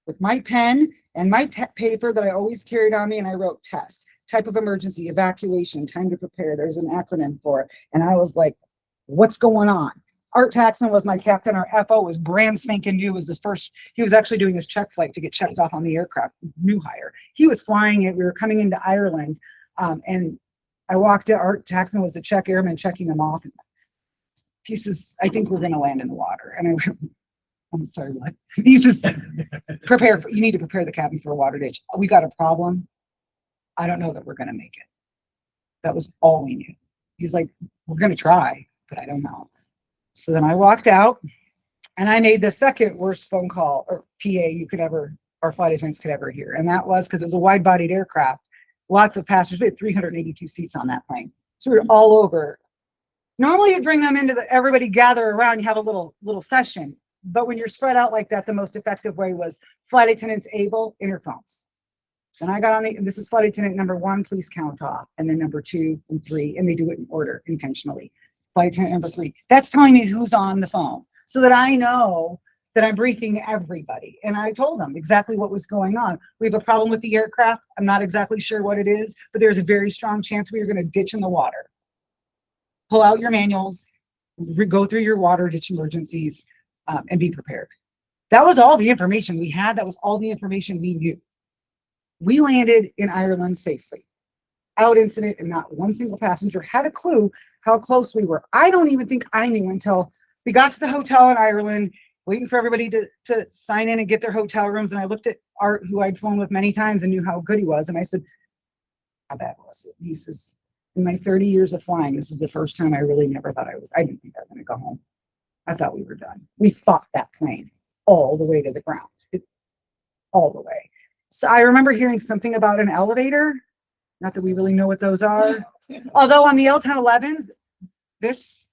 with my pen and my paper that I always carried on me, and I wrote test, type of emergency, evacuation, time to prepare. There's an acronym for it. And I was like, what's going on? Art Taxman was my captain. Our FO was brand spanking new. Was his first, he was actually doing his check flight to get checked off on the aircraft, new hire. He was flying it. We were coming into Ireland. And I walked in, Art Taxman was the check airman checking them off. He says, I think we're going to land in the water. And I went, I'm sorry, what? He says, you need to prepare the cabin for a water ditch. We got a problem. I don't know that we're going to make it. That was all we knew. He's like, we're going to try, but I don't know. So then I walked out and I made the second worst phone call or PA you could ever, our flight attendants could ever hear. And that was because it was a wide bodied aircraft, lots of passengers. We had 382 seats on that plane. So we were all over. Normally you'd bring them into everybody gather around, you have a little session. But when you're spread out like that, the most effective way was flight attendants able, interphones. Then I got on this is flight attendant number 1, please count off. And then number 2 and 3, and they do it in order intentionally. Flight attendant number 3, that's telling me who's on the phone so that I know that I'm briefing everybody. And I told them exactly what was going on. We have a problem with the aircraft. I'm not exactly sure what it is, but there's a very strong chance we are going to ditch in the water. Pull out your manuals, go through your water ditch emergencies, and be prepared. That was all the information we had. That was all the information we knew. We landed in Ireland safely, out incident, and not one single passenger had a clue how close we were. I don't even think I knew until we got to the hotel in Ireland, waiting for everybody to sign in and get their hotel rooms. And I looked at Art, who I'd flown with many times and knew how good he was. And I said, how bad was it? He says, in my 30 years of flying, this is the first time I really never thought I didn't think I was going to go home. I thought we were done. We fought that plane all the way to the ground, all the way. So I remember hearing something about an elevator. Not that we really know what those are. Although on the L-1011s, this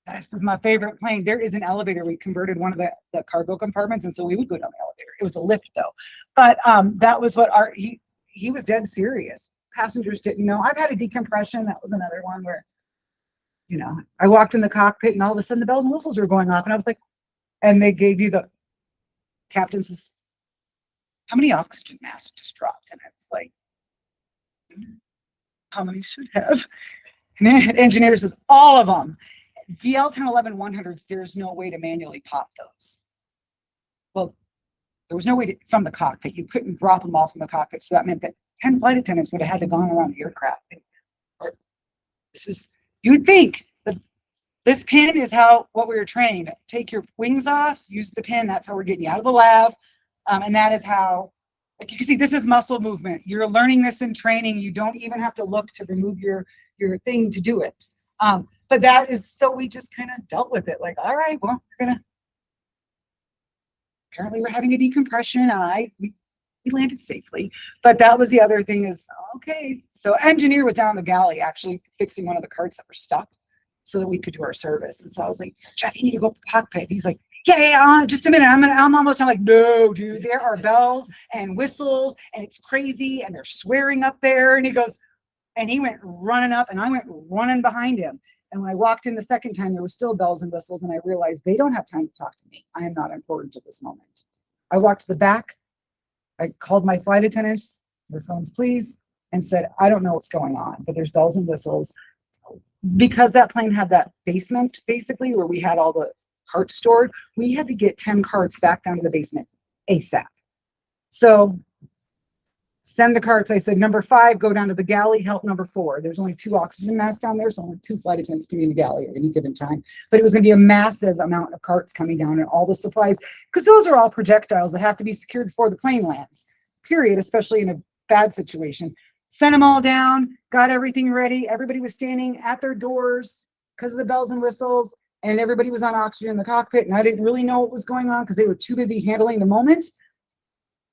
is my favorite plane. There is an elevator. We converted one of the cargo compartments, and so we would go down the elevator. It was a lift though. But that was what he was dead serious. Passengers didn't know. I've had a decompression. That was another one where, you know, I walked in the cockpit and all of a sudden the bells and whistles were going off. And I was like, and they gave you the captain says, how many oxygen masks just dropped? And I was like, how many should have? And then the engineer says, all of them. The L-1011-100s, there's no way to manually pop those. Well, there was no way to, from the cockpit. You couldn't drop them off from the cockpit. So that meant that 10 flight attendants would have had to gone around the aircraft. You'd think that this pin is what we were trained. Take your wings off, use the pin. That's how we're getting you out of the lab. And that is how, like you can see, this is muscle movement. You're learning this in training. You don't even have to look to remove your thing to do it. But that is, so we just kind of dealt with it. Like, all right, well, apparently we're having a decompression. we landed safely. But that was the other thing is, okay. So engineer was down the galley actually fixing one of the carts that were stuck so that we could do our service. And so I was like, Jeff, you need to go up the cockpit. He's like, yeah, just a minute. I'm almost, I'm like, no, dude, there are bells and whistles and it's crazy and they're swearing up there. And he goes, and he went running up and I went running behind him. And when I walked in the second time, there were still bells and whistles. And I realized they don't have time to talk to me. I am not important at this moment. I walked to the back. I called my flight attendants, their phones, please, and said, I don't know what's going on, but there's bells and whistles. Because that plane had that basement, basically, where we had all the carts stored, we had to get 10 carts back down to the basement ASAP. So send the carts. I said, number 5, go down to the galley, help number 4. There's only 2 oxygen masks down there, so only 2 flight attendants can be in the galley at any given time. But it was going to be a massive amount of carts coming down and all the supplies, because those are all projectiles that have to be secured before the plane lands, period, especially in a bad situation. Sent them all down, got everything ready. Everybody was standing at their doors because of the bells and whistles, and everybody was on oxygen in the cockpit, and I didn't really know what was going on because they were too busy handling the moment.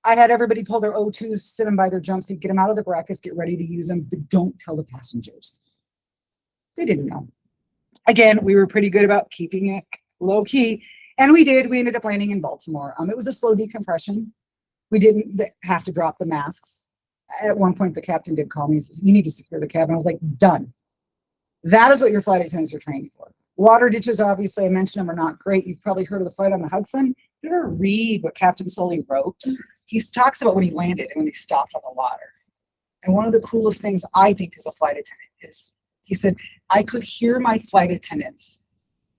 I had everybody pull their O2s, sit them by their jump seat, get them out of the brackets, get ready to use them, but don't tell the passengers. They didn't know. Again, we were pretty good about keeping it low key, and we did. We ended up landing in Baltimore. It was a slow decompression. We didn't have to drop the masks. At one point, the captain did call me and says, you need to secure the cabin. I was like, done. That is what your flight attendants are trained for. Water ditches, obviously, I mentioned them, are not great. You've probably heard of the flight on the Hudson. You ever read what Captain Sully wrote? He talks about when he landed and when they stopped on the water. And one of the coolest things I think as a flight attendant is, he said, I could hear my flight attendants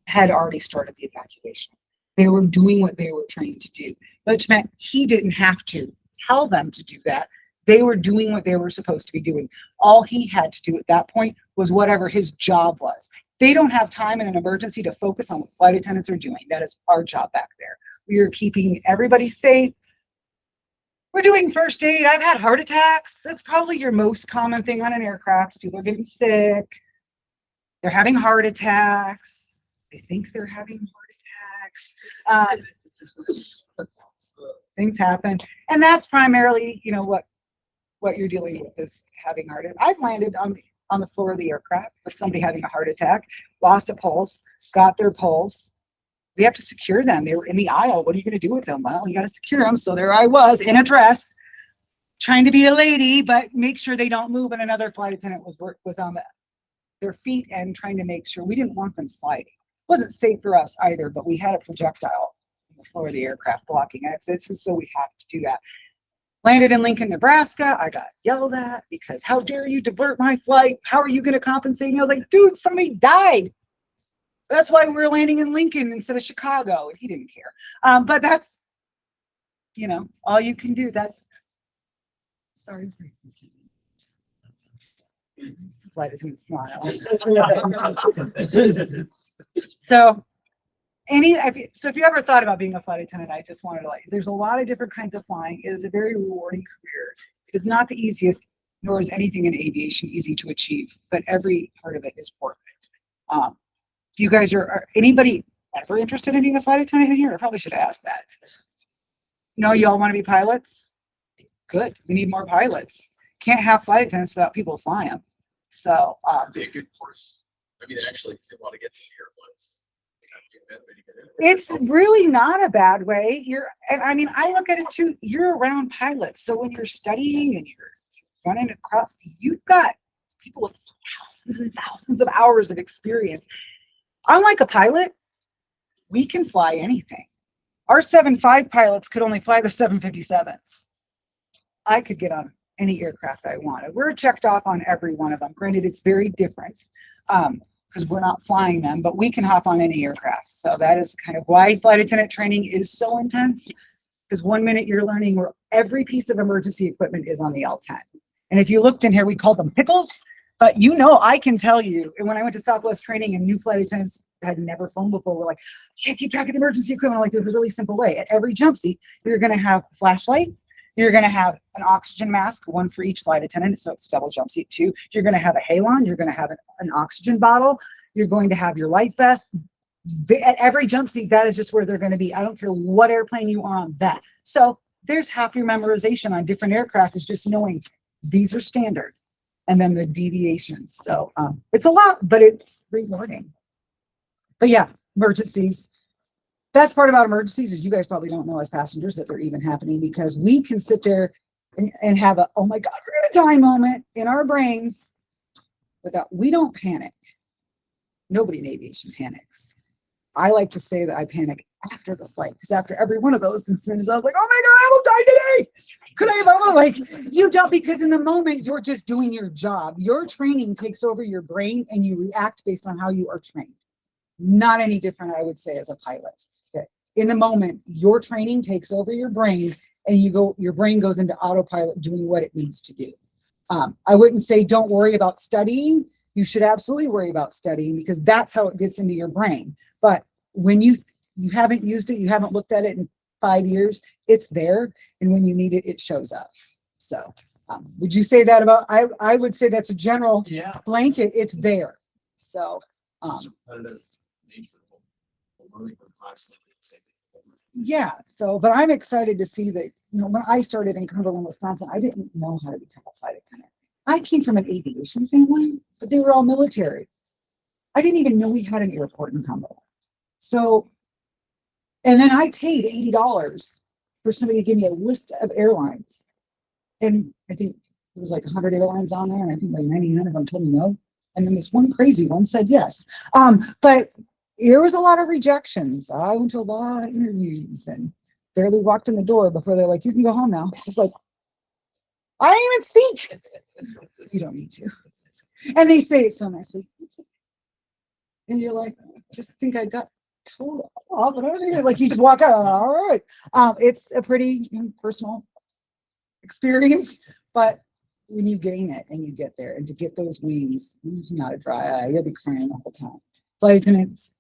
had already started the evacuation. They were doing what they were trained to do, which meant he didn't have to tell them to do that. They were doing what they were supposed to be doing. All he had to do at that point was whatever his job was. They don't have time in an emergency to focus on what flight attendants are doing. That is our job back there. We are keeping everybody safe. We're doing first aid. I've had heart attacks. That's probably your most common thing on an aircraft. People are getting sick. They're having heart attacks. They think they're having heart attacks. Things happen. And that's primarily, what you're dealing with is having heart attack. I've landed on the floor of the aircraft with somebody having a heart attack, lost a pulse, got their pulse. We have to secure them. They were in the aisle. What are you going to do with them? Well, you got to secure them. So there I was in a dress, trying to be a lady, but make sure they don't move. And another flight attendant was on their feet and trying to make sure. We didn't want them sliding. It wasn't safe for us either, but we had a projectile on the floor of the aircraft blocking exits, and so we have to do that. Landed in Lincoln, Nebraska. I got yelled at because how dare you divert my flight? How are you going to compensate me? I was like, dude, somebody died. That's why we're landing in Lincoln instead of Chicago. And he didn't care. But that's, all you can do. That's, sorry. Flight is going to smile. So, if you ever thought about being a flight attendant, I just wanted to there's a lot of different kinds of flying. It is a very rewarding career. It is not the easiest, nor is anything in aviation easy to achieve, but every part of it is worth it. You guys are anybody ever interested in being a flight attendant in here? I probably should have asked that. No, you all want to be pilots? Good. We need more pilots. Can't have flight attendants without people flying them. So Be a good course. Actually, if they want to get to the airplanes. It's really not a bad way. I look at it too, you're around pilots. So when you're studying and you're running across, you've got people with thousands and thousands of hours of experience. Unlike a pilot, we can fly anything. Our 7.5 pilots could only fly the 757s. I could get on any aircraft I wanted. We're checked off on every one of them. Granted, it's very different. Because we're not flying them, but we can hop on any aircraft. So that is kind of why flight attendant training is so intense, because 1 minute you're learning where every piece of emergency equipment is on the L10. And if you looked in here, we called them pickles, but I can tell you, and when I went to Southwest training and new flight attendants had never flown before, we're like, can't keep track of the emergency equipment. I'm like, there's a really simple way. At every jump seat, you're going to have a flashlight. You're going to have an oxygen mask, one for each flight attendant, so it's double jump seat 2. You're going to have a halon. You're going to have an oxygen bottle. You're going to have your life vest. At every jump seat, that is just where they're going to be. I don't care what airplane you are on that. So there's half your memorization on different aircraft is just knowing these are standard and then the deviations. So it's a lot, but it's rewarding. But yeah, emergencies. Best part about emergencies is you guys probably don't know as passengers that they're even happening, because we can sit there and have a, oh my God, we're in a time moment in our brains without, we don't panic. Nobody in aviation panics. I like to say that I panic after the flight, because after every one of those instances, I was like, oh my God, I almost died today. Could I have almost, like, you don't, because in the moment you're just doing your job. Your training takes over your brain and you react based on how you are trained. Not any different, I would say, as a pilot. Okay. In the moment, your training takes over your brain and your brain goes into autopilot doing what it needs to do. I wouldn't say don't worry about studying. You should absolutely worry about studying, because that's how it gets into your brain. But when you haven't used it, you haven't looked at it in 5 years, it's there. And when you need it, it shows up. So would you say that about, I would say that's a general blanket. It's there. So yeah, so, but I'm excited to see that, you know, when I started in Cumberland, Wisconsin, I didn't know how to become a flight attendant. I came from an aviation family, but they were all military. I didn't even know we had an airport in Cumberland. So, and then I paid $80 for somebody to give me a list of airlines. And I think there was like 100 airlines on there, and I think like 99 of them told me no. And then this one crazy one said yes. But there was a lot of rejections. I went to a lot of interviews and barely walked in the door before they're like, you can go home now. It's like, I didn't even speak. You don't need to. And they say it so nicely. And you're like, just think I got told off. Like you just walk out, all right. It's a pretty personal experience, but when you gain it and you get there, and to get those wings, not a dry eye, you'll be crying the whole time. Flight attendants,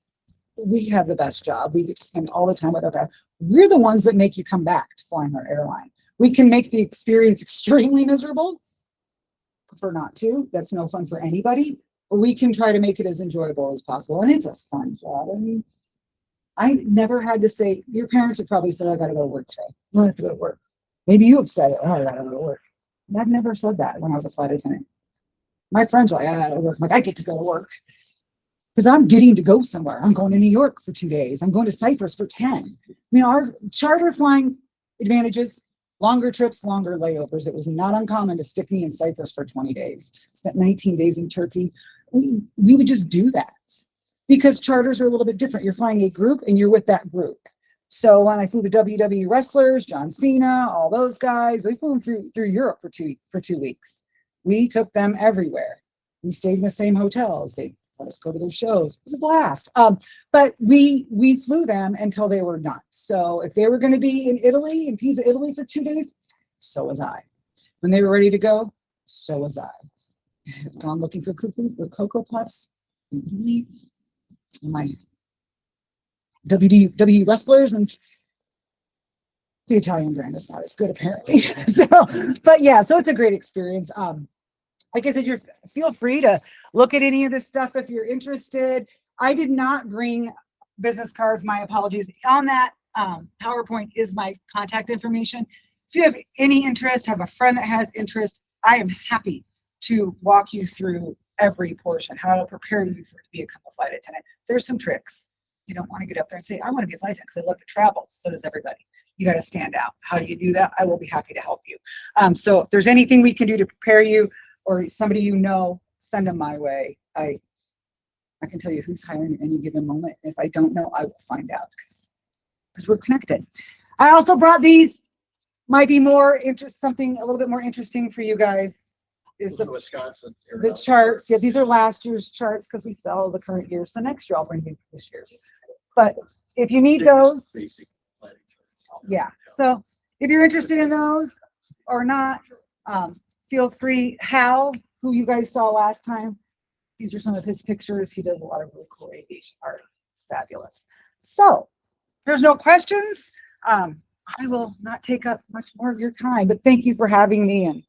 we have the best job. We get to spend all the time with our family. We're the ones that make you come back to flying our airline. We can make the experience extremely miserable. Prefer not to. That's no fun for anybody. But we can try to make it as enjoyable as possible. And it's a fun job. I mean, I never had to say, your parents have probably said, I got to go to work today. You don't have to go to work. Maybe you have said it. Oh, I got to go to work. And I've never said that when I was a flight attendant. My friends were like, I got to work. I'm like, I get to go to work. Because I'm getting to go somewhere. I'm going to New York for 2 days. I'm going to Cyprus for 10. I mean, our charter flying advantages, longer trips, longer layovers. It was not uncommon to stick me in Cyprus for 20 days. Spent 19 days in Turkey. We would just do that because charters are a little bit different. You're flying a group and you're with that group. So when I flew the WWE wrestlers, John Cena, all those guys, we flew them through Europe for 2 weeks. We took them everywhere. We stayed in the same hotels. They let us go to their shows. It was a blast. But we flew them until they were done. So if they were going to be in Italy, in Pisa, Italy for 2 days, so was I. When they were ready to go, so was I. I've gone looking for Cocoa Puffs. My WWE wrestlers, and the Italian brand is not as good apparently. So, but yeah, so it's a great experience. Like I said, feel free to look at any of this stuff if you're interested. I did not bring business cards. My apologies. On that PowerPoint is my contact information. If you have any interest, have a friend that has interest, I am happy to walk you through every portion, how to prepare you to become a flight attendant. There's some tricks. You don't want to get up there and say, I want to be a flight attendant because I love to travel. So does everybody. You got to stand out. How do you do that? I will be happy to help you. So if there's anything we can do to prepare you, or somebody you know, send them my way. I can tell you who's hiring at any given moment. If I don't know, I will find out because we're connected. I also brought these, might be more something a little bit more interesting for you guys. Is the Wisconsin the charts. Yeah, these are last year's charts because we sell the current year. So next year I'll bring you this year's. But if you need those, yeah. So if you're interested in those or not, feel free. Hal, who you guys saw last time, these are some of his pictures. He does a lot of really cool aviation art. It's fabulous. So if there's no questions, I will not take up much more of your time, but thank you for having me.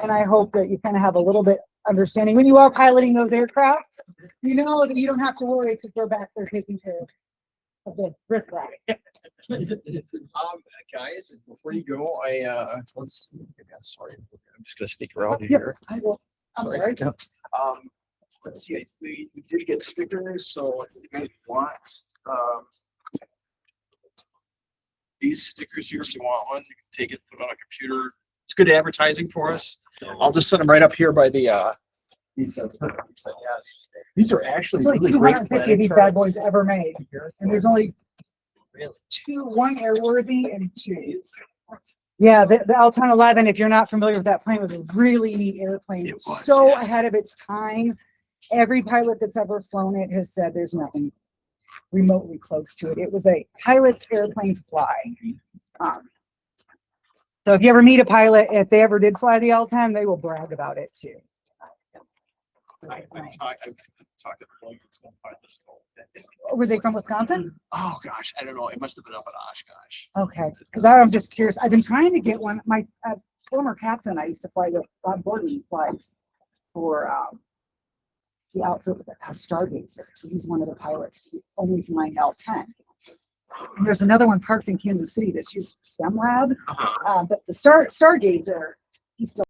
And I hope that you kind of have a little bit understanding when you are piloting those aircraft, you know that you don't have to worry because they're back there taking care of a bit riffraff. Guys, before you go, let's, sorry, I'm just gonna stick around Yep, here. I will. I'm sorry. Let's see, we did get stickers, so if you guys want, these stickers here, if you want one, you can take it, put it on a computer. It's good advertising for us. I'll just set them right up here by the, these are actually There's only really great 250 of planning these bad charts. boys ever made, and there's only one airworthy and 2. Yeah, the Alton 11, if you're not familiar with that plane, was a really neat airplane. It was, So yeah. ahead of its time. Every pilot that's ever flown it has said there's nothing remotely close to it. It was a pilot's airplane to fly. So if you ever meet a pilot, if they ever did fly the L-10, they will brag about it too. I've talked to some pilots. Were they from Wisconsin? Oh, gosh, I don't know. It must have been up at Oshkosh. Okay, because I'm just curious. I've been trying to get one. My former captain I used to fly with, Bob Gordon, flies for the outfit with a Stargazer. So he's one of the pilots only flying L-10. And there's another one parked in Kansas City that's used for the STEM lab. But the Stargazer, he's still